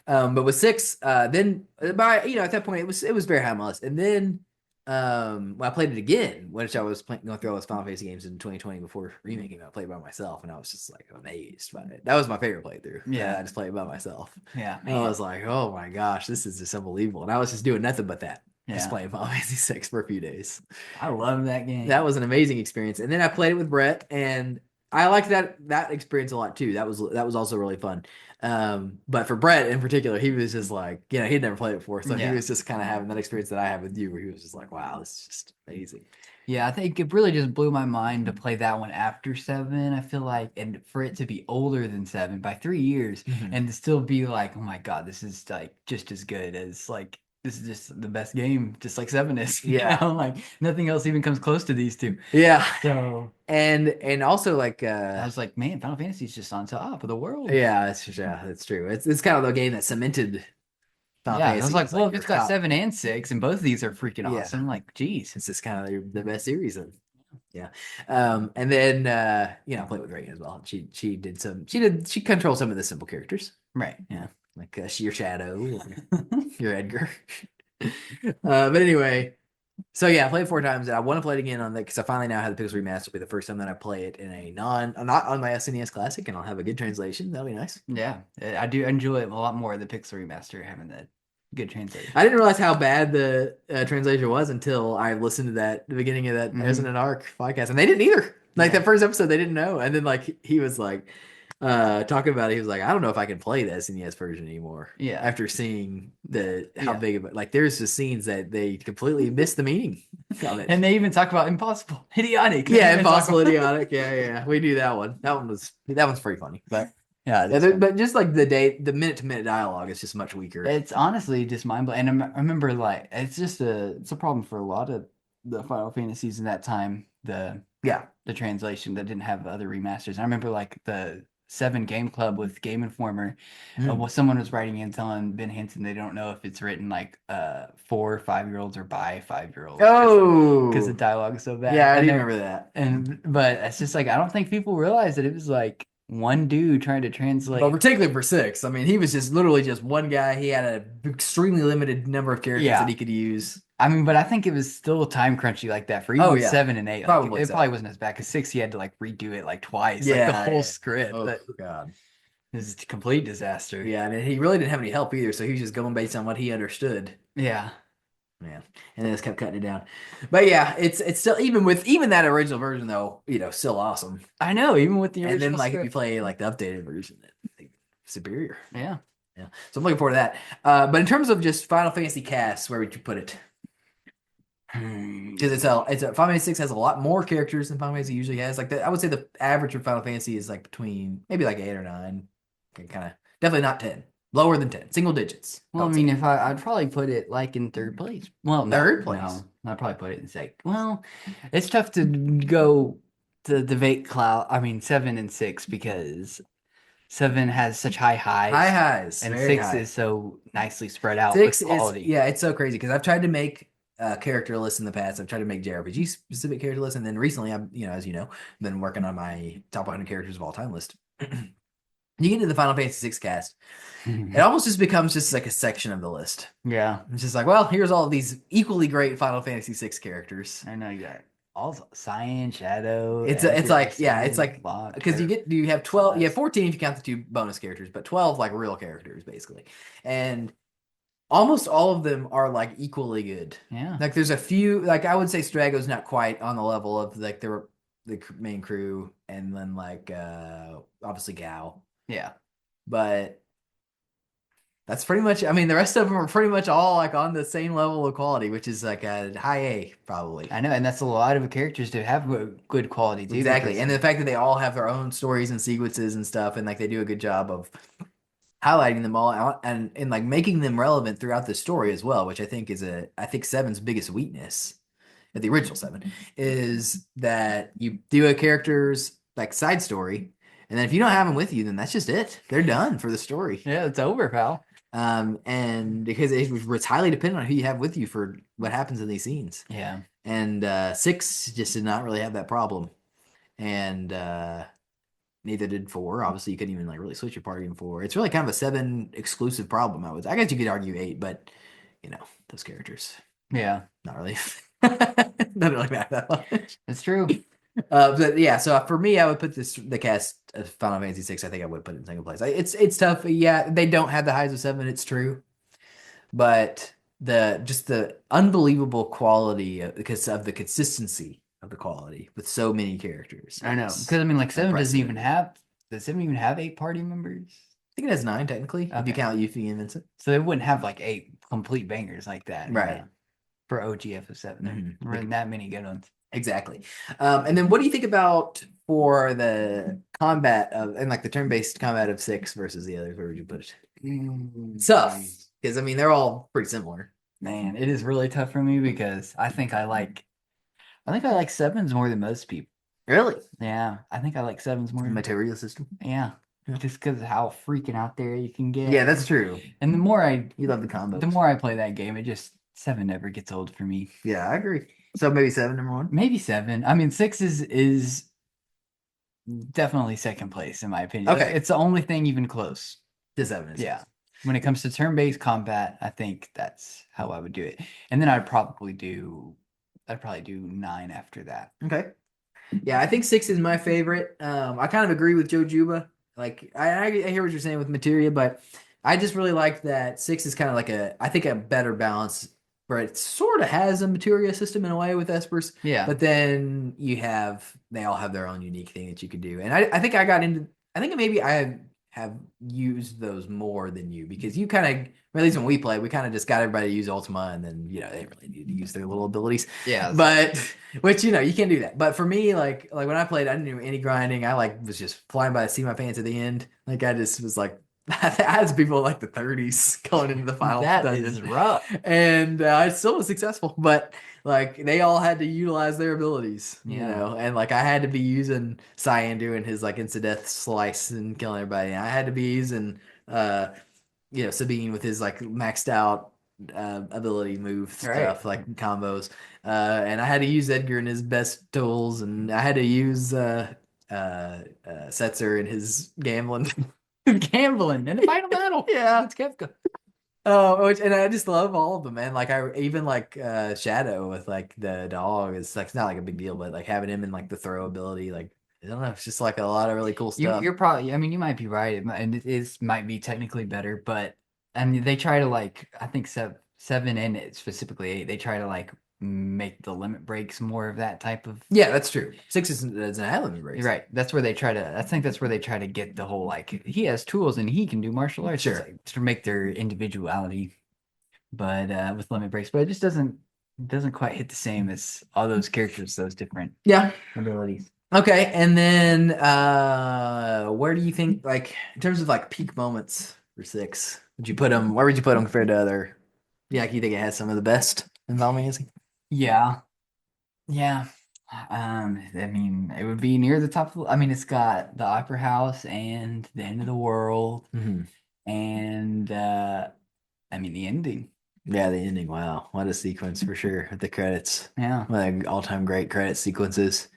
But with 6, then by at that point it was very high on my list. And then when I played it again, which I was going through all those Final Fantasy games in 2020 before Remake came out, I played it by myself, and I was just like amazed by it. That was my favorite playthrough.
Yeah.
I just played it by myself.
Yeah,
And I was like, oh my gosh, this is just unbelievable. And I was just doing nothing but that. Just
Yeah.
playing Final Fantasy 6 for a few days.
I love that game.
That was an amazing experience. And then I played it with Brett, and I liked that experience a lot too. That was also really fun. But for Brett in particular, he was just like, he'd never played it before, so he
Yeah.
was just kind of having that experience that I had with you, where he was just like, wow, this is just amazing.
Yeah, I think it really just blew my mind to play that one after 7. I feel like, and for it to be older than 7 by 3 years, and to still be like, oh my God, this is like just as good as like this is just the best game, just like 7 is.
Yeah.
Like nothing else even comes close to these two.
Yeah.
So
And also like
I was like, man, Final Fantasy is just on top of the world.
yeah, that's true. It's kind of the game that cemented Final
Yeah, I
Fantasy.
was like,
as,
well, if
your
it's got
top-
7 and 6, and both of these are freaking
Yeah.
awesome, like, geez.
It's just kind of the best series of. Yeah. And then I played with Reagan as well. She controlled some of the simple characters.
Right.
Yeah. Like your Shadow, your Edgar. But anyway, so yeah, I played it 4 times, and I want to play it again on the because I finally now have the Pixel Remaster. It'll be the first time that I play it in a not on my SNES Classic, and I'll have a good translation. That'll be nice.
Yeah, I do enjoy it a lot more, the Pixel Remaster, having that good translation.
I didn't realize how bad the translation was until I listened to the beginning of that Resonant Arc podcast, and they didn't either. Like that first episode, they didn't know, and then like he was like talking about it. He was like, I don't know if I can play the SNES version anymore.
Yeah.
After seeing how big of it, like there's just scenes that they completely missed the meaning of it.
And they even talk about impossible, idiotic.
Yeah, impossible, idiotic. Yeah. We do that one. That one's pretty funny, but. Yeah, but just like the minute-to-minute dialogue is just much weaker.
It's honestly just mind-blowing. And I remember, like, it's a problem for a lot of the Final Fantasies in that time. The translation that didn't have other remasters. And I remember like the 7 Game Club with Game Informer. Someone was writing in telling Ben Hinton they don't know if it's written like for 5-year-olds or by 5-year-olds.
Oh,
because the dialogue is so bad.
Yeah, I do remember that.
But it's just like I don't think people realize that it was like one dude trying to translate.
Well, particularly for 6. I mean, he was just literally just one guy. He had an extremely limited number of characters that he could use.
I mean, but I think it was still time crunchy like that for even 7 and 8.
Probably
it probably wasn't as bad because 6 he had to like redo it like twice. Like the whole script.
Oh God,
this is a complete disaster.
Yeah, and he really didn't have any help either, so he was just going based on what he understood.
Yeah.
Yeah, and then just kept cutting it down. But yeah, it's still even that original version though, still awesome.
I know, even with the original.
And then like
script.
if you play like the updated version, it's superior.
Yeah.
So I'm looking forward to that. But in terms of just Final Fantasy cast, where would you put it? Because it's a Final Fantasy 6 has a lot more characters than Final Fantasy usually has. Like I would say the average for Final Fantasy is like between maybe like 8 or 9. Kind of definitely not 10. Lower than 10, single digits.
Well, I mean, I'd probably put it like in 3rd place. Well,
third place.
No, I'd probably put it in 2nd. Well, it's tough to go to debate cloud. I mean, 7 and 6 because 7 has such high highs. And 6 is so nicely spread out.
6
with quality.
It's so crazy because I've tried to make character lists in the past. I've tried to make JRPG specific character lists, and then recently I've as you know, been working on my top 100 characters of all time list. You get into the Final Fantasy VI cast, it almost just becomes just like a section of the list.
Yeah.
It's just like, well, here's all of these equally great Final Fantasy VI characters.
I know you got all Cyan, Shadow.
It's like because you have 12, you have 14 if you count the 2 bonus characters, but 12 like real characters basically, and almost all of them are like equally good.
Yeah.
Like there's a few, like I would say Strago's not quite on the level of like the main crew, and then like obviously Gao.
Yeah.
But that's pretty much, I mean, the rest of them are pretty much all like on the same level of quality, which is like a high A probably.
I know, and that's a lot of characters to have good quality too.
Exactly. And the fact that they all have their own stories and sequences and stuff, and like they do a good job of highlighting them all out and like making them relevant throughout the story as well, which I think is I think 7's biggest weakness, at the original 7, is that you do a character's like side story, and then if you don't have them with you, then that's just it. They're done for the story.
Yeah, it's over, pal.
And because it's highly dependent on who you have with you for what happens in these scenes.
Yeah.
And 6 just did not really have that problem. And Neither did 4. Obviously, you couldn't even like really switch your party in 4. It's really kind of a 7 exclusive problem. I guess you could argue 8, but those characters
Yeah,
not really not really matter that much.
it's true.
But yeah, so for me, I would put the cast of Final Fantasy 6. I think I would put it in single place. It's tough. Yeah, they don't have the highs of 7. It's true, but the unbelievable quality because of the consistency of the quality with so many characters.
I know,
is
because I mean, like 7 doesn't even
unprecedented.
does 7 even have 8 party members?
I think it has 9 technically if you
Okay.
count Yuffie and Vincent.
So they wouldn't have like 8 complete bangers like that,
Right.
For OGF of 7, there weren't that many good ones.
Exactly. And then what do you think about for the combat and like the turn-based combat of 6 versus the others? Where would you put it? Tough, because I mean they're all pretty similar.
Man, it is really tough for me because I think I like 7s more than most people.
Really?
Yeah, I think I like 7s more.
Material system.
Yeah, just because of how freaking out there you can get.
Yeah, that's true.
And the more
You love the combos.
the more I play that game, 7 never gets old for me.
Yeah, I agree. So maybe 7, number 1.
Maybe 7. I mean, 6 is definitely second place in my opinion.
Okay.
It's the only thing even close.
To 7 is
Yeah. When it comes to turn-based combat, I think that's how I would do it. And then I'd probably do 9 after that.
Okay. Yeah, I think 6 is my favorite. I kind of agree with Joe Juba. Like I hear what you're saying with materia, but I just really like that 6 is kind of like a better balance where it sort of has a materia system in a way with Espers.
Yeah.
But then they all have their own unique thing that you could do. And I think I think maybe I have used those more than you because you kind of, or at least when we play, we kind of just got everybody to use Ultima and then, they didn't really need to use their little abilities.
Yeah.
But, which, you can't do that. But for me, like when I played, I didn't do any grinding. I was just flying by the seat of my pants at the end. Like I just was like, I had people like the 30s going into the final
That
dungeon.
is rough.
And I still was successful, but like they all had to utilize their abilities, and like I had to be using Cyan doing his like insta-death slice and killing everybody. And I had to be using Sabine with his like maxed out ability move stuff like combos. And I had to use Edgar and his best tools, and I had to use Setzer and his gambling.
Gambling in the final battle.
Yeah.
It's Kefka.
Oh, and I just love all of them, man. Like I even like Shadow with like the dog. It's like it's not like a big deal, but like having him in like the throw ability, like I don't know, it's just like a lot of really cool stuff.
You're probably, I mean, you might be right, and it might be technically better, but I mean, they try to like, I think 7 and it specifically 8, they try to like make the limit breaks more of that type of.
Yeah, that's true. 6 doesn't have limit breaks.
Right. That's where they try to. I think that's where they try to get the whole like he has tools and he can do martial arts.
Sure.
Like, to make their individuality, but with limit breaks, but it just doesn't quite hit the same as all those characters, those different abilities.
Okay, and then where do you think, like in terms of like peak moments for 6, would you put them? Where would you put them compared to other? Yeah, like you think it has some of the best in Final Fantasy?
Yeah. I mean, it would be near the top. I mean, it's got the Opera House and the End of the World, and I mean the ending.
Yeah, the ending. Wow, what a sequence for sure. With the credits.
Yeah,
one of the all-time great credit sequences.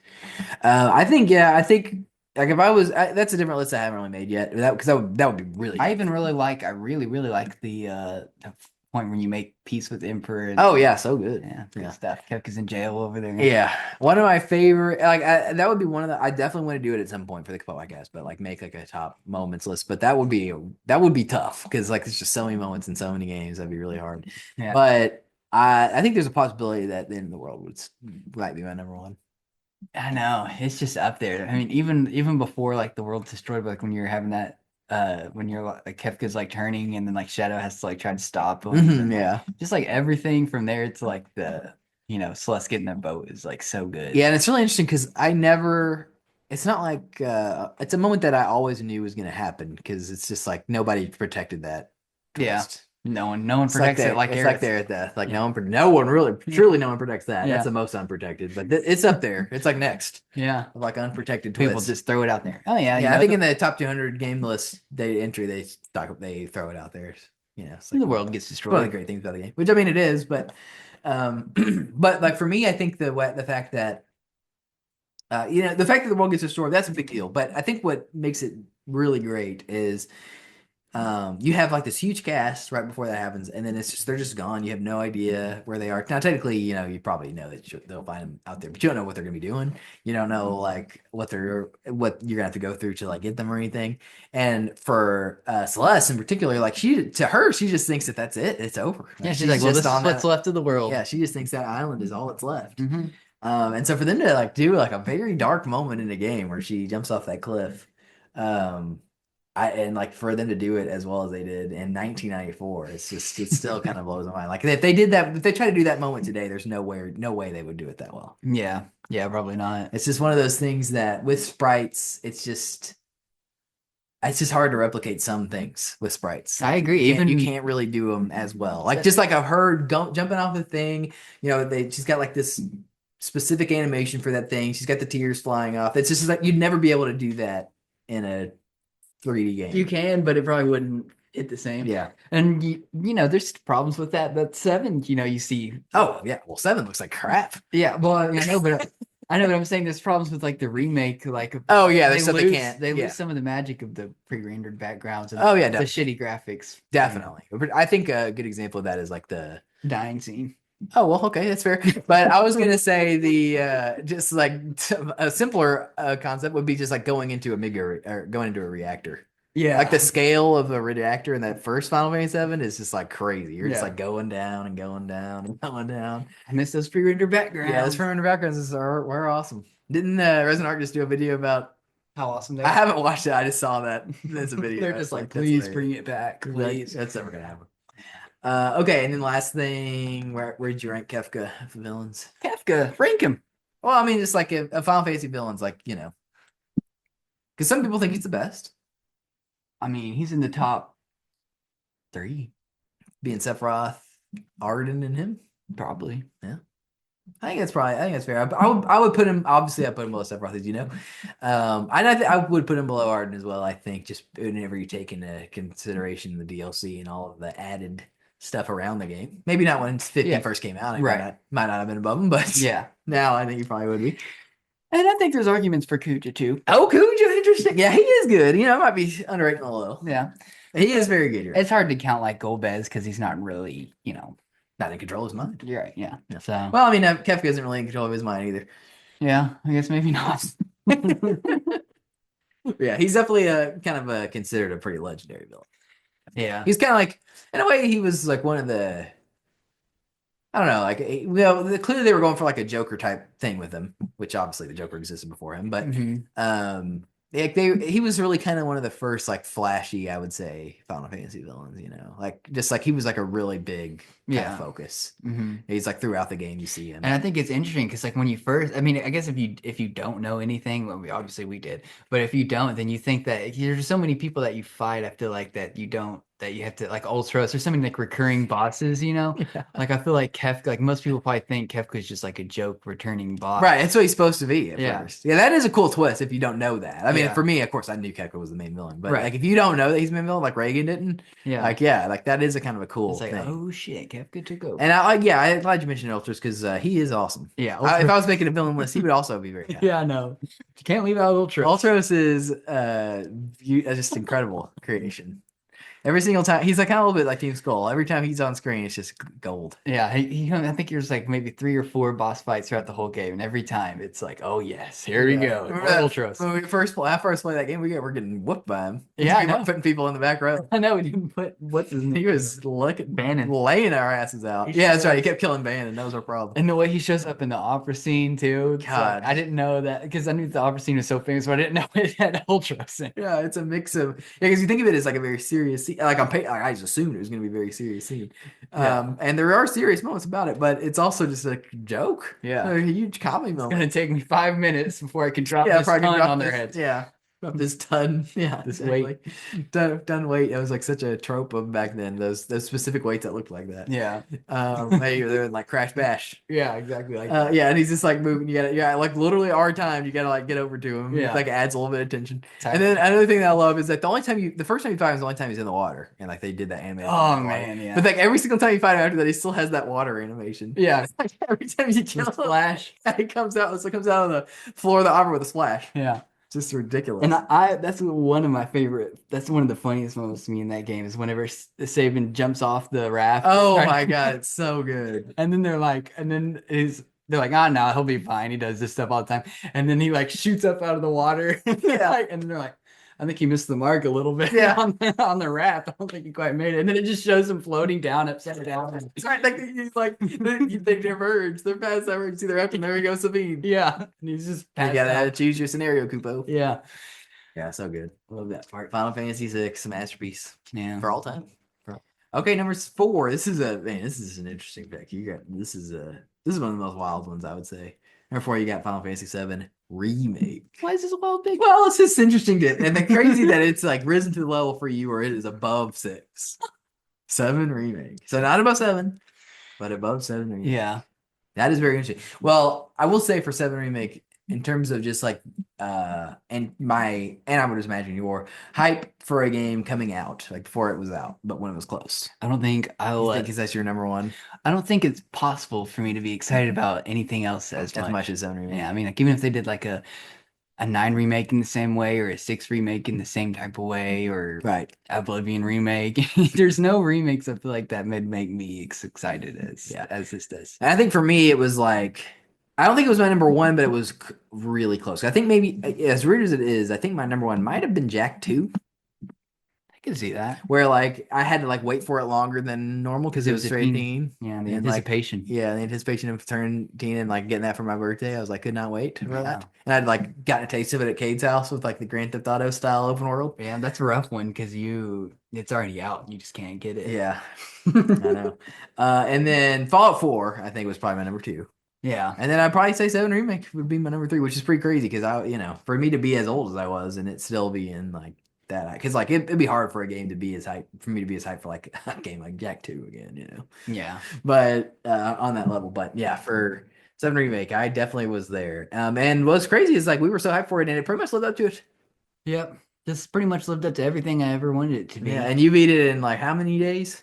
I think like if I was, that's a different list I haven't really made yet. Because that would be really.
I really like the point when you make peace with the Emperor. And,
oh yeah, so good.
Yeah, good stuff. Kefka's in jail over there.
Yeah, one of my favorite. Like that would be one of the. I definitely want to do it at some point for the podcast, but like make like a top moments list. But that would be tough because like there's just so many moments in so many games. That'd be really hard.
Yeah.
But I think there's a possibility that the End of the World might be my number 1.
I know, it's just up there. I mean, even before like the world's destroyed, like when you're having that when you're like Kefka's like turning and then like Shadow has to like try to stop him.
Mm-hmm, yeah.
Just like everything from there to like the Celeste getting that boat is like so good.
Yeah, and it's really interesting because it's not like it's a moment that I always knew was gonna happen because it's just like nobody protected that twist.
No one protects it like
it's like they're at death. Like no one really truly no one protects that.
Yeah.
That's the most unprotected, but it's up there. It's like next.
Yeah,
like unprotected twists.
People just throw it out there. Oh yeah,
yeah. I think in the top 200 game list they throw it out there. It's like
the world gets destroyed.
One of the great things about the game, which I mean it is, but but like for me, I think the fact that The fact that the world gets destroyed, that's a big deal. But I think what makes it really great is you have like this huge cast right before that happens, and then they're just gone. You have no idea where they are. Now, technically, you probably know that they'll find them out there, but you don't know what they're gonna be doing. You don't know like what you're gonna have to go through to like get them or anything. And for Celeste in particular, like she just thinks that that's it. It's over.
Yeah, she's like, well, this is what's left of the world.
Yeah, she just thinks that island is all that's left.
Mm-hmm.
And so for them to like do like a very dark moment in the game where she jumps off that cliff, and like for them to do it as well as they did in 1994, it still kind of blows my mind. Like if they did that, if they try to do that moment today, there's no way they would do it that well.
Yeah, probably not.
It's just one of those things that with sprites, it's just hard to replicate some things with sprites.
I agree.
You can't really do them as well. Like just like a her jumping off the thing, she's got like this specific animation for that thing. She's got the tears flying off. It's just like you'd never be able to do that in a 3D game.
You can, but it probably wouldn't hit the same.
Yeah.
And there's problems with that. That 7, you see.
Oh yeah. Well, 7 looks like crap.
Yeah. Well, I know, but I'm saying there's problems with like the remake. Like,
oh yeah,
they
can't.
lose some of the magic of the pre-rendered backgrounds. And
oh yeah,
the shitty graphics.
Definitely. But I think a good example of that is like the
dying scene.
Oh well, okay, that's fair. But I was gonna say the just like a simpler concept would be just like going into a reactor.
Yeah,
like the scale of a reactor in that first Final Fantasy VII is just like crazy. You're just
Yeah.
like going down and going down and going down.
I miss those pre-rendered backgrounds.
Yeah, those pre-rendered backgrounds were awesome. Didn't Resident Arc just do a video about
how awesome they
I
are.
haven't watched it. I just saw that. There's a video.
They're just like,
that's
please
hilarious.
bring it back, please.
That's never gonna happen. Okay, and then last thing, where'd you rank Kefka for villains?
Kefka, rank him.
Well, I mean, just like a Final Fantasy villain's like, because some people think he's the best.
I mean, he's in the top 3.
Being Sephiroth, Arden, and him.
Probably.
Yeah. I think that's fair. I would put him, obviously I put him below Sephiroth, as you know. I would put him below Arden as well, I think, just whenever you take into consideration the DLC and all of the added stuff around the game. Maybe not when 15 first came out. Might not have been above him, but
yeah,
now I think he probably would be.
And I think there's arguments for Kuja too.
Oh, Kuja, interesting. Yeah, he is good. I might be underrating a little.
Yeah,
he is very good.
It's hard to count like Golbez because he's not really,
not in control of his mind.
You're right. Yeah. So
well, I mean, Kefka isn't really in control of his mind either.
Yeah, I guess maybe not.
Yeah, he's definitely considered a pretty legendary villain.
Yeah,
he's kind of like, in a way, he was like one of the, I don't know, like, clearly they were going for like a Joker type thing with him, which obviously the Joker existed before him, but he was really kind of one of the first like flashy, I would say, Final Fantasy villains. Like just like he was like a really big kind of focus. He's like throughout the game you see him,
and I think it's interesting because like when you first, I mean, I guess if you don't know anything, well, obviously we did, but if you don't, then you think that there's so many people that you fight. I feel like that you have to like Ultros or so many like recurring bosses, Yeah. Like I feel like Kefka, like most people probably think Kefka is just like a joke returning boss.
Right, that's what he's supposed to be at first. Yeah, that is a cool twist if you don't know that. I mean,
Yeah.
for me, of course, I knew Kefka was the main villain, but like if you don't know that he's the main villain, like Reagan didn't, like that is a kind of a cool
like,
thing.
oh shit, Kefka took over.
And I'm glad you mentioned Ultros because he is awesome.
Yeah,
if I was making a villain list, he would also be very.
Yeah, I know. You can't leave out Ultros.
Ultros is just incredible creation. Every single time he's like kind of a little bit like Team Skull. Every time he's on screen, it's just gold.
Yeah, I think there's like maybe 3 or 4 boss fights throughout the whole game, and every time it's like, oh yes, here we go. Ultros.
When we first play that game, we're getting whooped by him.
Yeah, I know.
Putting people in the back row.
I know we didn't put what's his name.
He was
Bannon,
laying our asses out. Yeah, that's right. He kept killing Bannon. That was our problem.
And the way he shows up in the opera scene too.
God,
I didn't know that because I knew the opera scene was so famous, but I didn't know it had Ultros in it.
Yeah, it's a mix of because you think of it as like a very serious scene. Like I just assumed it was going to be a very serious scene. And there are serious moments about it, but it's also just a joke.
Yeah,
a huge comedy moment.
It's going to take me 5 minutes before I can drop this ton on their heads.
Yeah. of this ton. Yeah,
This
exactly. Ton weight. That was like such a trope of back then. Those specific weights that looked like that.
Yeah.
Maybe they're like Crash Bash.
Yeah, exactly. Like
Yeah, and he's just like moving. You gotta, yeah, like literally our time. You gotta like get over to him.
Yeah.
Like adds a little bit of tension.
Time.
And then another thing that I love is that the first time you fight him is the only time he's in the water, and like they did that animation.
Oh man, yeah.
But like every single time you fight him after that, he still has that water animation.
Yeah.
Like every time you kill him,
Splash.
he comes out. So it comes out on the floor of the opera with a splash.
Yeah.
Just ridiculous.
And I that's one of my favorite. That's one of the funniest moments to me in that game is whenever Saban jumps off the raft.
Oh my god, it's so good.
And then they're like, they're like, oh no, he'll be fine. He does this stuff all the time. And then he like shoots up out of the water.
Yeah.
And they're like, I think he missed the mark a little bit.
Yeah.
on the raft. I don't think he quite made it. And then it just shows him floating down, upside down.
It's right, like they diverge. They're past that. You see the raft, and there he goes, Sabine.
Yeah. And he's just
You gotta choose your scenario, Kupo.
Yeah.
Yeah, so good.
Love that part.
Final Fantasy VI, masterpiece
Yeah.
for all time. Okay, number 4. This is an interesting pick. This is one of the most wild ones, I would say. Number 4, you got Final Fantasy VII Remake.
Why is this a wild pick?
Well, it's just interesting and the crazy that it's like risen to the level for you where it is above 6. 7 Remake. So not above 7, but above 7 Remake.
Yeah.
That is very interesting. Well, I will say for 7 Remake, in terms of just like and I would just imagine your hype for a game coming out, like before it was out, but when it was close.
I don't think
You think that's your number 1?
I don't think it's possible for me to be excited about anything else as much.
as 7 Remake.
Yeah, I mean, like even if they did like a 9 remake in the same way or a 6 remake in the same type of way or
Right.
Oblivion remake, there's no remakes I feel like that would make me excited as this does.
And I think for me, it was like, I don't think it was my number 1, but it was really close. I think maybe, as weird as it is, I think my number 1 might have been Jack 2.
I can see that.
Where like I had to like wait for it longer than normal because it was straight teen.
Yeah, the
And, like,
anticipation.
Yeah, the anticipation of turning teen and like getting that for my birthday. I was like, could not wait for
Yeah.
that. And I'd like gotten a taste of it at Cade's house with like the Grand Theft Auto style open world.
Yeah, that's a rough one because it's already out. You just can't get it.
Yeah, I know. And then Fallout 4, I think was probably my number 2.
Yeah.
And then I'd probably say 7 Remake would be my number 3, which is pretty crazy because for me to be as old as I was and it still be in like that, because like it'd be hard for a game to be as hype for me to be as hype for like a game like Jack 2 again,
Yeah.
But on that level, but yeah, for 7 Remake, I definitely was there. And what's crazy is like we were so hyped for it, and it pretty much lived up to it.
Yep. Just pretty much lived up to everything I ever wanted it to be.
Yeah, and you beat it in like how many days?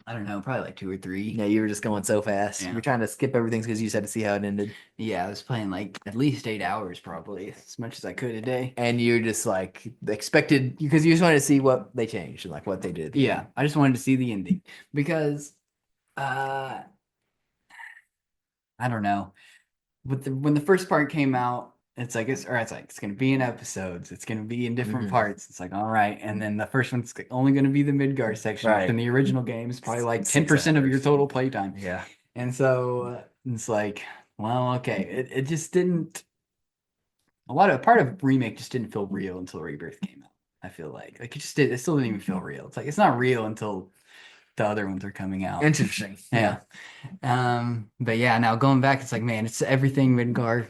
I don't know, probably like 2 or 3.
Yeah, you were just going so fast.
Yeah.
You were trying to skip everything because you just had to see how it ended.
Yeah, I was playing like at least 8 hours probably, as much as I could a day.
And you just like expected, because you just wanted to see what they changed and like what they did.
Yeah, I just wanted to see the ending because I don't know. When the first part came out, it's like it's gonna be in episodes. It's gonna be in different parts. It's like all right, and then the first one's only gonna be the Midgar section.
Right.
And the original game is probably like
6
10% of your
hours.
total playtime.
Yeah.
And so it's like, well, okay, it just didn't. Part of Remake just didn't feel real until Rebirth came out. I feel like it still didn't even feel real. It's like it's not real until the other ones are coming out.
Interesting.
Yeah. But yeah, now going back, it's like, man, it's everything Midgar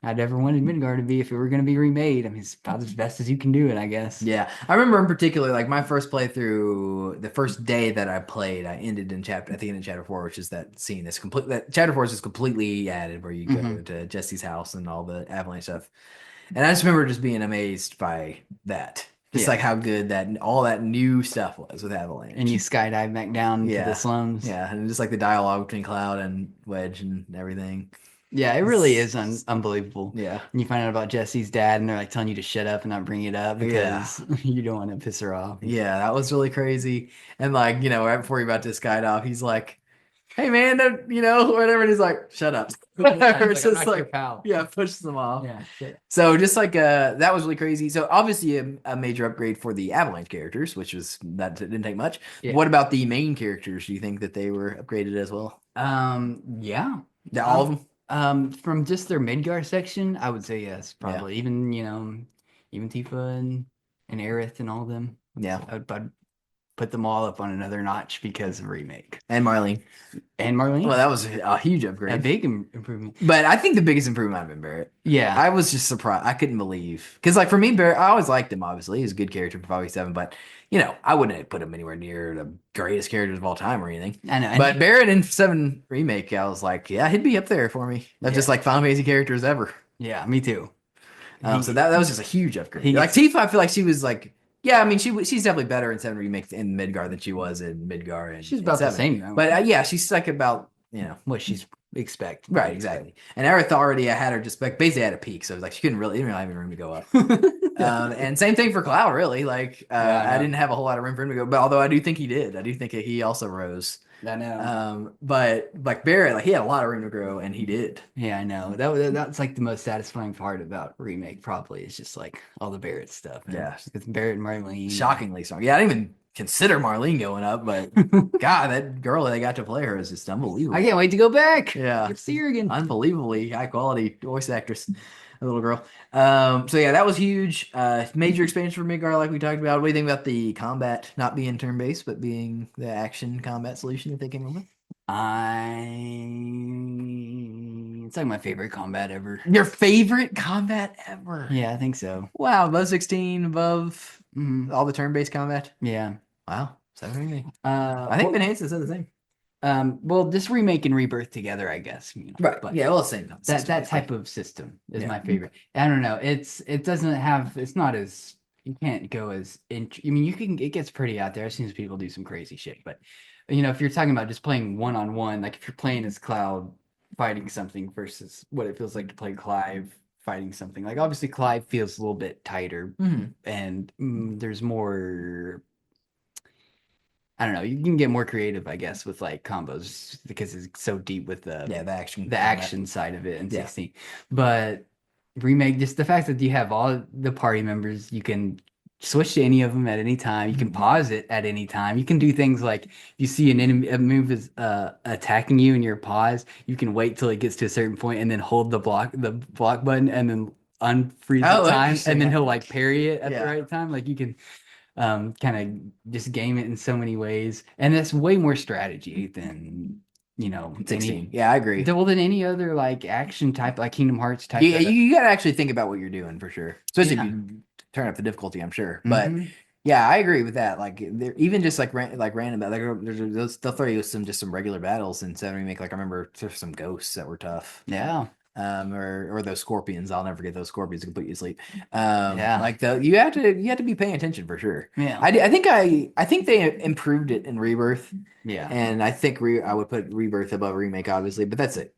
I'd ever wanted Midgar to be if it were going to be remade. I mean, it's about as best as you can do it, I guess.
Yeah. I remember in particular, like my first playthrough, the first day that I played, I ended in chapter 4, which is that scene that's complete. That chapter 4 is just completely added where you go to Jesse's house and all the Avalanche stuff. And I just remember just being amazed by that. Just like how good all that new stuff was with Avalanche.
And you skydive back down to the slums.
Yeah, and just like the dialogue between Cloud and Wedge and everything.
Yeah, it really is unbelievable.
Yeah.
And you find out about Jesse's dad, and they're like telling you to shut up and not bring it up because you don't want to piss her off.
Yeah, that was really crazy. And like, right before you're about to skydive, he's like, "Hey man, whatever." And he's like, "Shut up." It's just like,
pal.
Yeah, pushes them off.
Yeah. Shit.
So just like that was really crazy. So obviously a major upgrade for the Avalanche characters, that didn't take much.
Yeah.
What about the main characters? Do you think that they were upgraded as well?
Yeah.
All of them?
From just their Midgar section, I would say yes, probably. Even Tifa and Aerith and all of them.
Yeah.
I'd put them all up on another notch because of Remake.
And Marlene.
And Marlene,
Well, that was a huge
a
upgrade.
big improvement.
But I think the biggest improvement might have been Barrett.
Yeah,
I was just surprised. I couldn't believe. Because, like, for me, Barrett, I always liked him, obviously. He was a good character for 5v7, but, I wouldn't have put him anywhere near the greatest characters of all time or anything.
I know.
But Barrett in 7 Remake, I was like, yeah, he'd be up there for me. That's just like Final Fantasy characters ever.
Yeah, me too.
So that was just a huge upgrade. Like,
gets-
Tifa, I feel like she was like, yeah, I mean, she's definitely better in 7 Remake in Midgar than she was in Midgar. And
She's about the
7.
same, though.
But yeah, she's like about,
what she's expect.
Right, exactly. And Aerith already I had her just like basically at a peak, so it was like she didn't really have any room to go up. And same thing for Cloud, really. Like I didn't have a whole lot of room for him to go, but although I do think he did, I do think he also rose.
I know.
But like Barrett, like he had a lot of room to grow, and he did.
Yeah, I know. That's like the most satisfying part about Remake. Probably is just like all the Barrett stuff.
Yeah,
it's Barrett and Marlene.
Shockingly strong. Yeah, I didn't even consider Marlene going up, but God, that girl that they got to play her is just unbelievable.
I can't wait to go back.
Yeah,
Get to see her again.
Unbelievably high quality voice actress, a little girl. So yeah, that was huge. Major expansion for Midgar, like we talked about. What do you think about the combat not being turn based, but being the action combat solution that they came up with?
It's like my favorite combat ever.
Your favorite combat ever?
Yeah, I think so.
Wow, above 16, above all the turn based combat.
Yeah.
Wow, 7 I think Ben Hansen said the same.
Well, this Remake and Rebirth together, I guess.
Right.
But
yeah, well, same.
that type of system is my favorite. I don't know. It's not as, you can't go as I mean, it gets pretty out there. I've seen people do some crazy shit, but if you're talking about just playing one-on-one, like if you're playing as Cloud fighting something versus what it feels like to play Clive fighting something, like obviously Clive feels a little bit tighter and there's more, I don't know, you can get more creative, I guess, with like combos because it's so deep with the action side of it in 16. But Remake, just the fact that you have all the party members, you can switch to any of them at any time. You can pause it at any time. You can do things like you see an enemy, a move is attacking you and you're pause. You can wait till it gets to a certain point and then hold the block button and then unfreeze the time, and then he'll like parry it at the right time. Like you can kind of just game it in so many ways, and that's way more strategy than
16. Yeah, I agree.
Than any other like action type, like Kingdom Hearts type.
Yeah, you got to actually think about what you're doing for sure, especially if you turn up the difficulty, I'm sure. But yeah, I agree with that. Like they're even just like random, they'll throw you some regular battles in 7 Remake. Like I remember there's some ghosts that were tough.
Yeah.
Or those scorpions. I'll never forget those scorpions that can put you to sleep. Like you have to be paying attention for sure.
Yeah.
I think they improved it in Rebirth.
Yeah.
And I think I would put Rebirth above Remake, obviously, but that's it.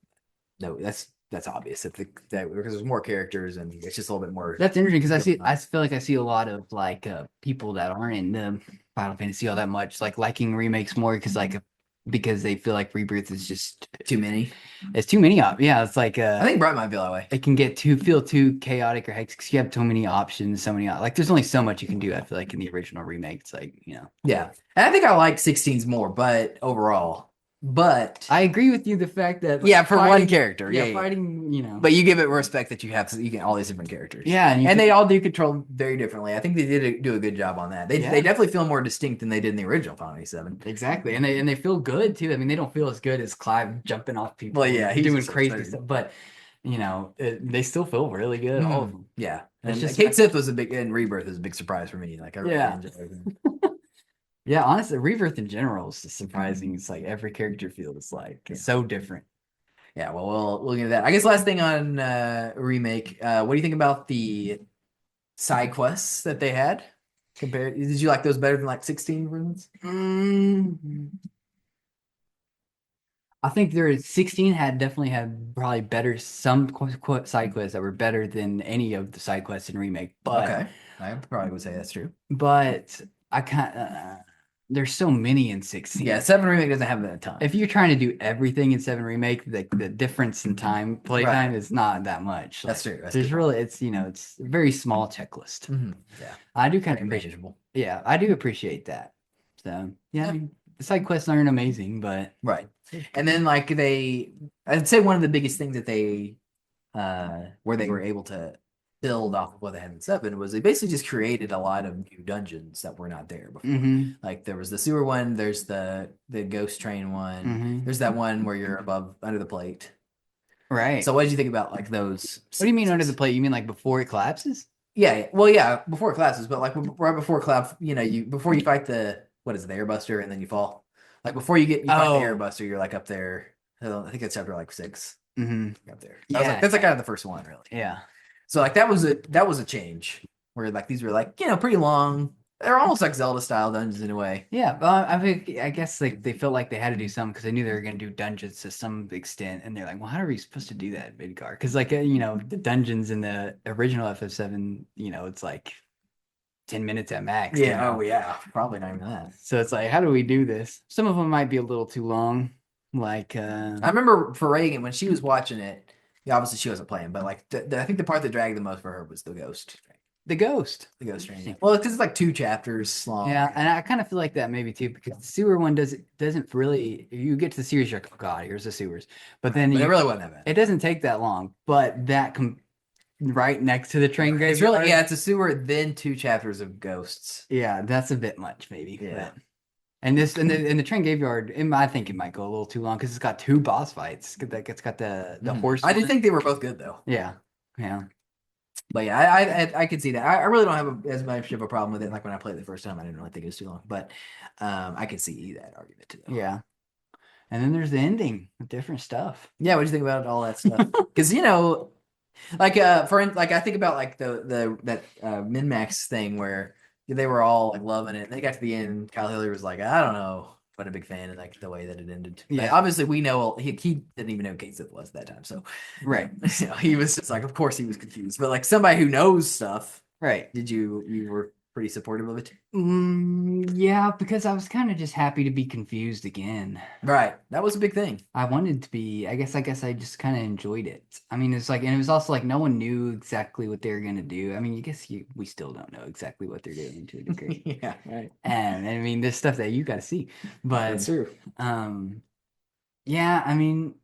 No, that's obvious. Because there's more characters and it's just a little bit more.
That's interesting because I feel like I see a lot of like people that aren't into Final Fantasy all that much, like liking remakes more because they feel like Rebirth is just
too many.
It's too many yeah, it's like
I think Bright might feel that way.
It can feel too chaotic or hectic because you have so many options, like there's only so much you can do. I feel like in the original remake, it's like
Yeah, and I think I like 16s more, but overall. But
I agree with you. The fact that
for one character,
fighting,
but you give it respect that you get all these different characters,
and
they all do control very differently. I think they did do a good job on that. They definitely feel more distinct than they did in the original Final Fantasy VII.
Exactly, and they feel good too. I mean, they don't feel as good as Clive jumping off people.
Well, yeah, he's
doing crazy stuff, but they still feel really good. All of them.
Yeah, and Kate Sith was in Rebirth was a big surprise for me. Like I really enjoyed everything.
Yeah, honestly, Rebirth in general is just surprising. It's like every character feels like so different.
Yeah, well, we'll get into that. I guess last thing on Remake, what do you think about the side quests that they had? Did you like those better than like 16 runes?
I think 16 definitely had probably better some side quests that were better than any of the side quests in Remake. But
okay, I probably would say that's true.
But I can't. There's so many in 16.
Yeah, 7 Remake doesn't have that time.
If you're trying to do everything in 7 Remake, the difference in playtime is not that much.
That's true.
It's it's a very small checklist.
Yeah,
I do kind of
appreciable.
Yeah, I do appreciate that. So yeah, I mean, the side quests aren't amazing, but
right. And then like I'd say one of the biggest things that they where they were able to build off of what they had in 7 was they basically just created a lot of new dungeons that were not there before.
Mm-hmm.
Like there was the sewer one, there's the ghost train one,
Mm-hmm.
there's that one where you're above under the plate.
Right.
So what did you think about like those?
What do you mean under the
sequences?
plate? You mean like before it collapses?
Yeah, well, yeah, before classes, but like right before collapse, you before you fight the what is it, the airbuster, and then you fall. Like before you fight the
Oh.
airbuster, you're like up there. I think it's chapter like 6
Mm-hmm.
up there.
Yeah.
That's like kind of the first one, really.
Yeah.
So like that was a change where like these were like pretty long. They're almost like Zelda style dungeons in a way.
Yeah, well, I guess like they felt like they had to do something because they knew they were going to do dungeons to some extent, and they're like, "Well, how are we supposed to do that in Midgar?" Because like the dungeons in the original FF7, it's like 10 minutes at max.
Yeah. Oh yeah. Probably not even that.
So it's like, how do we do this? Some of them might be a little too long. Like,
I remember for Reagan when she was watching it. Yeah, obviously she wasn't playing, but like I think the part that dragged the most for her was the ghost.
the ghost.
The ghost train. Yeah. Well, because it's like 2 chapters long.
Yeah, and I kind of feel like that maybe too because the sewer one doesn't really. You get to the series, you're like, oh god, here's the sewers, but then
But it really wasn't that bad.
it doesn't take that long. But that right next to the train graveyard.
It's really it's a sewer, then 2 chapters of ghosts.
Yeah, that's a bit much, maybe.
Yeah.
But, and the train graveyard, I think it might go a little too long because it's got 2 boss fights. It's got the horse.
I did think they were both good though.
Yeah, yeah.
But yeah, I could see that. I really don't have as much of a problem with it. Like when I played it the first time, I didn't really think it was too long. But I could see that argument too.
Yeah. And then there's the ending with different stuff.
Yeah, what do you think about all that stuff? Because like I think about like that min-max thing where they were all like loving it. They got to the end, Kyle Hillier was like, I don't know, but a big fan of like the way that it ended.
Yeah.
But obviously we know he didn't even know Kate Sith was at that time. So
Right.
he was just like, of course he was confused. But like somebody who knows stuff,
Right.
you were pretty supportive of it?
Yeah, because I was kind of just happy to be confused again.
Right. That was a big thing.
I wanted to be, I guess I just kind of enjoyed it. I mean, it's like, and it was also like no one knew exactly what they were going to do. I mean, we still don't know exactly what they're doing to a degree.
Yeah, right.
And I mean, there's stuff that you got to see. But
That's true.
yeah, I mean,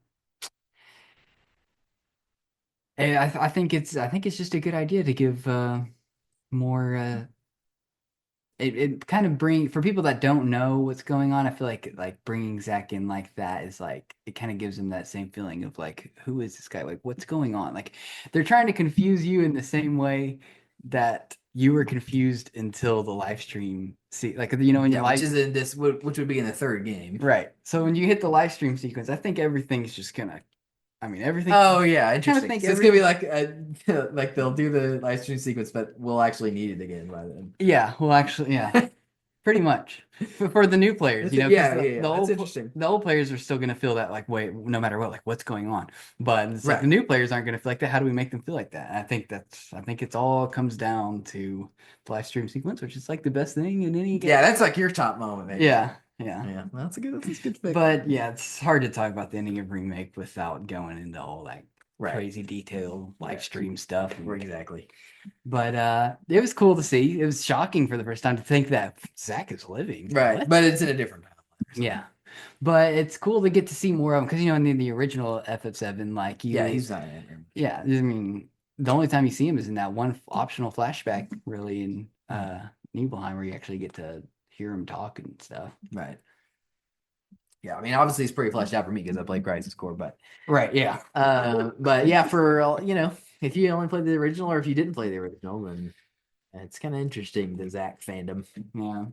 I think it's just a good idea to give more it kind of for people that don't know what's going on. I feel like bringing Zach in like that is like it kind of gives them that same feeling of like, who is this guy, like what's going on, like they're trying to confuse you in the same way that you were confused until the live stream like when you
which is in this, which would be in the 3rd game,
right? So when you hit the live stream sequence, I think everything's just gonna everything.
Oh yeah, interesting.
think
So it's gonna be like like they'll do the live stream sequence, but we'll actually need it again by then.
Yeah, well, actually, yeah, pretty much for the new players,
Yeah,
'cause
yeah. That's interesting.
The old players are still gonna feel that like, wait, no matter what, like what's going on. But it's like
Right.
the new players aren't gonna feel like that. How do we make them feel like that? And I think it's all comes down to the live stream sequence, which is like the best thing in any game.
Yeah, that's like your top moment, maybe.
Yeah.
Yeah. Well, that's a good pick.
But yeah, it's hard to talk about the ending of Remake without going into all that
Right.
crazy detail live stream stuff.
Exactly.
But it was cool to see. It was shocking for the first time to think that Zach is living.
Right.
What?
But it's in a different timeline.
Yeah. But it's cool to get to see more of him because in the original FF7, like
he's not in it.
Yeah, I mean, the only time you see him is in that one optional flashback, really, in Nibelheim, where you actually get to hear him talk and stuff.
Right. Yeah, I mean, obviously it's pretty fleshed out for me because I played Crisis Core, but
right, yeah.
But yeah, for if you only played the original or if you didn't play the original, then it's kind of interesting, the Zach fandom.
Yeah.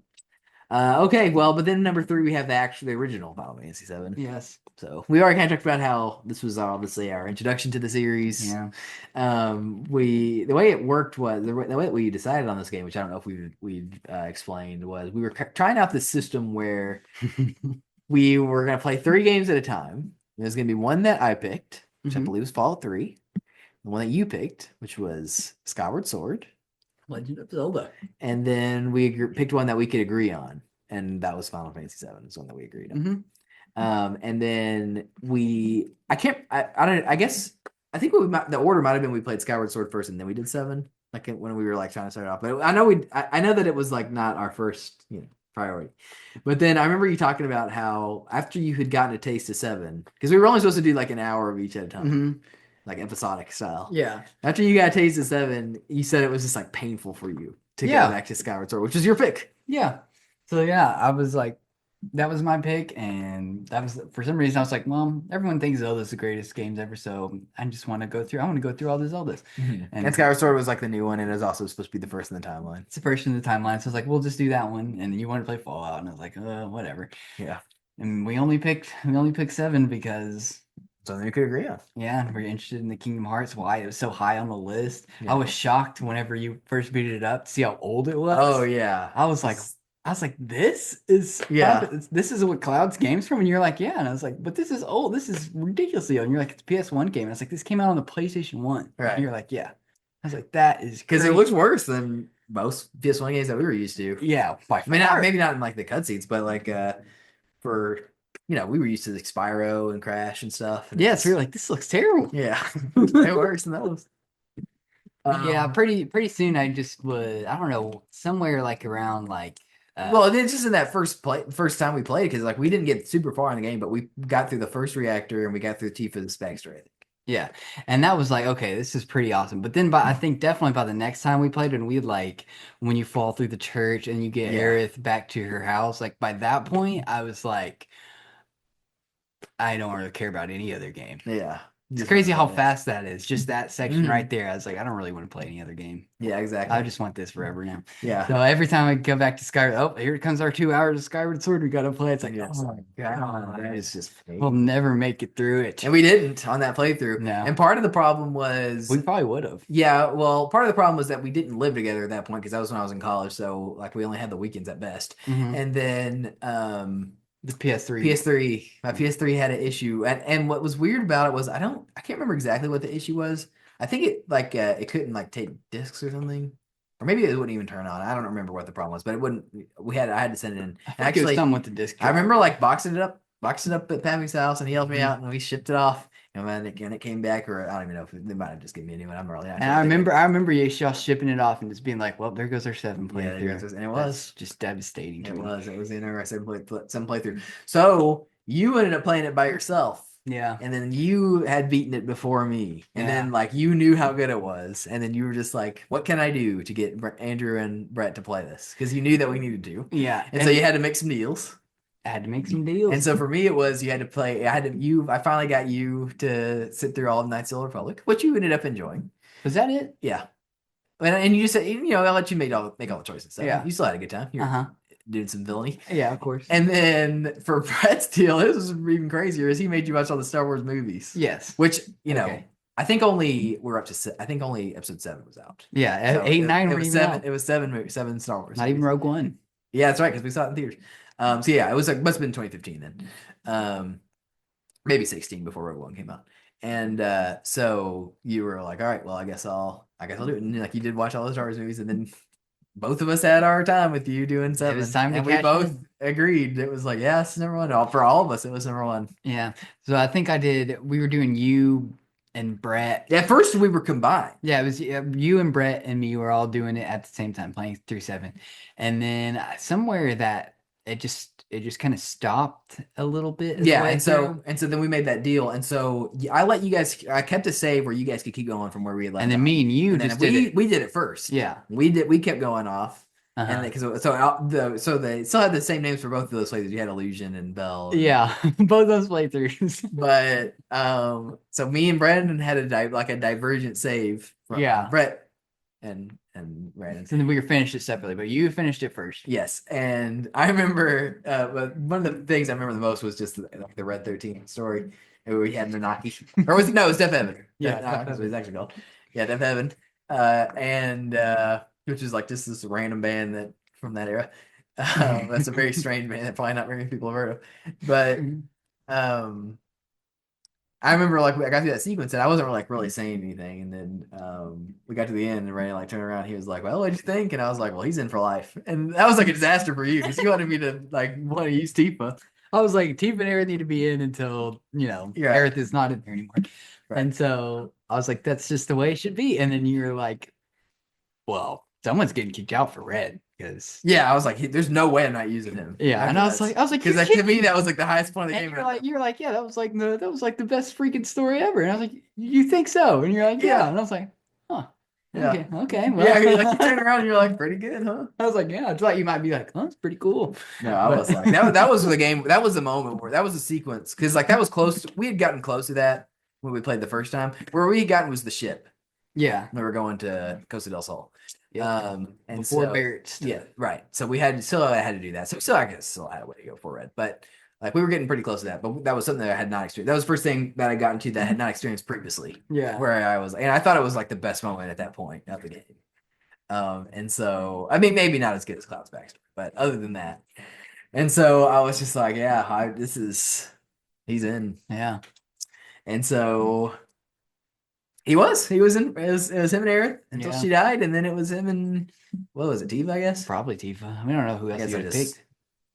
Okay, well, but then number 3 we have the original Final Fantasy VII.
Yes.
So we already kind of talked about how this was obviously our introduction to the series.
Yeah.
The way it worked was the way that we decided on this game, which I don't know if we explained, was we were trying out this system where we were going to play 3 games at a time. There's going to be one that I picked, which I believe was Fallout 3. The one that you picked, which was Skyward Sword,
Legend of Zelda.
and then we picked one that we could agree on, and that was Final Fantasy VII. Is one that we agreed on. And then I guess I think the order might have been we played Skyward Sword first, and then we did 7. Like when we were like trying to start it off. But I know that it was like not our first priority. But then I remember you talking about how after you had gotten a taste of 7, because we were only supposed to do like an hour of each at a time. like episodic style.
Yeah.
After you got a taste of 7, you said it was just like painful for you to
Yeah.
go back to Skyward Sword, which is your pick.
Yeah. So yeah, I was like, that was my pick, and that was for some reason I was like, well, everyone thinks Zelda's the greatest games ever, so I just want to go through. I want to go through all the Zeldas,
And Skyward Sword was like the new one, and it was also supposed to be the first in the timeline.
it's the first in the timeline. So I was like, we'll just do that one. And then you wanted to play Fallout, and I was like, whatever.
Yeah.
And we only picked 7 because
Something you could agree on.
yeah, we're interested in the Kingdom Hearts. Why it was so high on the list.
Yeah.
I was shocked whenever you first booted it up to see how old it was.
Oh yeah.
I was like, this is this is what Cloud's game's from, and you're like, yeah, and I was like, but this is old. This is ridiculously old. And you're like, it's a PS1 game. And I was like, this came out on the PlayStation 1.
Right.
And you're like, yeah. I was like, that is
Because it
great.
looks worse than most PS1 games that we were used to.
Yeah, by
I mean,
far.
maybe not in like the cutscenes, but like for we were used to like Spyro and Crash and stuff. And
Yeah, so you're like, this looks terrible.
yeah, it works than those.
Yeah, pretty soon I just was, I don't know, somewhere like around like
well, it's just in that first time we played, because like we didn't get super far in the game, but we got through the first reactor and we got through Tifa's backstory, I think.
yeah, and that was like, okay, this is pretty awesome. But then I think definitely by the next time we played, and we like when you fall through the church and you get
Yeah.
Aerith back to her house, like by that point I was like, I don't really care about any other game.
Yeah.
It's
Just
crazy how
wanna play
fast that is. Just that section
Mhm.
right there. I was like, I don't really want to play any other game.
this. Yeah, exactly.
I just want this forever now.
yeah.
So every time I go back to Skyward, oh, here comes our 2 hours of Skyward Sword. We gotta play. It's like,
Yes.
oh my god,
that is just
we'll never make it through it.
and we didn't on that playthrough.
No.
And part of the problem was
We probably would have.
yeah, well, part of the problem was that we didn't live together at that point, because that was when I was in college, so like we only had the weekends at best. And then
The PS3.
PS3, my PS3 had an issue, and what was weird about it was I can't remember exactly what the issue was. I think it like it couldn't like take discs or something, or maybe it wouldn't even turn on. I don't remember what the problem was, but it wouldn't. I had to send it in.
I think
And actually,
it was something with the disc.
I remember like boxing it up at Pappy's house, and he helped me out, and we shipped it off. And then it came back, or I don't even know if they might have just given me a new one. I'm really not
And
sure.
I remember y'all shipping it off and just being like, well, there goes our 7
Yeah,
playthrough.
and it was.
That's just devastating to
It
me.
was. It was in our seven playthrough. So you ended up playing it by yourself.
Yeah.
And then you had beaten it before me. And then like you knew how good it was. And then you were just like, what can I do to get Andrew and Brett to play this? Because you knew that we needed to.
Yeah.
And so you had to make some deals.
I had to make some deals.
And so for me, it was you had to play. I finally got you to sit through all of Knights of the Republic, which you ended up enjoying.
Was that it?
Yeah. And you just said, I'll let you make all the choices. So
Yeah.
you still had a good time. You were
Uh-huh.
doing some villainy.
Yeah, of course.
And then for Brett's deal, it was even crazier. Is he made you watch all the Star Wars movies?
Yes.
Which
Okay.
I think only episode 7 was out.
Yeah,
So
8 and 9
it
were
was
even
7.
out.
It was 7 Star Wars.
Not even
movies.
Rogue One.
Yeah, that's right, because we saw it in theaters. So yeah, it was like must have been 2015 then. Maybe 16 before Rogue One came out. And so you were like, all right, well, I guess I'll do it. And like you did watch all the Star Wars movies, and then both of us had our time with you doing 7.
It was time to
and we
cash
both
in.
agreed. It was like, yes, number one. For all of us, it was number one.
Yeah. So I think we were doing you and Brett.
At first, we were combined.
Yeah, it was you and Brett and me were all doing it at the same time, playing through 7. And then somewhere that it just kind of stopped a little bit.
Yeah, and so then we made that deal, and so I let you guys. I kept a save where you guys could keep going from where we had left.
And then
off.
me and you
And then
just did it.
we did it first.
Yeah.
We kept going off,
Uh-huh.
and so they still had the same names for both of those playthroughs. You had Illusion and Bell.
Yeah, both those playthroughs.
But so me and Brandon had a divergent save from
Yeah.
Brett and Brandon.
So then we were finished it separately, but you finished it first.
Yes, and I remember, but one of the things I remember the most was just the Red 13 story where we had Nanaki, or it was Death Heaven.
Yeah,
that's what it's actually called. Yeah, Death Heaven, and which is like just this random band that from that era. That's a very strange band that probably not very many people have heard of, but I remember like I got through that sequence and I wasn't really saying anything, and then we got to the end and Ray like turned around. He was like, "Well, what'd you think?" And I was like, "Well, he's in for life." And that was like a disaster for you because you wanted me to like want to use Tifa.
I was like, Tifa and Aerith need to be in until Aerith is not in there anymore.
Right.
And so I was like, that's just the way it should be. And then you're like, well, someone's getting kicked out for red because
Yeah, I was like, there's no way I'm not using him.
yeah, and I was like,
because
you
to
kidding
me
me?
that was like the highest point of the
And
game.
you're like, yeah, that was like the best freaking story ever. And I was like, you think so? And you're like, yeah.
Yeah.
And I was like, huh.
Yeah.
Okay. Well,
Yeah, you're like you turn around and you're like, pretty good, huh?
I was like, yeah, I thought you might be like, oh, that's pretty cool.
No, I was like, that was the game. That was the moment where that was the sequence because like that was close. We had gotten close to that when we played the first time. Where we had gotten was the ship.
Yeah.
We were going to Costa del Sol.
Yeah.
And
Before
so,
Barrett stuff.
yeah, right. So we had had to do that. So still, I guess still had a way to go for red, but like we were getting pretty close to that. But that was something that I had not experienced. That was the first thing that I got into that I had not experienced previously.
Yeah.
Where I was, and I thought it was like the best moment at that point of the game. And so I mean, maybe not as good as Cloud's backstory, but other than that, and so I was just like, yeah, he's in,
Yeah.
and so. He was in. It was him and Aerith until
Yeah.
she died, and then it was him and what was it, Tifa? I guess.
Probably Tifa. We don't know who else you would have picked.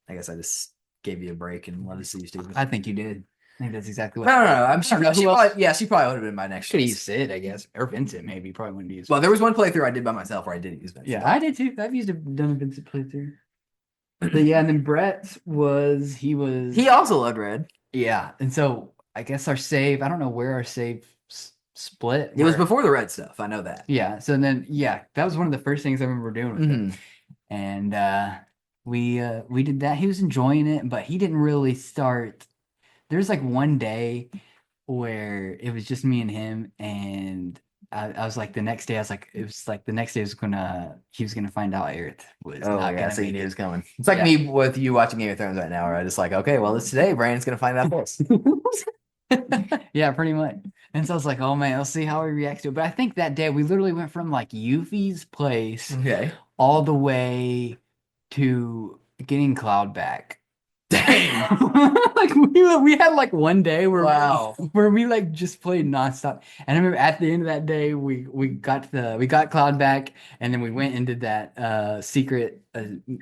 I guess I just gave you a break and wanted to see you, Tifa.
I think you did. I think that's exactly what.
No. I'm sure.
know
She
who
probably, yeah, she probably would have been my next
Could have
choice.
used Sid, I guess, or Vincent. Maybe probably wouldn't use.
Well, there was one playthrough I did by myself where I didn't use Vincent.
Yeah, I did too. I've done a Vincent playthrough. But yeah, and then Brett
He also loved red.
yeah, and so I guess our save. I don't know where our save split.
It was
where-
before the red stuff. I know that.
Yeah, so then that was one of the first things I remember doing with
Mhm.
it, and we did that. He was enjoying it, but he didn't really start. There's like one day where it was just me and him, and I was like the next day. I was like, it was like the next day he was gonna find out Aerith was
Oh
not
yeah,
gonna
so you
make
knew it
it.
was coming. It's like
Yeah.
me with you watching Game of Thrones right now, where I just like, okay, well, it's today. Brandon's gonna find out this.
Yeah, pretty much. And so I was like, oh man, let's see how he reacts to it. But I think that day we literally went from like Yuffie's place
Okay.
all the way to getting Cloud back.
Dang.
Like we had like one day where
Wow.
where we like just played nonstop. And I remember at the end of that day we got Cloud back, and then we went and did that secret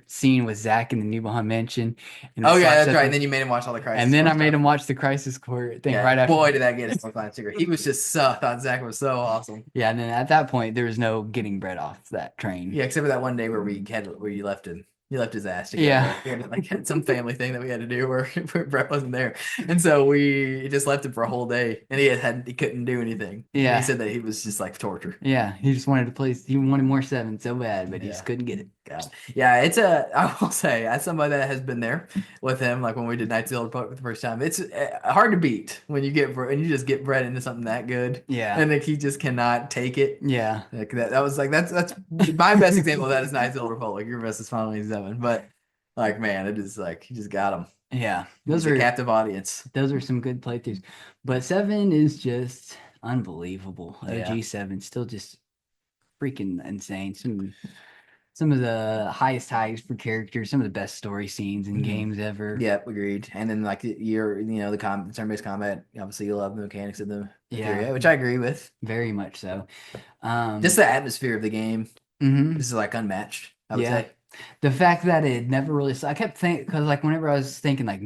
scene with Zach in the Nibelheim mansion. And
Oh yeah,
Sasha-
that's right. And then you made him watch all the Crisis.
and then
Core
I made
stuff.
him watch the Crisis Core thing
Yeah,
right after.
boy, did that get his final secret. He was just so. I thought Zach was so awesome.
Yeah, and then at that point there was no getting Brett off that train.
Yeah, except for that one day where you left him. You left his ass to go.
Yeah.
We had some family thing that we had to do where Brett wasn't there, and so we just left him for a whole day, and he couldn't do anything.
Yeah.
And he said that he was just like torture.
Yeah, he just wanted to play. He wanted more 7 so bad, but he just
Yeah.
couldn't get it.
God. Yeah, I will say, as somebody that has been there with him, like when we did Knights of the Old Republic for the first time, it's hard to beat when you just get Brett into something that good.
Yeah.
And like he just cannot take it.
Yeah.
Like that was like that's my best example of that is Knights of the Old Republic. Your best is Final Fantasy VII, but like man, it is like he just got him.
Yeah.
Those
Those
are
are
a captive audience.
those are some good playthroughs. But 7 is just unbelievable.
Yeah.
OG 7 still just freaking insane. Some of the highest highs for characters, some of the best story scenes in
Mhm.
games ever.
Yep, agreed. And then like the turn-based combat, obviously you love the mechanics of the
Yeah.
area, which I agree with.
Very much so.
Just the atmosphere of the game
mhm.
is like unmatched, I would
Yeah.
say.
The fact that it never really, I kept thinking, because like whenever I was thinking like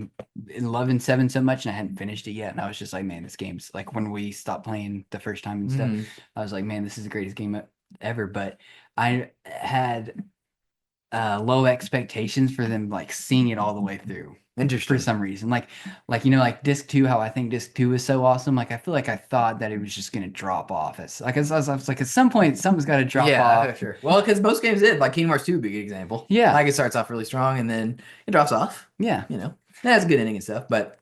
loving 7 so much and I hadn't finished it yet, and I was just like, man, this game's like when we stopped playing the first time and stuff,
Mhm.
I was like, man, this is the greatest game ever. But I had low expectations for them like seeing it all the way through for
Interesting.
some reason. Like like disc 2, how I think disc 2 is so awesome. Like I feel like I thought that it was just gonna drop off. I was like, at some point something's got to drop
Yeah,
off.
sure. Well, because most games did, like Kingdom Hearts 2 would be a good example.
Yeah.
Like it starts off really strong and then it drops off.
Yeah.
It has a good ending and stuff, but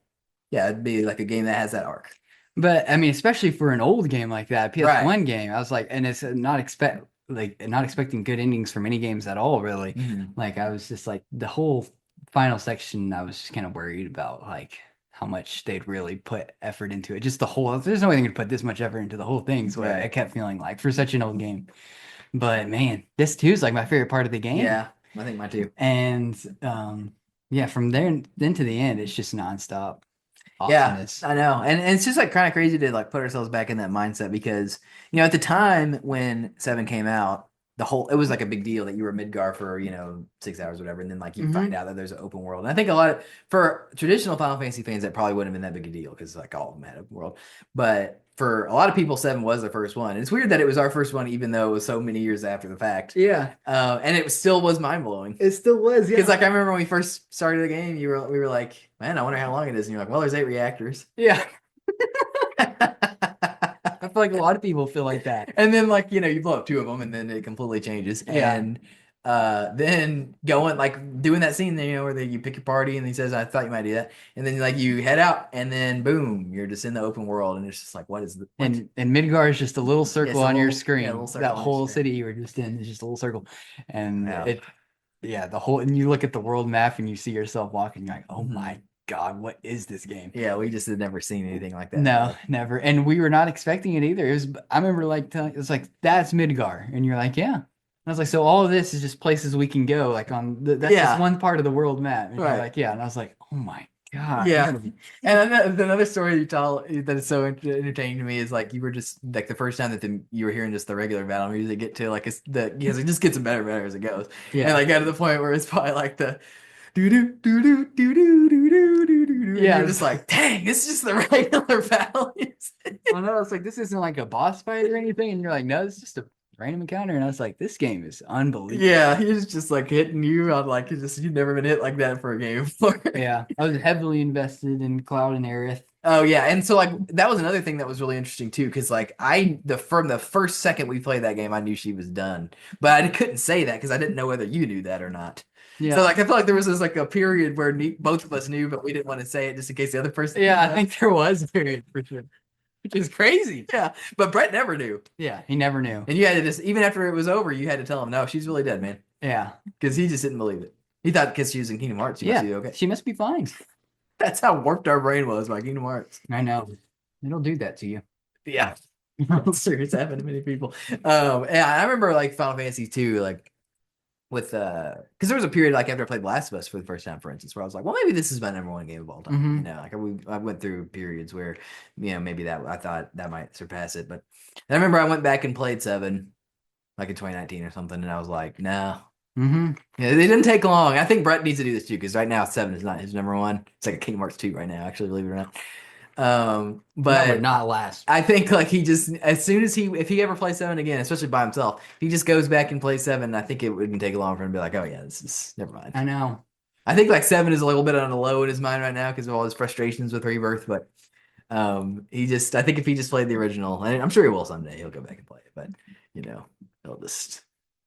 yeah, it'd be like a game that has that arc.
But I mean, especially for an old game like that, PS1
Right.
game, I was like, and it's not expecting good endings from any games at all, really. Like I was just like the whole final section, I was just kind of worried about like how much they'd really put effort into it. Just the whole, there's no way they could put this much effort into the whole thing. So I
Right.
kept feeling like for such an old game. But man, this too is like my favorite part of the game.
Yeah, I think mine too.
And yeah, from there then to the end, it's just nonstop awesomeness.
Yeah, I know. And it's just like kind of crazy to like put ourselves back in that mindset because, at the time when 7 came out, it was like a big deal that you were Midgar for, 6 hours or whatever. And then like you
Mhm.
find out that there's an open world. And I think for traditional Final Fantasy fans, that probably wouldn't have been that big a deal because like all of them had open world. But for a lot of people, 7 was their first one. It's weird that it was our first one, even though it was so many years after the fact.
Yeah,
And it still was mind blowing.
it still was. Yeah,
Because like I remember when we first started the game, we were like, man, I wonder how long it is. And you're like, well, there's 8 reactors.
yeah. I feel like a lot of people feel like that.
And then like, you know, you blow up 2 of them and then it completely changes.
Yeah.
And then going like doing that scene, you know, where you pick your party and he says, I thought you might do that. And then like you head out and then boom, you're just in the open world and it's just like, what is the what?
And Midgar is just a little circle
a
on your
little-
screen.
yeah, a little circle
That
on your
whole
screen.
city you were just in is just a little circle. And
Yeah.
the whole, and you look at the world map and you see yourself walking, you're like, oh
Mhm.
my God, what is this game?
Yeah, we just had never seen anything like that.
No, never. And we were not expecting it either. I remember like telling, it was like, that's Midgar. And you're like, yeah. And I was like, so all of this is just places we can go, like that's
Yeah.
just one part of the world map. And
Right.
you're like, yeah. And I was like, oh my God.
Yeah. And another story you tell that is so entertaining to me is like you were just like the first time that you were hearing just the regular battle music get to like it just gets better and better as it goes.
Yeah.
And like got to the point where it's probably like the do do do do do do do do do do.
Yeah.
You're just like, dang, it's just the regular battle music.
I know, it's like, this isn't like a boss fight or anything. And you're like, no, it's just a random encounter. And I was like, this game is unbelievable.
Yeah, he's just like hitting you on like you've never been hit like that for a game before.
Yeah. I was heavily invested in Cloud and Aerith.
Oh yeah, and so like that was another thing that was really interesting too, because like from the first second we played that game, I knew she was done, but I couldn't say that because I didn't know whether you knew that or not.
Yeah.
So like I felt like there was this like a period where both of us knew, but we didn't want to say it just in case the other person.
Yeah, I
didn't know.
think there was a period for sure. Which is crazy.
Yeah, but Brett never knew,
Yeah, he never knew.
and you had to just even after it was over, you had to tell him, no, she's really dead, man,
Yeah.
because he just didn't believe it. He thought because she was in Kingdom Hearts, she must be okay.
She must be fine.
That's how warped our brain was by Kingdom Hearts.
I know. It'll do that to you.
Yeah. It's happened to many people. Yeah, I remember like Final Fantasy 2, like with because there was a period like after I played Last of Us for the first time, for instance, where I was like, well, maybe this is my number 1 game of all time.
Mhm.
You know, like I went through periods where, you know, maybe that I thought that might surpass it. But I remember I went back and played 7, like in 2019 or something, and I was like, no.
Mm-hmm.
Yeah, it didn't take long. I think Brett needs to do this too, because right now 7 is not his number 1. It's like a Kingdom Hearts 2 right now, actually, believe it or not.
That
But
would not last.
I think like he just as soon as if he ever plays 7 again, especially by himself, if he just goes back and plays 7, I think it wouldn't take long for him to be like, oh yeah, this is never mind.
I know.
I think like 7 is a little bit on the low in his mind right now because of all his frustrations with Rebirth, but I think if he just played the original, and I'm sure he will someday, he'll go back and play it, but you know, he'll just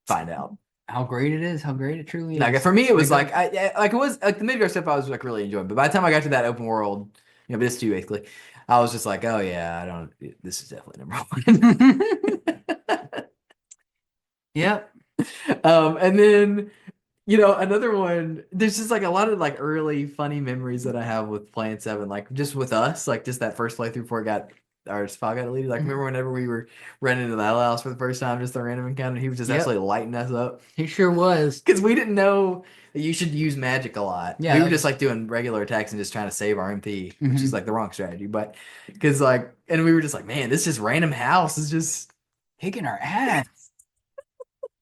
find out.
How great it is, how great it truly is.
Like for me, it was
Like,
like it was like the Midgar stuff I was like really enjoying, but by the time I got to that open world, you know, this too basically, I was just like, oh yeah, this is definitely number 1.
Yep.
And then, you know, another one, there's just like a lot of like early funny memories that I have with playing 7, like just with us, like just that first playthrough before our spot got deleted. Like remember whenever we were running into the Hell House for the first time, just a random encounter, he was just
Yep.
absolutely lighting us up.
He sure was.
Because we didn't know that you should use magic a lot.
Yeah,
We
that
were
was-
just like doing regular attacks and just trying to save our MP, which
Mhm.
is like the wrong strategy. But because like, and we were just like, man, this just random house is just
Kicking our ass.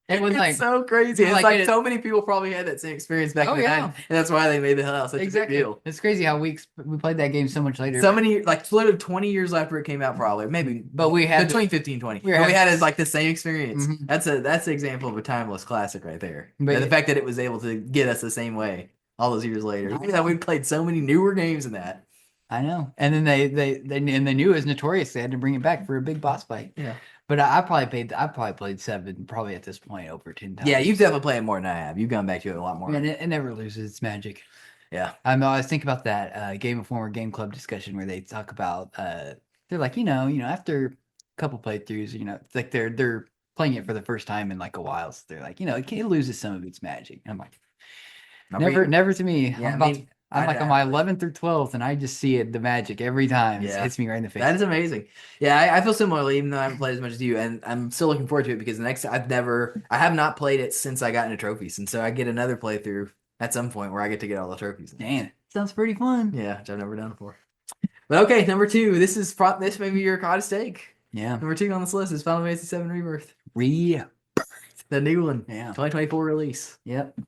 It was
it's
like,
so crazy.
it's
It's
like
like
it-
so many people probably had that same experience back
Oh,
in the
yeah.
90s, and that's why they made the Hell House such a big deal.
It's crazy how we played that game so much later.
So many, like, literally 20 years after it came out, probably, maybe.
But we had
between 15 20.
we
But we
had-
had like the same experience.
Mhm.
That's an example of a timeless classic right there.
But
And the
it-
fact that it was able to get us the same way all those years later.
I
You know, we played so many newer games in that.
I know. And then they knew it was notorious. They had to bring it back for a big boss fight.
Yeah.
But I probably played 7 probably at this point over 10 times.
Yeah, you've definitely played more than I have. You've gone back to it a lot more.
And it never loses its magic.
Yeah.
I was thinking about that Game Informer Game Club discussion where they talk about they're like, after a couple playthroughs, it's like they're playing it for the first time in like a while. So they're like, it loses some of its magic. And I'm like, never to me.
Yeah,
I'm like on my 11th or 12th, and I just see it, the magic every time. It
Yeah.
hits me right in the face.
That is amazing. Yeah, I feel similarly, even though I haven't played as much as you, and I'm still looking forward to it because I have not played it since I got into trophies, and so I get another playthrough at some point where I get to get all the trophies.
Man, sounds pretty fun.
Yeah, which I've never done before. But okay, number 2. This may be your hottest take.
Yeah.
Number 2 on this list is Final Fantasy VII Rebirth,
Rebirth.
the new one,
Yeah.
2024 release.
Yep.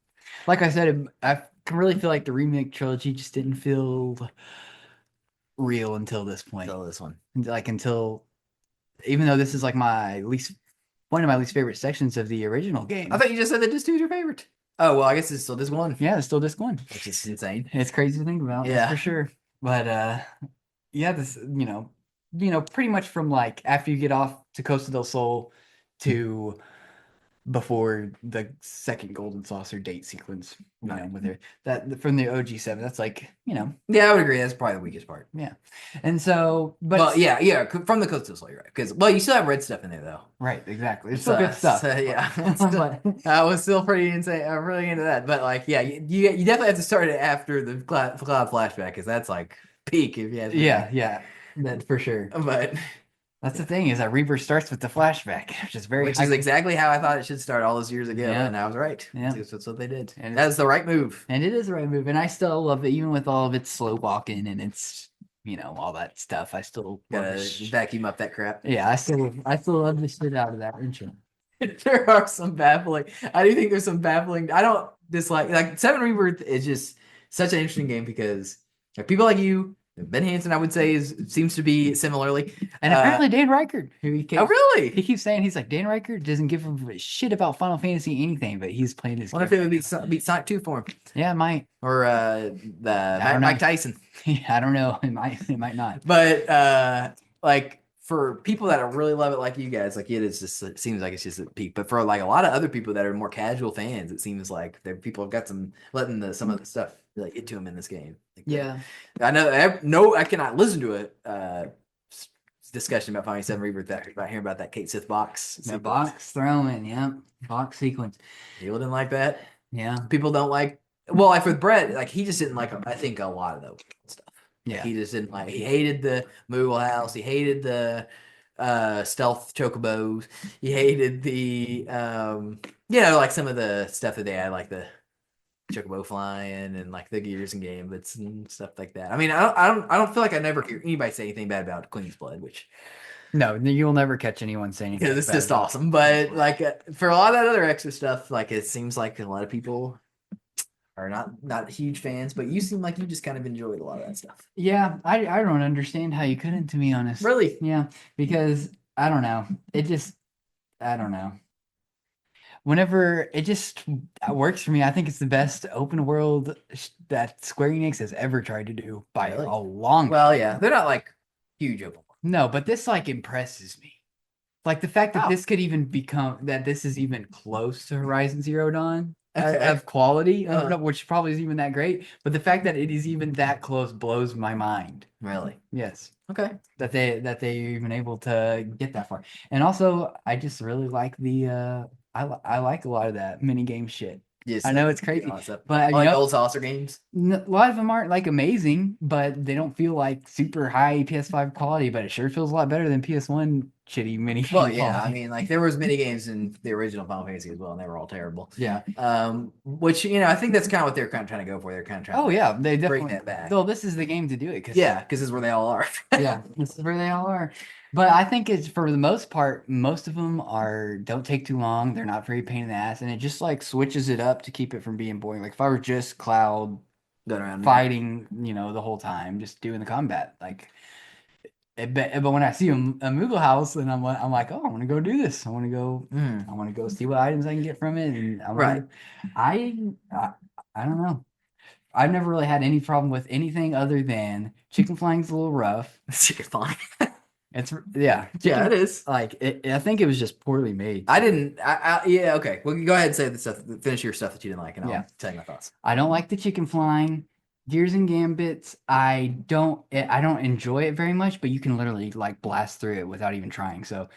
Like I said, I can really feel like the remake trilogy just didn't feel real until this point.
Until this one.
Like until even though this is like one of my least favorite sections of the original game.
I thought you just said that disc 2 is your favorite. Oh, well, I guess it's still disc 1.
Yeah, it's still disc 1.
Which is insane.
It's crazy to think about, that's
Yeah.
for sure. But yeah, this pretty much from like after you get off to Costa del Sol to before the second Golden Saucer date sequence, with her that from the OG7, that's like,
Yeah, I would agree. That's probably the weakest part.
yeah. And so, but
Well, yeah, from the Coastal Soul, you're right. Because, well, you still have red stuff in there, though.
right, exactly. It's still good stuff.
Yeah.
But-
I was still pretty insane. I'm really into that. But, like, yeah, you definitely have to start it after the cloud flashback, because that's, like, peak, if you ask me.
yeah, that for sure.
But
That's the thing, is that Rebirth starts with the flashback, which is very
which is exactly how I thought it should start all those years ago,
Yeah.
and I was right.
Yeah.
That's what they did.
And
That's the right move.
and it is the right move, and I still love it, even with all of its slow walking and its all that stuff. I still love
Gotta vacuum up that crap.
Yeah, I still love the shit out of that intro.
There are some baffling. I do think there's some baffling. I don't dislike like Seven Rebirth is just such an interesting game because like people like you, Ben Hansen, I would say seems to be similarly.
And apparently Dan Reichert, who he
Oh really?
keeps saying, he's like, Dan Reichert doesn't give a shit about Final Fantasy anything, but he's playing his.
What if it would beat Sonic 2 for him?
Yeah, it might.
Or Mike Tyson.
Yeah, I don't know. It might not.
But like for people that really love it like you guys, like it seems like it's just at peak. But for like a lot of other people that are more casual fans, it seems like people have got letting some of the stuff like get to them in this game. Like,
Yeah.
I know. I cannot listen to it. Discussion about Final 7 Rebirth about hearing about that Kate Sith box.
The box throwing, yeah. Box sequence.
People didn't like that.
Yeah.
People don't like. Well, like with Brett, like he just didn't like. I think a lot of the stuff.
Yeah.
Like, he just didn't like. He hated the Moogle House. He hated the stealth chocobos. He hated the like some of the stuff that they had, like the chocobo flying and like the gears and gambits and stuff like that. I mean, I don't feel like I never hear anybody say anything bad about Queen's Blood, which
No, you'll never catch anyone saying anything.
yeah, it's
bad
just
about it.
awesome. But like for a lot of that other extra stuff, like it seems like a lot of people are not huge fans, but you seem like you just kind of enjoyed a lot of that stuff.
Yeah, I don't understand how you couldn't, to be honest.
Really?
Yeah, because I don't know. I don't know. Whenever it just works for me, I think it's the best open world that Square Enix has ever tried to do by
Really?
a long.
Well, yeah, they're not like huge open world.
No, but this like impresses me. Like the fact that
Wow.
this could even this is even close to Horizon Zero Dawn
Okay.
of quality,
Uh-huh.
which probably is even that great. But the fact that it is even that close blows my mind.
Really?
Yes.
Okay.
That they're even able to get that far. And also I just really like the I like a lot of that mini game shit.
Yes,
I know it's crazy,
but
but
like old saucer games.
a lot of them aren't like amazing, but they don't feel like super high PS5 quality, but it sure feels a lot better than PS1 shitty mini
Well,
game
yeah, I
quality.
mean, like there was mini games in the original Final Fantasy as well, and they were all terrible.
Yeah.
Which I think that's kind of what they're kind of trying to go for. They're kind of trying.
Oh
to
yeah, they
bring
definitely.
that back.
Though this is the game to do it,
Yeah, because this is where they all are.
yeah, this is where they all are. But I think it's for the most part, most of them don't take too long. They're not very pain in the ass, and it just like switches it up to keep it from being boring. Like if I were just Cloud
Going around
fighting, the whole time, just doing the combat, like. But when I see a Moogle house, and I'm like, oh, I want to go do this. I want to go see what items I can get from it, and
Right.
I don't know. I've never really had any problem with anything other than chicken flying's a little rough.
Chicken flying.
It's yeah,
Yeah, it is.
like I think it was just poorly made.
I didn't. Yeah. Okay. Well, go ahead and say the stuff. Finish your stuff that you didn't like, and I'll tell you my thoughts.
I don't like the chicken flying. Gears and Gambits, I don't enjoy it very much, but you can literally like blast through it without even trying. So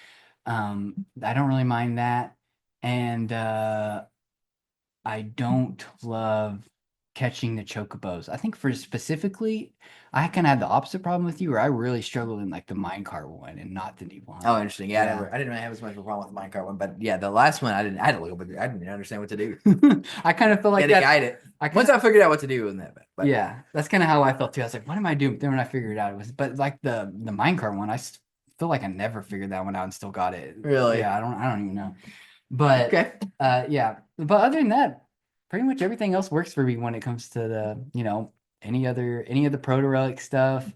I don't really mind that. And I don't love catching the chocobos. I think for specifically, I kind of had the opposite problem with you, where I really struggled in like the minecart one and not the Nibelheim.
Oh, interesting. Yeah,
Yeah.
I didn't really have as much of a problem with the minecart one, but yeah, the last one I didn't. I had a little bit. I didn't understand what to do.
I kind of feel
I
like
had to
that.
guide it.
I kinda-
Once I figured out what to do, it wasn't that bad. But
Yeah, that's kind of how I felt too. I was like, what am I doing? Then when I figured it out, it was, but like the minecart one, feel like I never figured that one out and still got it.
Really?
Yeah, I don't even know. But
Okay.
yeah. But other than that, pretty much everything else works for me when it comes to the, any of the proto relic stuff,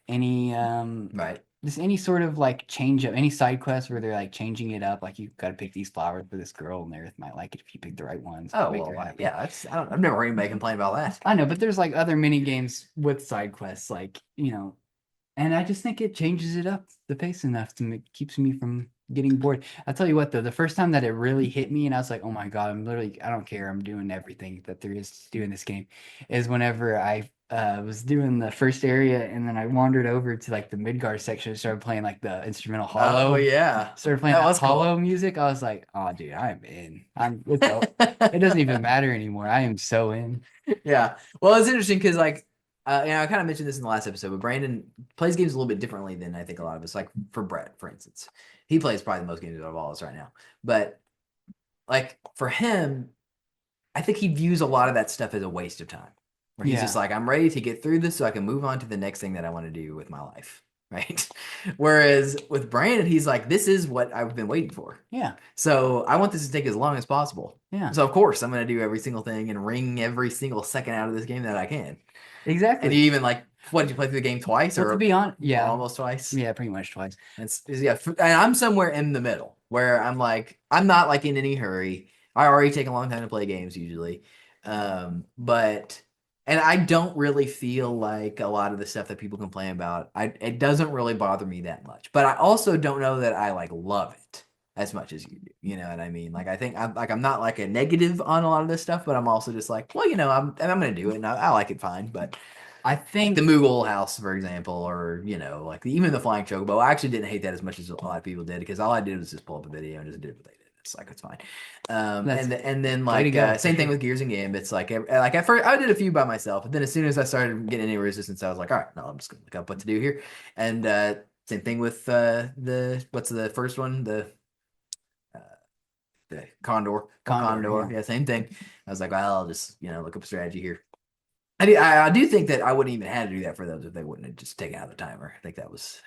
any
Right.
just any sort of like change up, any side quest where they're like changing it up, like you got to pick these flowers for this girl, and Aerith might like it if you pick the right ones.
Oh
make
well,
her happy.
yeah. I've never heard anybody complain about that.
I know, but there's like other mini games with side quests, like and I just think it changes it up the pace enough to keeps me from getting bored. I'll tell you what, though, the first time that it really hit me and I was like, oh my God, I don't care. I'm doing everything that there is to do in this game, is whenever I was doing the first area and then I wandered over to like the Midgar section and started playing like the instrumental hollow.
Oh yeah.
Started playing
That
that
was cool.
hollow music. I was like, oh, dude, I'm in. It doesn't even matter anymore. I am so in.
Yeah. Well, it's interesting because like, I kind of mentioned this in the last episode, but Brandon plays games a little bit differently than I think a lot of us. Like for Brett, for instance, he plays probably the most games out of all of us right now. But like for him, I think he views a lot of that stuff as a waste of time. Where he's just like, I'm ready to get through this so I can move on to the next thing that I want to do with my life. Right. Whereas with Brandon, he's like, this is what I've been waiting for.
Yeah.
So I want this to take as long as possible.
Yeah.
So of course I'm going to do every single thing and wring every single second out of this game that I can.
Exactly.
And you even like, what, did you play through the game twice?
Well,
or
to be honest, yeah.
Almost twice?
Yeah, pretty much twice.
And I'm somewhere in the middle where I'm like, I'm not like in any hurry. I already take a long time to play games usually. And I don't really feel like a lot of the stuff that people complain about, it doesn't really bother me that much. But I also don't know that I like love it as much as you do. You know what I mean? Like I think I'm not like a negative on a lot of this stuff, but I'm also just like, well, I'm gonna do it and I like it fine. But
I think
the Moogle House, for example, or like even the Flying Chocobo, I actually didn't hate that as much as a lot of people did because all I did was just pull up a video and just did what they did. It's like it's fine. And then like same thing with Gears and Gambits. Like at first I did a few by myself, but then as soon as I started getting any resistance, I was like, all right, no, I'm just gonna look up what to do here. And same thing with what's the first one, the Condor. Yeah, same thing. I was like, well, I'll just look up a strategy here. I do think that I wouldn't even have to do that for those if they wouldn't have just taken out the timer. I think I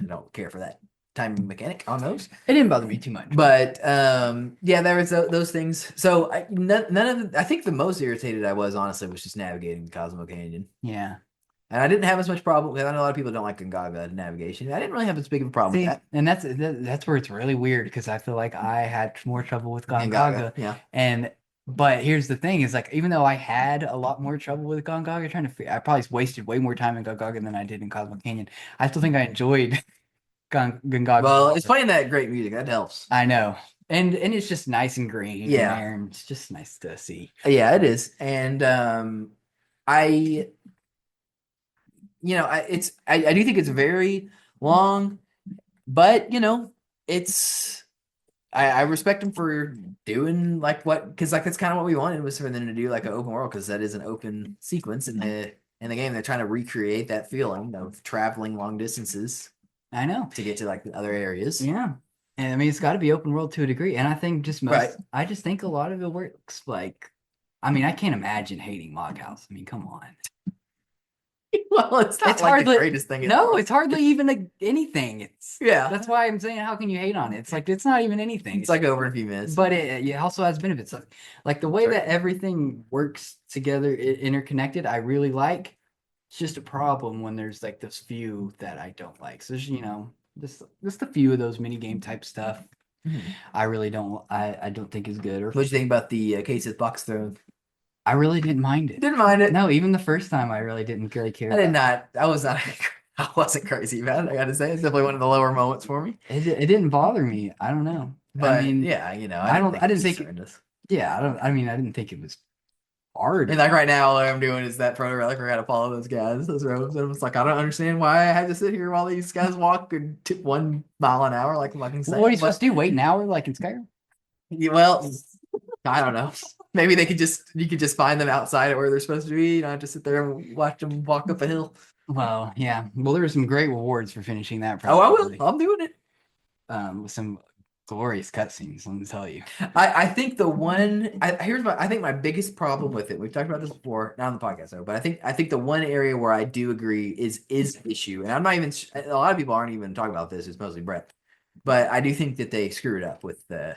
don't care for that timing mechanic on those.
It didn't bother me too much.
But yeah, there was those things. So I think the most irritated I was honestly was just navigating Cosmo Canyon.
Yeah.
And I didn't have as much problem because I know a lot of people don't like Gongaga navigation. I didn't really have as big of a problem with that.
And that's where it's really weird because I feel like I had more trouble with Gongaga.
Yeah.
But here's the thing: is like even though I had a lot more trouble with Gongaga, I probably wasted way more time in Gongaga than I did in Cosmo Canyon. I still think I enjoyed Gongaga.
Well, it's playing that great music that helps.
I know, and it's just nice and green.
Yeah,
in there, and it's just nice to see.
Yeah, it is, and I do think it's very long, but it's. I respect them for doing like because like that's kind of what we wanted was for them to do like an open world because that is an open sequence in the game. They're trying to recreate that feeling of traveling long distances.
I know
to get to like the other areas.
Yeah, and I mean it's got to be open world to a degree, and I think I just think a lot of it works. Like, I mean, I can't imagine hating Log House. I mean, come on.
Well, it's not like the greatest thing.
No, it's hardly even anything.
Yeah.
That's why I'm saying, how can you hate on it? It's like it's not even anything.
It's like over in a few minutes.
But it also has benefits. Like the way that everything works together, interconnected, I really like. It's just a problem when there's like this few that I don't like. So there's just a few of those mini game type stuff. Mm-hmm. I really don't. I don't think is good. Or
what do you think about the Case's box throne?
I really didn't mind it.
Didn't mind it.
No, even the first time I really didn't really care.
I wasn't crazy about it, I gotta say. It's definitely one of the lower moments for me.
It didn't bother me. I don't know.
But
I mean,
yeah,
I didn't think it was hard.
And like right now, all I'm doing is that proto relic. I gotta follow those guys, those robes. And it's like I don't understand why I had to sit here while these guys walk 1 mile an hour, like fucking.
What are you supposed to do? Wait an hour, like in Skyrim?
Well, I don't know. Maybe you could just find them outside where they're supposed to be. You don't have to sit there and watch them walk up a hill.
Well, yeah. Well, there were some great rewards for finishing that.
Probably. Oh, I will. I'm doing it.
With some glorious cutscenes, let me tell you.
I think I think my biggest problem with it. We've talked about this before, not on the podcast though, but I think the one area where I do agree is issue, and I'm not even. A lot of people aren't even talking about this. It's mostly Brett, but I do think that they screwed up with the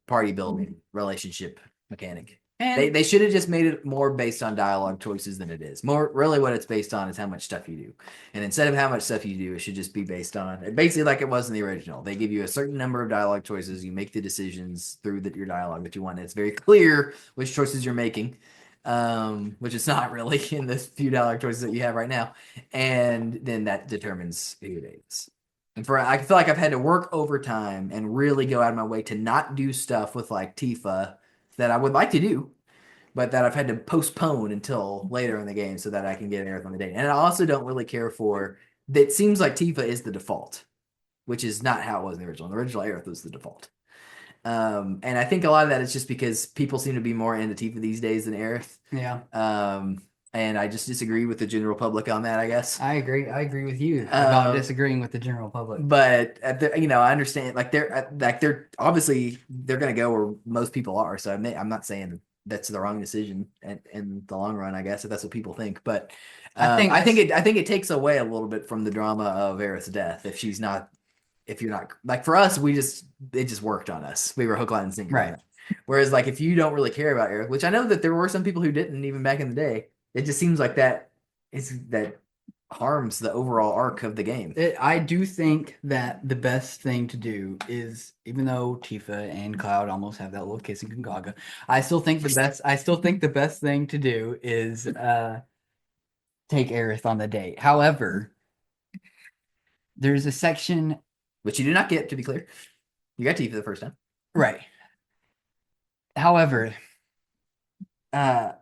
party building relationship mechanic.
And
They should have just made it more based on dialogue choices than it is. More really what it's based on is how much stuff you do. And instead of how much stuff you do, it should just be based on basically like it was in the original. They give you a certain number of dialogue choices. You make the decisions through your dialogue that you want. It's very clear which choices you're making, which is not really in the few dialogue choices that you have right now. And then that determines who it is. And I feel like I've had to work overtime and really go out of my way to not do stuff with like Tifa that I would like to do, but that I've had to postpone until later in the game so that I can get Aerith on the date. And I also don't really care for that. It seems like Tifa is the default, which is not how it was in the original. The original Aerith was the default. And I think a lot of that is just because people seem to be more into Tifa these days than Aerith.
yeah,
And I just disagree with the general public on that, I guess.
I agree. I agree with you about disagreeing with the general public.
But I understand like they're obviously they're going to go where most people are. So I'm not saying that's the wrong decision in the long run, I guess, if that's what people think. But I think it takes away a little bit from the drama of Aerith's death if you're not like for us, it just worked on us. We were hook, line, and sinker.
Right.
Whereas like if you don't really care about Aerith, which I know that there were some people who didn't even back in the day, it just seems like that harms the overall arc of the game.
I do think that the best thing to do is, even though Tifa and Cloud almost have that little kissing Gongaga, I still think the best thing to do is take Aerith on the date. However, there's a section
which you do not get, to be clear. You got Tifa the first time.
right. However, let's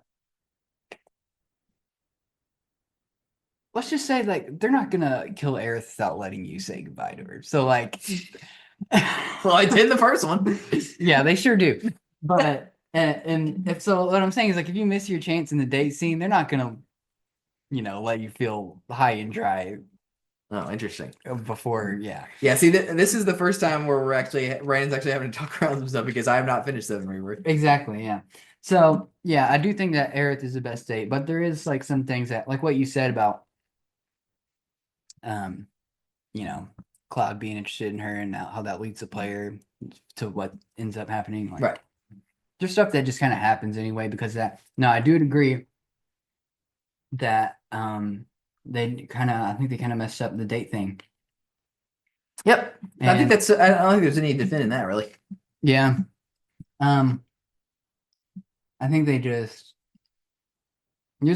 just say like they're not gonna kill Aerith without letting you say goodbye to her. So like,
well, I did the first one.
Yeah, they sure do. But and if so, what I'm saying is like if you miss your chance in the date scene, they're not gonna, let you feel high and dry.
Oh, interesting.
Before, yeah.
Yeah, see, this is the first time where Ryan's actually having to talk around some stuff because I have not finished 7 Rebirth.
Exactly, yeah. So yeah, I do think that Aerith is the best date, but there is like some things that, like what you said about Cloud being interested in her and how that leads the player to what ends up happening. Like,
right.
There's stuff that just kind of happens anyway because of that. No, I do agree that I think they kind of messed up the date thing.
Yep.
And
I think I don't think there's any defending that really.
Yeah. I think there's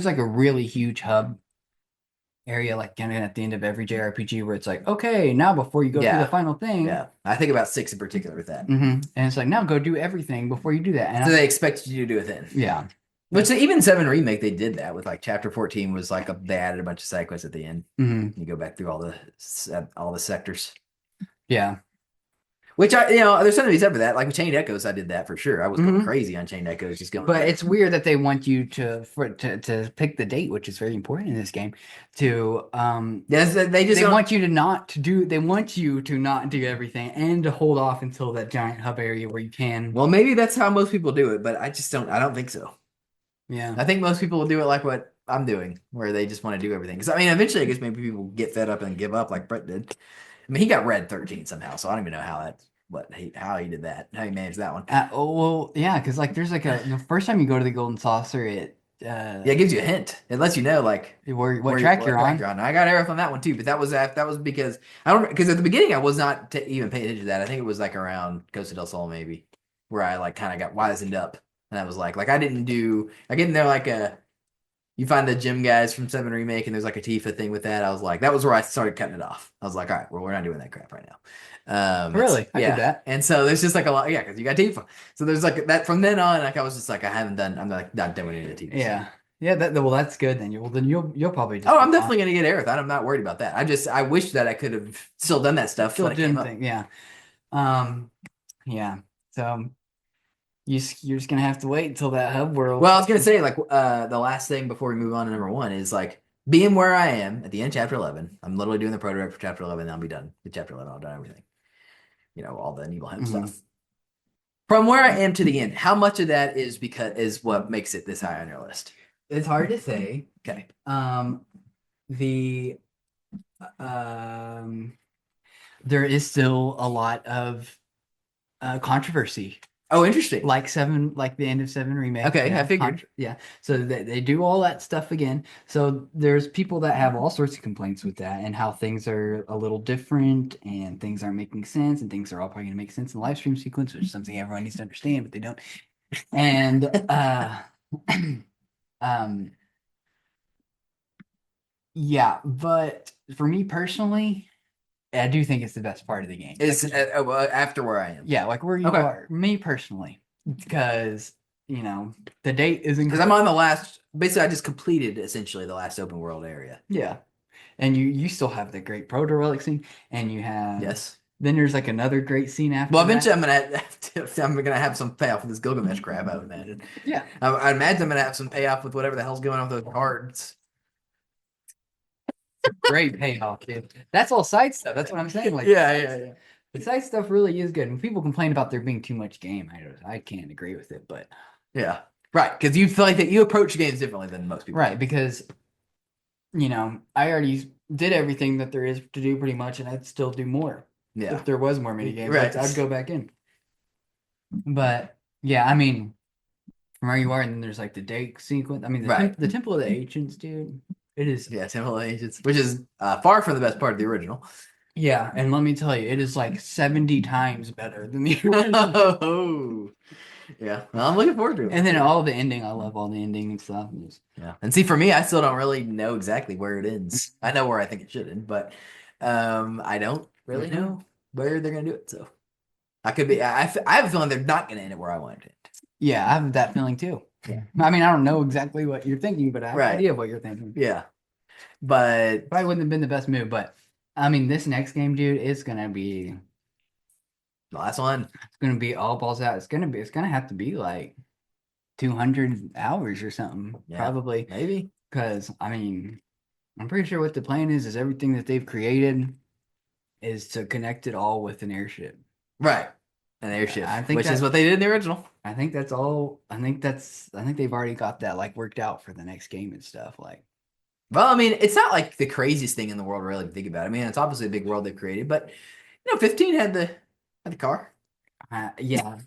like a really huge hub area, like kind of at the end of every JRPG where it's like, okay, now before you go through the final thing.
Yeah. I think about 6 in particular with that.
And it's like, now go do everything before you do that. And
so they expect you to do it then.
Yeah.
Which even 7 Remake, they did that with like Chapter 14 was like they added a bunch of side quests at the end. You go back through all the sectors.
Yeah.
Which there's something to be said for that. Like with Chained Echoes, I did that for sure. I was going crazy on Chained Echoes, just going.
But it's weird that they want you to pick the date, which is very important in this game. To
yes, they
want you to not do everything and to hold off until that giant hub area where you can.
Well, maybe that's how most people do it, but I just don't. I don't think so.
Yeah,
I think most people will do it like what I'm doing, where they just want to do everything. Because I mean, eventually, I guess maybe people get fed up and give up, like Brett did. I mean, he got red 13 somehow, so I don't even know how he did that, how he managed that one.
Well, yeah, because like there's like the first time you go to the Golden Saucer, it
gives you a hint. It lets you know like
what track you're on.
I got Aerith on that one too, but that was because because at the beginning I was not even paying attention to that. I think it was like around Costa del Sol maybe, where I like kind of got wizened up, and I was like I didn't do in there like you find the gym guys from 7 Remake, and there's like a Tifa thing with that. I was like, that was where I started cutting it off. I was like, all right, well, we're not doing that crap right now.
Really? I did that.
And so there's just like a lot, because you got Tifa. So there's like that from then on. Like I was just like, I'm like not doing any of the Tifa.
Yeah, yeah. Well, that's good then. You'll probably. Just
I'm definitely gonna get Aerith. I'm not worried about that. I wish that I could have still done that stuff.
Still did thing. Yeah. Yeah. So. You're just gonna have to wait until that hub world.
Well, I was gonna say the last thing before we move on to number 1 is like being where I am at the end of Chapter 11. I'm literally doing the prototype for Chapter 11, and I'll be done with Chapter 11. I'll done everything. All the Nibelheim stuff. From where I am to the end, how much of that is what makes it this high on your list?
It's hard to say.
Okay.
There is still a lot of controversy
Oh, interesting.
like the end of 7 remake.
Okay,
yeah,
I figured.
Yeah. So they do all that stuff again. So there's people that have all sorts of complaints with that and how things are a little different and things aren't making sense and things are all probably going to make sense in the live stream sequence, which is something everyone needs to understand, but they don't. And um yeah, but for me personally, I do think it's the best part of the game.
It's after where I am.
Yeah, like where you
Okay.
are. Me personally, because the date is
Because I'm on the last. Basically, I just completed essentially the last open world area.
Yeah, and you still have the great proto relic scene, and you have
Yes.
Then there's like another great scene after.
Well, eventually
that.
I'm gonna have some payoff with this Gilgamesh crap. I would imagine.
Yeah,
I imagine I'm gonna have some payoff with whatever the hell's going on with those cards.
great payoff, dude. That's all side stuff. That's what I'm saying. Like,
Yeah.
the side stuff really is good. When people complain about there being too much game, I can't agree with it, but
Yeah. Right, because you feel like that you approach games differently than most people.
right, because I already did everything that there is to do pretty much, and I'd still do more.
Yeah.
If there was more mini games,
Right.
I'd go back in. But yeah, I mean, from where you are, and then there's like the date sequence. I mean, the Temple of the Ancients, dude. It is.
Yeah, Temple of Agents, which is far from the best part of the original.
Yeah, and let me tell you, it is like 70 times better than the original.
Oh. Yeah, well, I'm looking forward to it.
And then all the ending, I love all the ending and stuff.
Yeah, and see, for me, I still don't really know exactly where it ends. I know where I think it should end, but I don't really know where they're gonna do it. So I could be. I have a feeling they're not gonna end it where I want it to end.
Yeah, I have that feeling too.
Yeah.
I mean, I don't know exactly what you're thinking, but I have an idea of what you're thinking.
Yeah, but
Probably wouldn't have been the best move, but I mean, this next game, dude, it's gonna be
the last one.
It's gonna be all balls out. It's gonna have to be like 200 hours or something, probably.
Maybe.
Because I mean, I'm pretty sure what the plan is everything that they've created is to connect it all with an airship.
Right. An airship, which
is
is what they did in the original.
I think that's all. I think they've already got that like worked out for the next game and stuff. Like,
well, I mean, it's not like the craziest thing in the world, really, to think about it. I mean, it's obviously a big world they've created, but 15 had the car.
Yeah.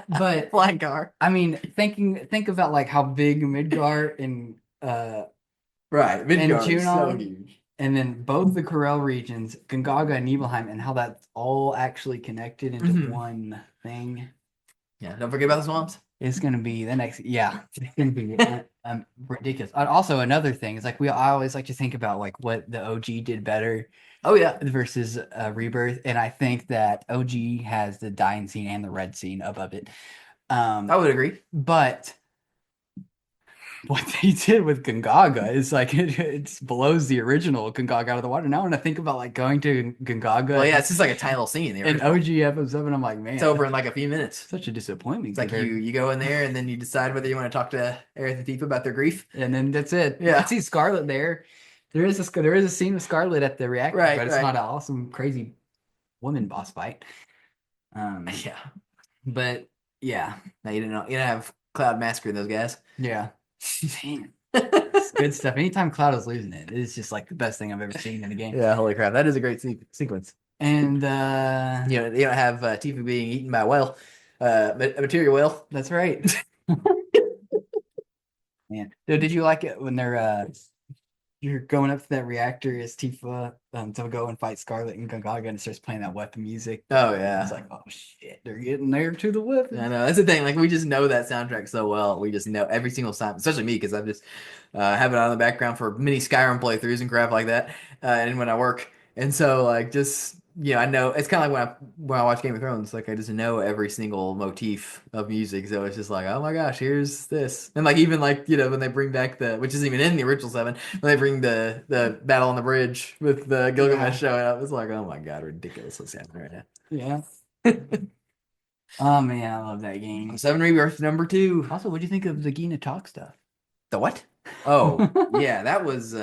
But
flying car.
I mean, think about like how big Midgar and
right, Midgar
is
so huge.
And then both the Corel regions, Gongaga and Nibelheim, and how that's all actually connected into one thing.
Yeah, don't forget about the swamps.
It's gonna be the next. Yeah, it's gonna be ridiculous. Also, another thing is like I always like to think about like what the OG did better.
Oh yeah,
versus Rebirth, and I think that OG has the dying scene and the red scene above it.
I would agree,
but what they did with Gongaga is like it blows the original Gongaga out of the water. Now when I think about like going to Gongaga,
well, yeah, it's just like a tiny little scene.
In OG episode, I'm like, man,
it's over in like a few minutes.
Such a disappointment.
It's like you go in there and then you decide whether you want to talk to Aerith and Tifa about their grief,
and then that's it.
Yeah,
I see Scarlet there. There is a scene with Scarlet at the reactor, but it's not an awesome, crazy woman boss fight.
Yeah,
but yeah,
now you don't have Cloud massacring those guys.
Yeah, man, it's good stuff. Anytime Cloud is losing it, it's just like the best thing I've ever seen in a game.
Yeah, holy crap, that is a great sequence.
And
you don't have Tifa being eaten by a whale, a material whale.
That's right. Man, did you like it when you're going up to that reactor as Tifa to go and fight Scarlet and Gongaga and it starts playing that weapon music?
Oh yeah,
it's like, oh shit, they're getting there to the weapon.
I know, that's the thing. Like we just know that soundtrack so well. We just know every single time, especially me because I've just have it on in the background for mini Skyrim playthroughs and crap like that, and when I work, and so like just. I know it's kind of like when I watch Game of Thrones, like I just know every single motif of music, so it's just like, oh my gosh, here's this, and like even like when they bring back which isn't even in the original 7, when they bring the battle on the bridge with the Gilgamesh showing up, it's like, oh my god, ridiculous what's happening right now.
Yeah. Oh man, I love that game.
7 Rebirth number 2.
Also, what do you think of the Gina talk stuff?
The what? Oh yeah, that was.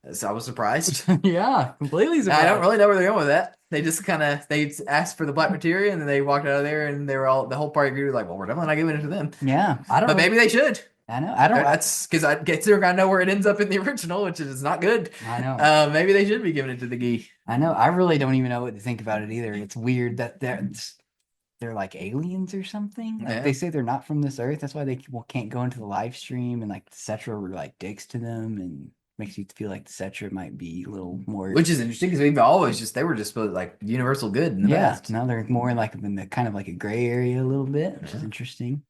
So I was surprised.
Yeah, completely surprised.
I don't really know where they're going with that. They just they asked for the black materia and then they walked out of there and they were the whole party agreed like, well, we're definitely not giving it to them.
Yeah, I don't.
But maybe they should.
I know. I don't.
That's because I get through. I know where it ends up in the original, which is not good.
I know.
Maybe they should be giving it to the Gee.
I know. I really don't even know what to think about it either. It's weird that they're like aliens or something. Like
Yeah.
they say they're not from this earth. That's why they can't go into the live stream, and like the Cetra were like dicks to them, and makes you feel like the Cetra might be a little more.
Which is interesting because we've always just they were just supposed like universal good and the best.
Now they're more like in the kind of like a gray area a little bit, which is interesting.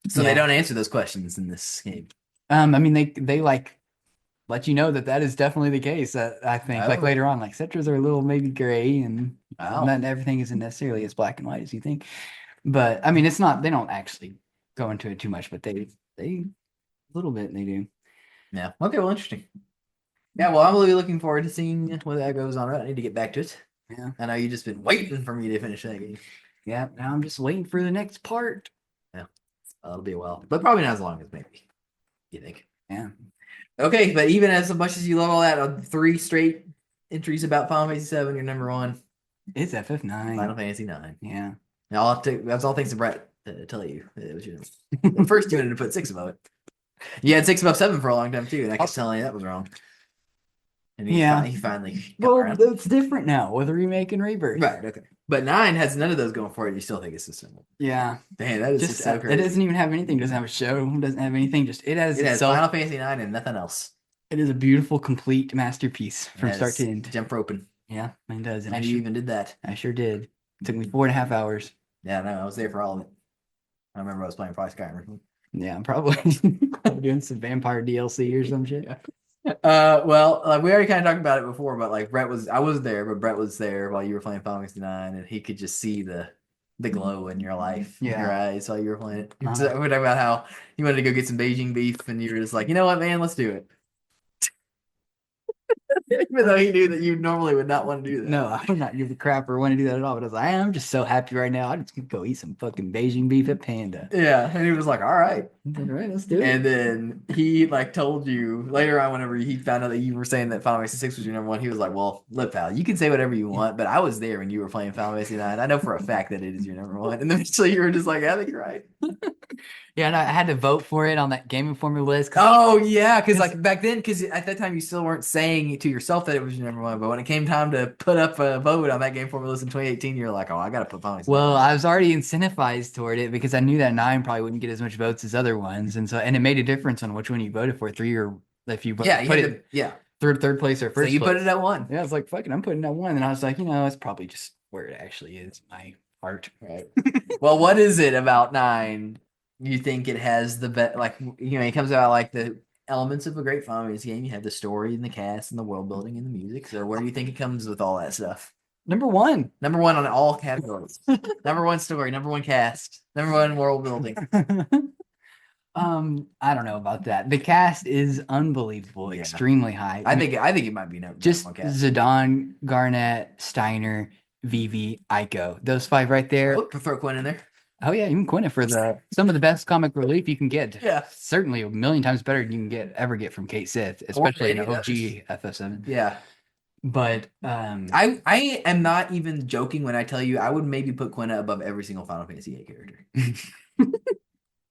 So they don't answer those questions in this game.
I mean they like let you know that is definitely the case. I think like later on, like Cetras are a little maybe gray, and not everything isn't necessarily as black and white as you think. But I mean, it's not. They don't actually go into it too much, but they a little bit they do.
Yeah. Okay. Well, interesting. Yeah. Well, I'm really looking forward to seeing where that goes on. I need to get back to it.
Yeah.
I know you've just been waiting for me to finish that game.
Yeah. Now I'm just waiting for the next part.
Yeah. It'll be a while, but probably not as long as maybe you think.
Yeah.
Okay, but even as much as you love all that, 3 straight entries about Final Fantasy VII, you're number 1.
It's FF9.
Final Fantasy 9.
Yeah.
Now, that's all thanks to Brett to tell you. It was your At first, you wanted to put 6 above it. You had 6 above 7 for a long time, too, and I kept telling you that was wrong. And he finally got around.
It's different now with Remake and Rebirth.
Right, okay. But 9 has none of those going for it. You still think it's the symbol.
Yeah.
Damn, that is just so crazy.
It doesn't even have anything. It doesn't have a show. It doesn't have anything. It has
Final Fantasy 9 and nothing else.
It is a beautiful, complete masterpiece from start to end.
Jump roping.
Yeah, it does.
And you even did that.
I sure did. It took me 4.5 hours.
Yeah, no, I was there for all of it. I remember I was playing probably Skyrim.
Yeah, I'm probably doing some vampire DLC or some shit.
Well, like we already kind of talked about it before, but like I was there, but Brett was there while you were playing Final Fantasy 9, and he could just see the glow in your life, in your eyes while you were playing it. So we're talking about how you wanted to go get some Beijing beef, and you were just like, you know what, man, let's do it. Even though he knew that you normally would not want to do that.
No, I would not give a crap or want to do that at all. But I was like, I'm just so happy right now. I'm just gonna go eat some fucking Beijing beef at Panda.
Yeah, and he was like, all right.
All right, let's do it.
And then he like told you later on whenever he found out that you were saying that Final Fantasy 6 was your number 1, he was like, well, look, pal, you can say whatever you want, but I was there when you were playing Final Fantasy 9. I know for a fact that it is your number 1. And then so you were just like, I think you're right.
Yeah, and I had to vote for it on that Game Informer list.
Oh, yeah, because like back then, because at that time you still weren't saying it to yourself that it was your number 1, but when it came time to put up a vote on that Game Informer list in 2018, you're like, oh, I got to put Final Fantasy 9.
Well, I was already incentivized toward it because I knew that 9 probably wouldn't get as much votes as other ones, and it made a difference on which one you voted for, 3 or if you put it third place or first.
So you
place.
put it at 1.
Yeah, I was like, fucking, I'm putting it at 1, and I was like, it's probably just where it actually is, my heart.
Right. Well, what is it about 9? You think it has the best, like, it comes out like the elements of a great Final Fantasy game. You have the story and the cast and the world building and the music. So where do you think it comes with all that stuff?
Number 1.
Number 1 on all categories. Number 1 story, number 1 cast, number 1 world building.
I don't know about that. The cast is unbelievable, extremely high.
I think it might be
just
1 cast.
Zidane, Garnett, Steiner, Vivi, Aiko. Those 5 right there.
Prefer Quinn in there.
Oh yeah, even Quinn for some of the best comic relief you can get.
Yeah,
certainly a million times better than you can ever get from Kate Sith, especially in OG FF7.
Yeah,
but
I am not even joking when I tell you I would maybe put Quina above every single Final Fantasy VIII character.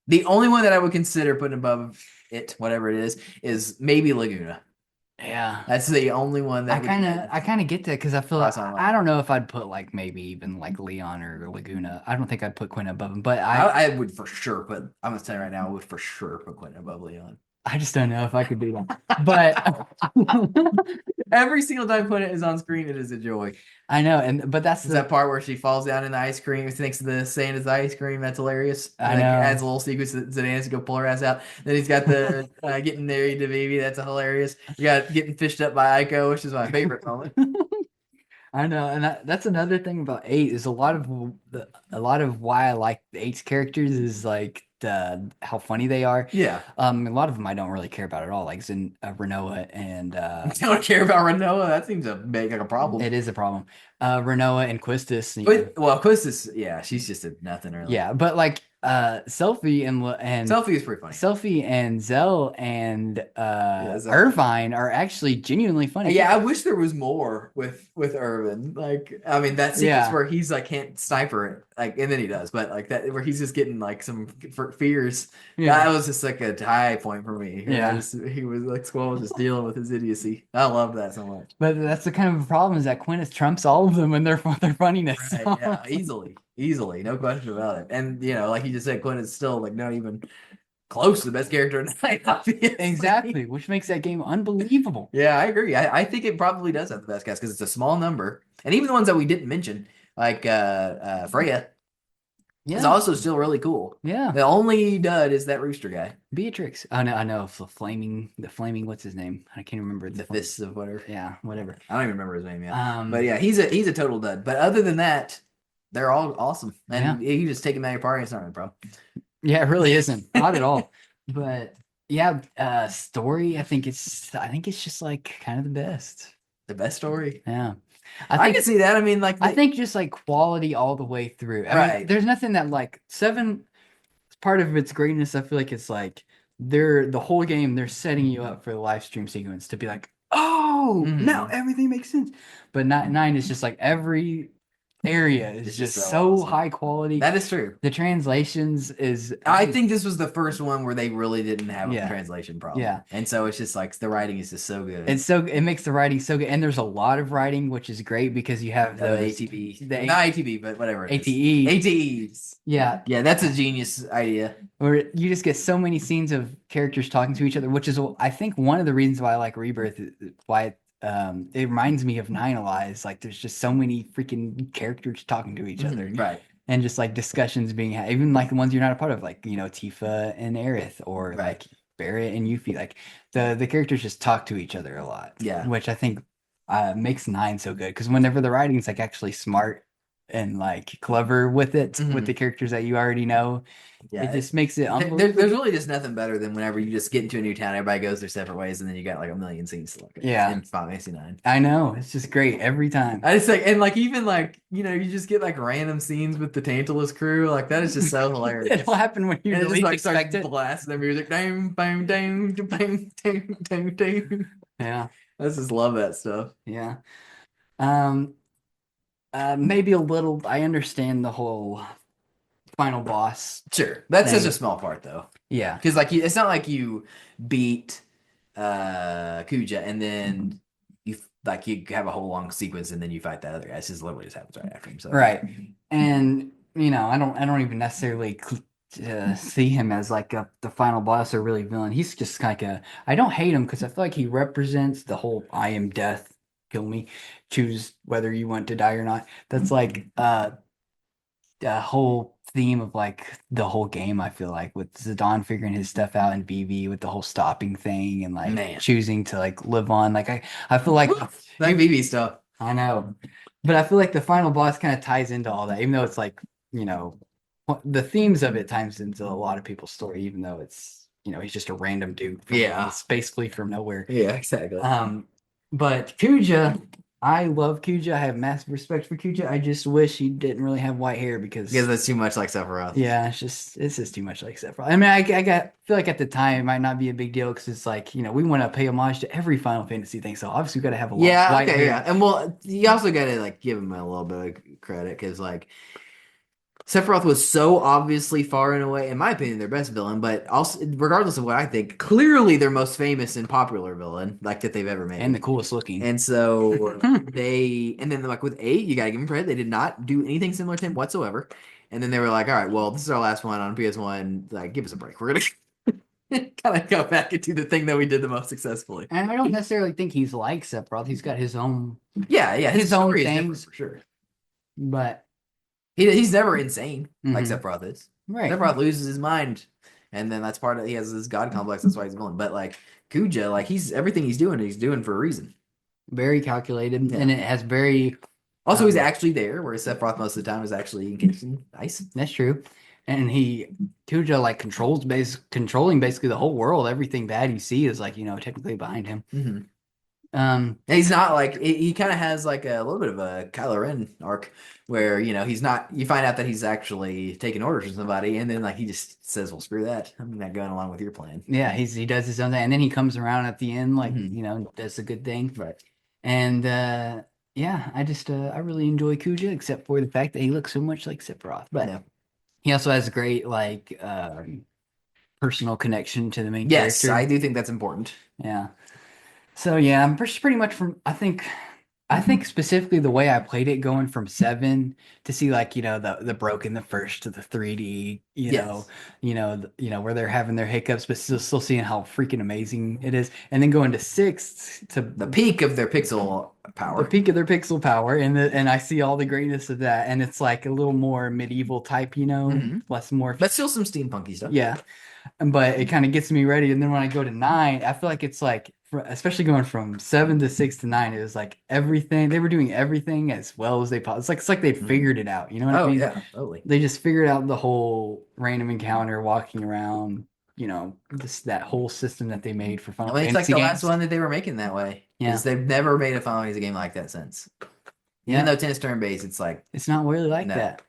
The only one that I would consider putting above it, whatever it is maybe Laguna.
Yeah,
that's the only one that
I kind of get that because I feel like I don't know if I'd put like maybe even like Leon or Laguna. I don't think I'd put Quinn above him, but
I would for sure put. I'm gonna say right now, I would for sure put Quinn above Leon.
I just don't know if I could do that. But
every single time Quinn is on screen, it is a joy.
I know, but that's
that part where she falls down in the ice cream, thinks the sand is ice cream. That's hilarious.
I know.
Adds a little sequence that Zidane has to go pull her ass out. Then he's got the getting married to Vivi. That's hilarious. You got getting fished up by Aiko, which is my favorite moment.
I know, and that's another thing about 8 is a lot of why I like the 8's characters is like how funny they are.
Yeah.
A lot of them I don't really care about at all, like Renoa and
I don't care about Renoa. That seems to make like a problem.
It is a problem. Renoa and Quistis.
Quistis, yeah, she's just a nothing really.
Yeah, but like Selphie and
Selphie is pretty funny.
Selphie and Zell and Irvine are actually genuinely funny.
Yeah, I wish there was more with Irvin. Like, I mean, that sequence where he's like can't sniper it, like, and then he does, but like that where he's just getting like some fears. Yeah, that was just like a high point for me.
Yeah,
he was like Squall was just dealing with his idiocy. I love that so much.
But that's the kind of problem is that Quintus trumps all of love them and their funniness.
Right, yeah, easily, no question about it. And like you just said, Quinn is still like not even close to the best character in the night, obviously.
Exactly, which makes that game unbelievable.
Yeah, I agree. I think it probably does have the best cast because it's a small number, and even the ones that we didn't mention, like Freya, is
Yeah,
also still really cool.
yeah.
The only dud is that rooster guy,
Beatrix. I know. The flaming. What's his name? I can't remember.
the fists of whatever.
Yeah, whatever.
I don't even remember his name yet.
Um,
But yeah, he's a total dud. But other than that, they're all awesome, and you just take them out of your party. It's not really a problem.
Yeah, it really isn't. Not at all. But yeah, story, I think it's just like kind of the best.
The best story.
Yeah.
I can see that. I mean, like
I think just like quality all the way through. I mean,
Right.
there's nothing that like Seven, part of its greatness, I feel like it's like the whole game they're setting you up for the live stream sequence to be like, oh, now everything makes sense. But nine is just like every area is
It's
just
just so
so
awesome.
high quality.
that is true.
The translations is
I think this was the first one where they really didn't have
Yeah.
a translation problem.
Yeah.
And so it's just like the writing is just so good.
it makes the writing so good, and there's a lot of writing, which is great because you have
the
those
ATB.
the
Not ATB, but whatever. it is.
ATE.
ATEs.
Yeah,
Yeah, that's a genius idea.
where you just get so many scenes of characters talking to each other, which is I think one of the reasons why I like Rebirth, why it reminds me of Nine Alive. Like there's just so many freaking characters talking to each other,
Right.
and just like discussions being had, even like the ones you're not a part of, like Tifa and Aerith, or
Right.
like Barrett and Yuffie. Like the characters just talk to each other a lot.
Yeah.
which I think makes Nine so good, because whenever the writing's like actually smart and like clever with it, with the characters that you already know,
Yeah.
it just makes it
There's
unbelievable.
really just nothing better than whenever you just get into a new town, everybody goes their separate ways, and then you got like a million scenes to look at.
Yeah.
In Final Fantasy IX.
I know, it's just great every time.
I just like, and like even like you just get like random scenes with the Tantalus crew, like that is just so hilarious.
It'll happen when you
And it just
least
like
expect
starts
it.
blasting the music, dang, bang, dang, bang, dang, dang, dang.
Yeah,
I just love that stuff.
yeah. Maybe a little. I understand the whole final boss.
Sure, that's such
Thing.
a small part though,
Yeah,
because like it's not like you beat Kuja and then you have a whole long sequence and then you fight that other guy. It's just literally just happens right after him. So
right. And I don't even necessarily see him as like the final boss or really villain. He's just like I don't hate him because I feel like he represents the whole I am death, kill me, choose whether you want to die or not. That's like the whole theme of like the whole game. I feel like with Zidane figuring his stuff out and BB with the whole stopping thing and like
Man.
choosing to like live on. Like I feel like
that BB stuff.
I know, but I feel like the final boss kind of ties into all that, even though it's like the themes of it ties into a lot of people's story, even though it's he's just a random dude. It's basically from nowhere.
Yeah, exactly.
But Kuja, I love Kuja. I have massive respect for Kuja. I just wish he didn't really have white hair because
that's too much like Sephiroth.
Yeah, it's just too much like Sephiroth. I mean, I feel like at the time it might not be a big deal because it's like we want to pay homage to every Final Fantasy thing, so obviously we got to have a lot of white hair.
Yeah, and well, you also got to like give him a little bit of credit because like Sephiroth was so obviously far and away, in my opinion, their best villain, but also regardless of what I think, clearly their most famous and popular villain like that they've ever made,
and the coolest looking.
And so and then like with 8, you got to give them credit. They did not do anything similar to him whatsoever. And then they were like, all right, well, this is our last one on PS1. Like, give us a break. We're gonna kind of go back and do the thing that we did the most successfully.
And I don't necessarily think he's like Sephiroth. He's got his own
his
own
story is
things
different for sure.
But
he's never insane like Sephiroth is.
Right.
Sephiroth loses his mind, and then that's part of he has this god complex. That's why he's a villain. But like Kuja, like everything he's doing for a reason.
Very calculated, and it has very.
Also, he's actually there, whereas Sephiroth most of the time is actually encased in ice.
That's true. And Kuja like controlling basically the whole world. Everything bad you see is like technically behind him.
And he's not like he kind of has like a little bit of a Kylo Ren arc where he's not. You find out that he's actually taking orders from somebody, and then like he just says, "Well, screw that. I'm not going along with your plan."
Yeah, he does his own thing, and then he comes around at the end, like does a good thing.
Right.
And yeah, I really enjoy Kuja, except for the fact that he looks so much like Sephiroth. But he also has a great like personal connection to the main character.
Yes, I do think that's important.
Yeah. So yeah, I'm pretty much from. I think I think specifically the way I played it, going from 7 to see like the broken the first to the 3D,
Yes.
where they're having their hiccups, but still seeing how freaking amazing it is, and then going to 6 to
The peak of their pixel
the
power.
peak of their pixel power, and I see all the greatness of that, and it's like a little more medieval type,
Hmm.
less more,
But still some steampunky stuff.
yeah. But it kind of gets me ready. And then when I go to 9, I feel like it's like, especially going from 7 to 6 to 9, it was like everything they were doing everything as well as they possibly. It's like they
Mhm.
figured it out. You know what I
Oh
mean?
yeah, totally.
They just figured out the whole random encounter, walking around. Just that whole system that they made for
I
Final
mean, it's like
Fantasy
the last
games.
one that they were making that way
Yeah,
because they've never made a Final Fantasy game like that since. Even
yeah.
though tennis turn based, it's like
It's not really like
no.
that.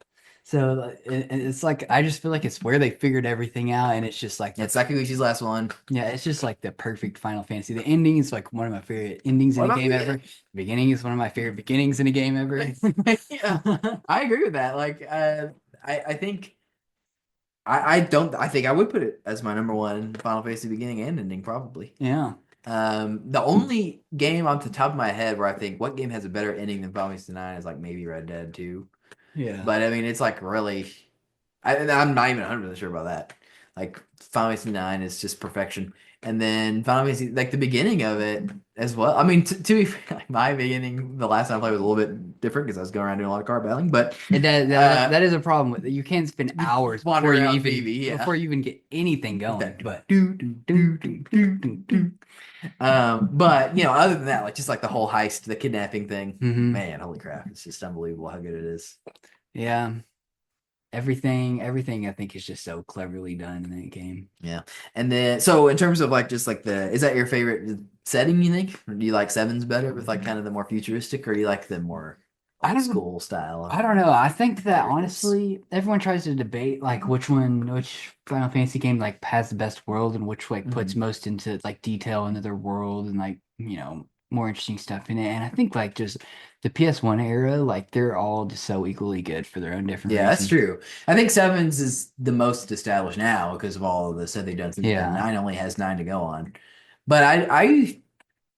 So it's like I just feel like it's where they figured everything out, and it's just like
It's Sakiguchi's last one.
yeah, it's just like the perfect Final Fantasy. The ending is like one of my favorite endings in
What
a
about
game
the
ever. The beginning is one of my favorite beginnings in a game ever.
yeah, I agree with that. Like, I think I don't. I think I would put it as my number one Final Fantasy beginning and ending probably.
Yeah.
The only game off the top of my head where I think what game has a better ending than Final Fantasy 9 is like maybe Red Dead 2.
Yeah.
But I mean, it's like really, I'm not even 100% sure about that. Like Final Fantasy 9 is just perfection. And then Final Fantasy, like the beginning of it as well. I mean, to be fair, like my beginning, the last time I played was a little bit different because I was going around doing a lot of car battling. But
That is a problem with it. You can't spend
you
hours
wander around Phoebe, yeah.
before you even get anything
With
going.
that
But
but other than that, like just like the whole heist, the kidnapping thing,
hmm
man, holy crap, it's just unbelievable how good it is.
yeah, everything I think is just so cleverly done in that game.
Yeah. And then so in terms of like just like is that your favorite setting, you think? Or do you like sevens better with like kind of the more futuristic, or do you like the more
I
old
don't
school style of
I don't know. I think that
characters?
honestly, everyone tries to debate like which Final Fantasy game like has the best world and which like puts
Mhm.
most into like detail into their world and like, more interesting stuff in it. And I think like just the PS1 era, like they're all just so equally good for their own different
Yeah, that's
reasons.
true. I think sevens is the most established now because of all of the stuff they've done since then.
Yeah.
Nine only has nine to go on. But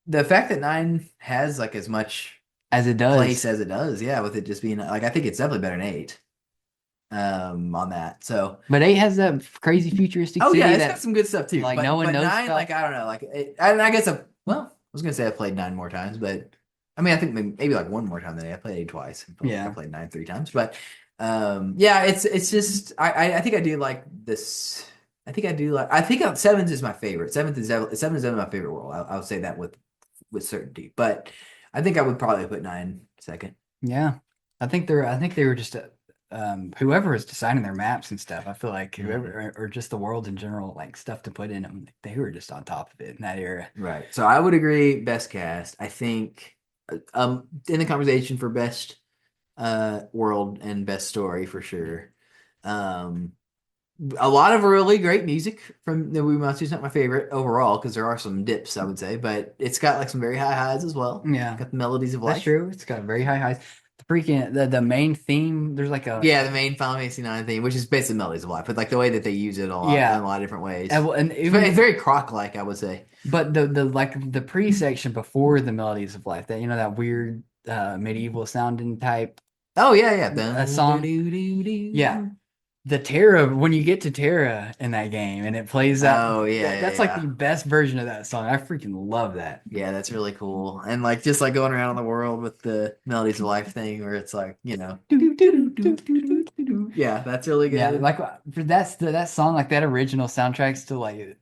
the fact that nine has like as much
As it
place
does.
as it does, yeah, with it just being like I think it's definitely better than eight. On that. So
But 8 has that crazy futuristic
oh yeah,
city
it's got
that
some good stuff too.
like no one
But
knows
nine,
about.
like I don't know, like and I guess I was gonna say I played nine more times, but I mean I think maybe like one more time than I played eight twice. I feel like I
Yeah.
played nine three times, but yeah, it's just I think I do like this. I think sevens is my favorite. Seven is definitely my favorite world. I would say that with certainty, but I think I would probably put nine second.
Yeah. I think they were just whoever was designing their maps and stuff, I feel like
Mhm.
whoever or just the world in general, like stuff to put in them, they were just on top of it in that era.
Right. So I would agree best cast. I think in the conversation for best world and best story for sure. Um a lot of really great music from the Uematsu is not my favorite overall because there are some dips I would say, but it's got like some very high highs as well.
Yeah,
Got the melodies of
that's
life.
true. It's got very high highs. The main theme, there's like a
Yeah, the main Final Fantasy 9 theme, which is basically melodies of life, but like the way that they use it a lot in
yeah,
a lot of different ways.
and
It's
even
very croc like, I would say.
but the like the pre-section before the melodies of life, that that weird medieval sounding type
Oh yeah, yeah.
song. Yeah, the Terra, when you get to Terra in that game and it plays
Oh yeah, yeah,
that's like the
yeah.
best version of that song. I freaking love that.
Yeah, that's really cool. And like just like going around the world with the melodies of life thing where it's like, yeah, that's really
Yeah,
good.
like for that song, like that original soundtrack still like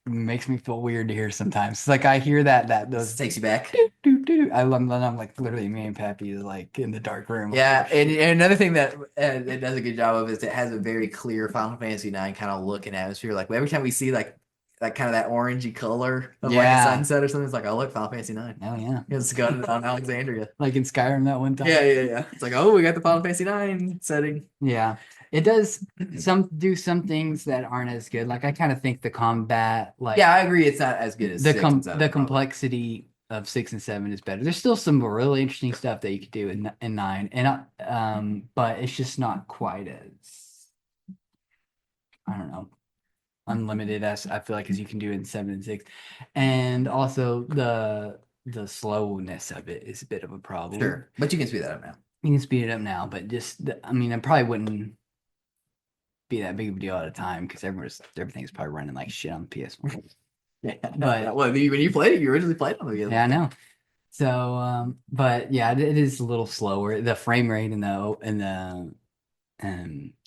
makes me feel weird to hear sometimes. It's like I hear that
This
those
takes you back.
I'm like literally me and Pappy is like in the dark room like oh
Yeah, and,
shit.
and another thing that it does a good job of is it has a very clear Final Fantasy 9 kind of look and atmosphere. Like every time we see like kind of that orangey color of like a
Yeah.
sunset or something, it's like, oh look, Final Fantasy 9.
Oh yeah.
It's got it on Alexandria.
Like in Skyrim that one
Yeah,
time.
yeah, yeah. It's like, oh, we got the Final Fantasy 9 setting.
Yeah. It does some things that aren't as good. Like I kind of think the combat,
Yeah,
like
I agree. It's not as good as six and
the
seven, probably.
complexity of 6 and 7 is better. There's still some really interesting stuff that you could do in 9, and but it's just not quite as I don't know unlimited as I feel like as you can do in 7 and 6, and also the slowness of it is a bit of a problem.
Sure, but you can speed that up now.
You can speed it up now, but I mean, it probably wouldn't be that big of a deal at a time because everything's probably running like shit on the PS1.
Yeah,
But
when you played it, you originally played it on the PS1.
Yeah, I know. So, but yeah, it is a little slower. The frame rate in the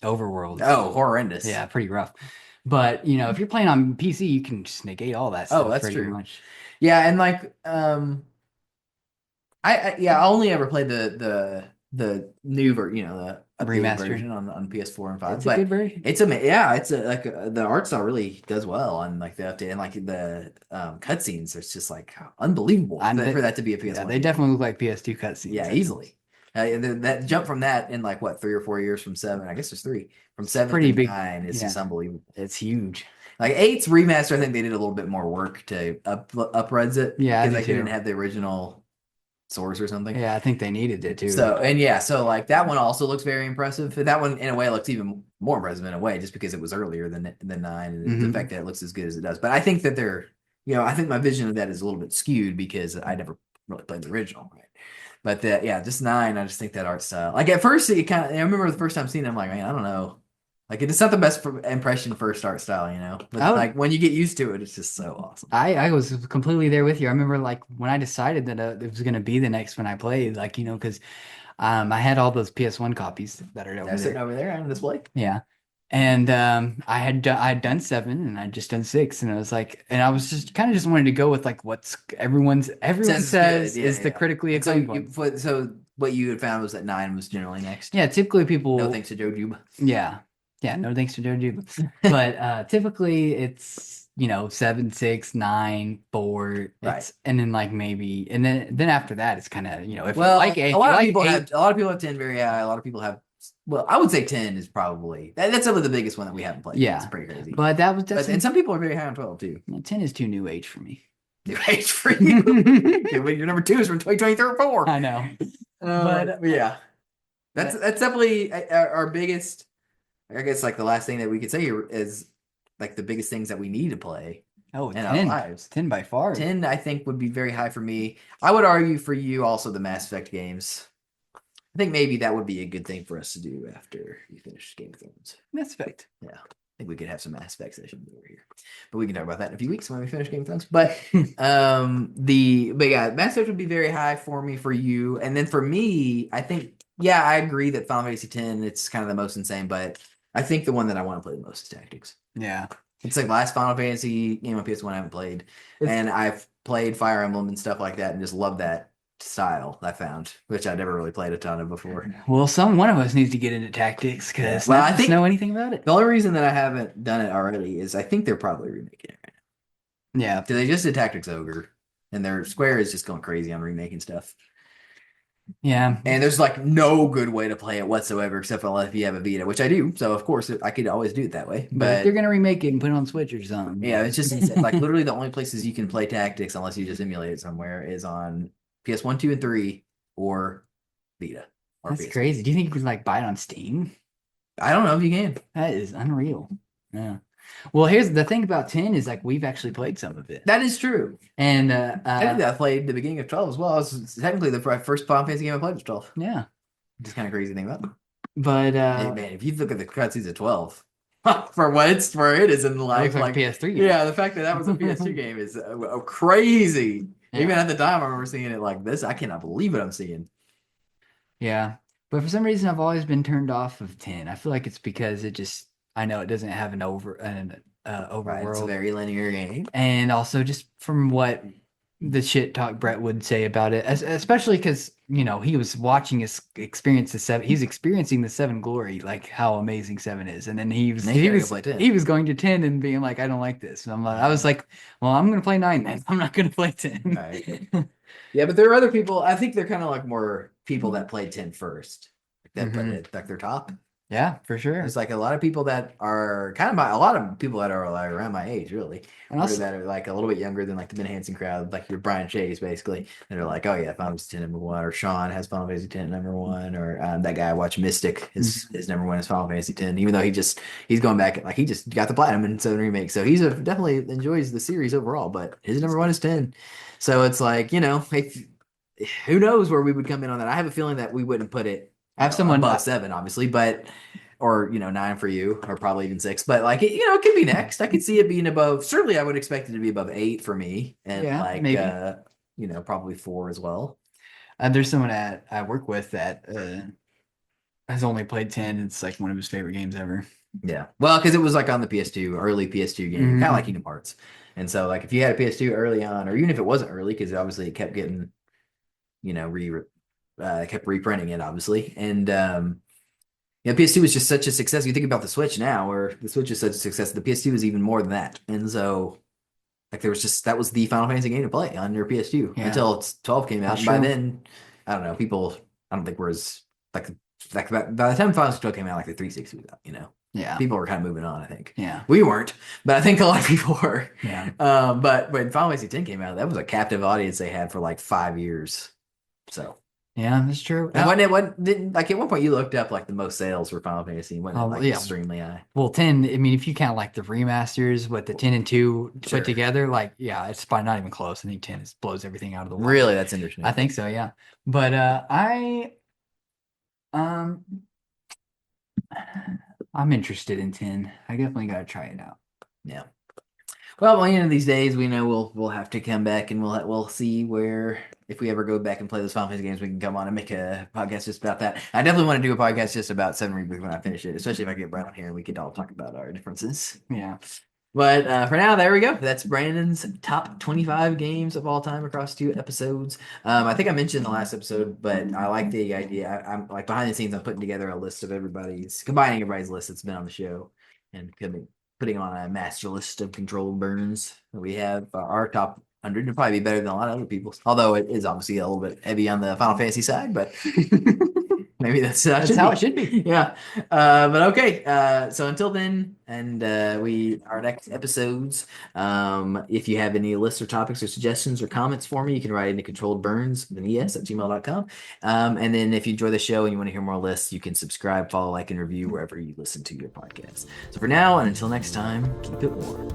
overworld.
Oh, horrendous.
Yeah, pretty rough. But you know, if you're playing on PC, you can just negate all that stuff.
Oh, that's
pretty
true.
much.
Yeah, and like I only ever played the new the updated
Remastered.
version on PS4 and 5.
It's
but
a good version.
it's the art style really does well on like the update and like the cutscenes. It's just like unbelievable for that to be a PS1.
Yeah, they definitely look like PS2 cutscenes.
Yeah, easily. That jump from that in like what 3 or 4 years from 7. I guess there's 3 from 7
pretty
to
big.
9 is just unbelievable.
It's huge.
Like 8's remaster, I think they did a little bit more work to upres it.
Yeah,
because they didn't have the original source or something.
Yeah, I think they needed it too.
So like that one also looks very impressive. That one in a way looks even more impressive in a way, just because it was earlier than 9, and the fact that it looks as good as it does. But I think that I think my vision of that is a little bit skewed because I never really played the original, right? But just 9, I just think that art style. Like at first, I remember the first time seeing it, I'm like, man, I don't know. Like it's not the best impression first art style, But like when you get used to it, it's just so awesome.
I was completely there with you. I remember like when I decided that it was going to be the next one I played, like because I had all those PS1 copies that are
sitting over there on display.
Yeah, and I had done 7 and I'd just done 6, and I was like, and I was just kind of just wanted to go with like what's everyone says is the critically acclaimed one.
So what you had found was that 9 was generally next.
Yeah, typically people.
No thanks to Joe Juba.
Yeah, no thanks to Joe Juba. But typically it's 7, 6, 9, 4.
Right.
And then like maybe and then after that it's kind of if
a lot of people
8,
have 10 very high. A lot of people have. Well, I would say 10 is probably that's some of the biggest one that we haven't played.
Yeah,
it's pretty crazy.
But
and some people are very high on 12 too.
10 is too new age for me.
New age for you. Your number 2 is from 2023 or 4.
I know.
But yeah, that's definitely our biggest. I guess like the last thing that we could say here is like the biggest things that we need to play in
10,
our lives.
10 by far.
10 I think would be very high for me. I would argue for you also the Mass Effect games. I think maybe that would be a good thing for us to do after you finish Game of Thrones.
Mass Effect.
Yeah. I think we could have some Mass Effect sessions over here. But we can talk about that in a few weeks when we finish Game of Thrones. But Mass Effect would be very high for me, for you. And then for me, I think I agree that Final Fantasy X, it's kind of the most insane, but I think the one that I want to play the most is Tactics.
Yeah.
It's like last Final Fantasy game on PS1 I haven't played. And I've played Fire Emblem and stuff like that and just love that style I found, which I never really played a ton of before.
Well, one of us needs to get into Tactics because
I think
know anything about it.
The only reason that I haven't done it already is I think they're probably remaking it right now.
Yeah.
So they just did Tactics Ogre, and their Square is just going crazy on remaking stuff.
Yeah.
And there's like no good way to play it whatsoever except for if you have a Vita, which I do. So of course I could always do it that way.
But if they're gonna remake it and put it on Switch or something.
Yeah, it's just like literally the only places you can play Tactics unless you just emulate it somewhere is on PS1, 2, and 3 or Vita. Or
That's
PS1.
crazy. Do you think you could like buy it on Steam?
I don't know if you can.
That is unreal. Yeah. Well, here's the thing about 10 is like we've actually played some of it.
That is true.
And
technically I played the beginning of 12 as well. It's technically the first Final Fantasy game I played was 12.
Yeah.
Just kind of crazy thing about it.
But
hey, man, if you look at the cutscenes of 12, for what it is in life,
like PS3 game.
Yeah, the fact that was a PS2 game is crazy.
Yeah.
Even at the time, I remember seeing it like this. I cannot believe what I'm seeing.
Yeah. But for some reason, I've always been turned off of 10. I feel like it's because I know it doesn't have an overworld.
Right, it's a very linear game.
And also just from what the shit talk Brett would say about it, especially because, he was watching he's experiencing the 7 glory, like how amazing 7 is. And then he was going to 10 and being like, I don't like this. And I was like, well, I'm going to play 9 then. I'm not going to play 10.
Right. Yeah, but there are other people. I think they're kind of like more people that played 10 first. That put it like their top.
Yeah, for sure.
There's like a lot of people that are kind of a lot of people that are like around my age, really,
And
or
also,
that are like a little bit younger than like the Ben Hansen crowd, like your Brian Shays, basically. And they're like, oh yeah, Final Fantasy X #1, or Sean has Final Fantasy X #1, or that guy I watch Mystic, his #1 is Final Fantasy X, even though he's going back, like he just got the platinum in 7 Remake, so he's definitely enjoys the series overall, but his #1 is 10. So it's like, who knows where we would come in on that. I have a feeling that we wouldn't put it
I have someone
above 7, obviously, but or 9 for you, or probably even 6. But like it could be next. I could see it being above. Certainly, I would expect it to be above 8 for me, and
Yeah,
like
maybe.
probably 4 as well.
There's someone I work with that has only played 10. It's like one of his favorite games ever.
Yeah, well, because it was like on the PS2, early PS2 game, kind of like Kingdom Hearts. And so, like, if you had a PS2 early on, or even if it wasn't early, because obviously it kept getting, kept reprinting it, obviously, and PS2 was just such a success. You think about the Switch now, where the Switch is such a success. The PS2 is even more than that, and so like that was the Final Fantasy game to play on your PS2 until 12 came out.
That's
And by
true.
then, I don't know, people. I don't think we're as like by the time Final Fantasy 12 came out, like the 360 was out.
Yeah.
People were kind of moving on. I think.
Yeah.
We weren't, but I think a lot of people were.
Yeah.
But when Final Fantasy X came out, that was a captive audience they had for like 5 years. So.
Yeah, that's true.
And like at one point you looked up like the most sales for Final Fantasy, wasn't it like extremely high?
Well, 10, I mean, if you count like the remasters with the 10 and 2
Sure.
put together, like, yeah, it's probably not even close. I think 10 blows everything out of the water.
Really, that's interesting.
I think so, yeah. But I'm interested in 10. I definitely gotta try it out.
Yeah. Well, by the end of these days, we know we'll have to come back and we'll see where if we ever go back and play those Final Fantasy games, we can come on and make a podcast just about that. I definitely want to do a podcast just about 7 Rebirth when I finish it, especially if I get Brad on here and we could all talk about our differences.
Yeah.
But for now, there we go. That's Brandon's top 25 games of all time across 2 episodes. I think I mentioned in the last episode, but I like the idea. I'm like behind the scenes, I'm putting together a list of combining everybody's list that's been on the show and putting on a master list of ControlledBurnes that we have. Our top 100 will probably be better than a lot of other people's, although it is obviously a little bit heavy on the Final Fantasy side, but maybe that's how it should be. Yeah. But okay. So until then, and our next episodes, if you have any lists or topics or suggestions or comments for me, you can write into ControlledBurnes, @gmail.com. And then if you enjoy the show and you want to hear more lists, you can subscribe, follow, like, and review wherever you listen to your podcast. So for now, and until next time, keep it warm.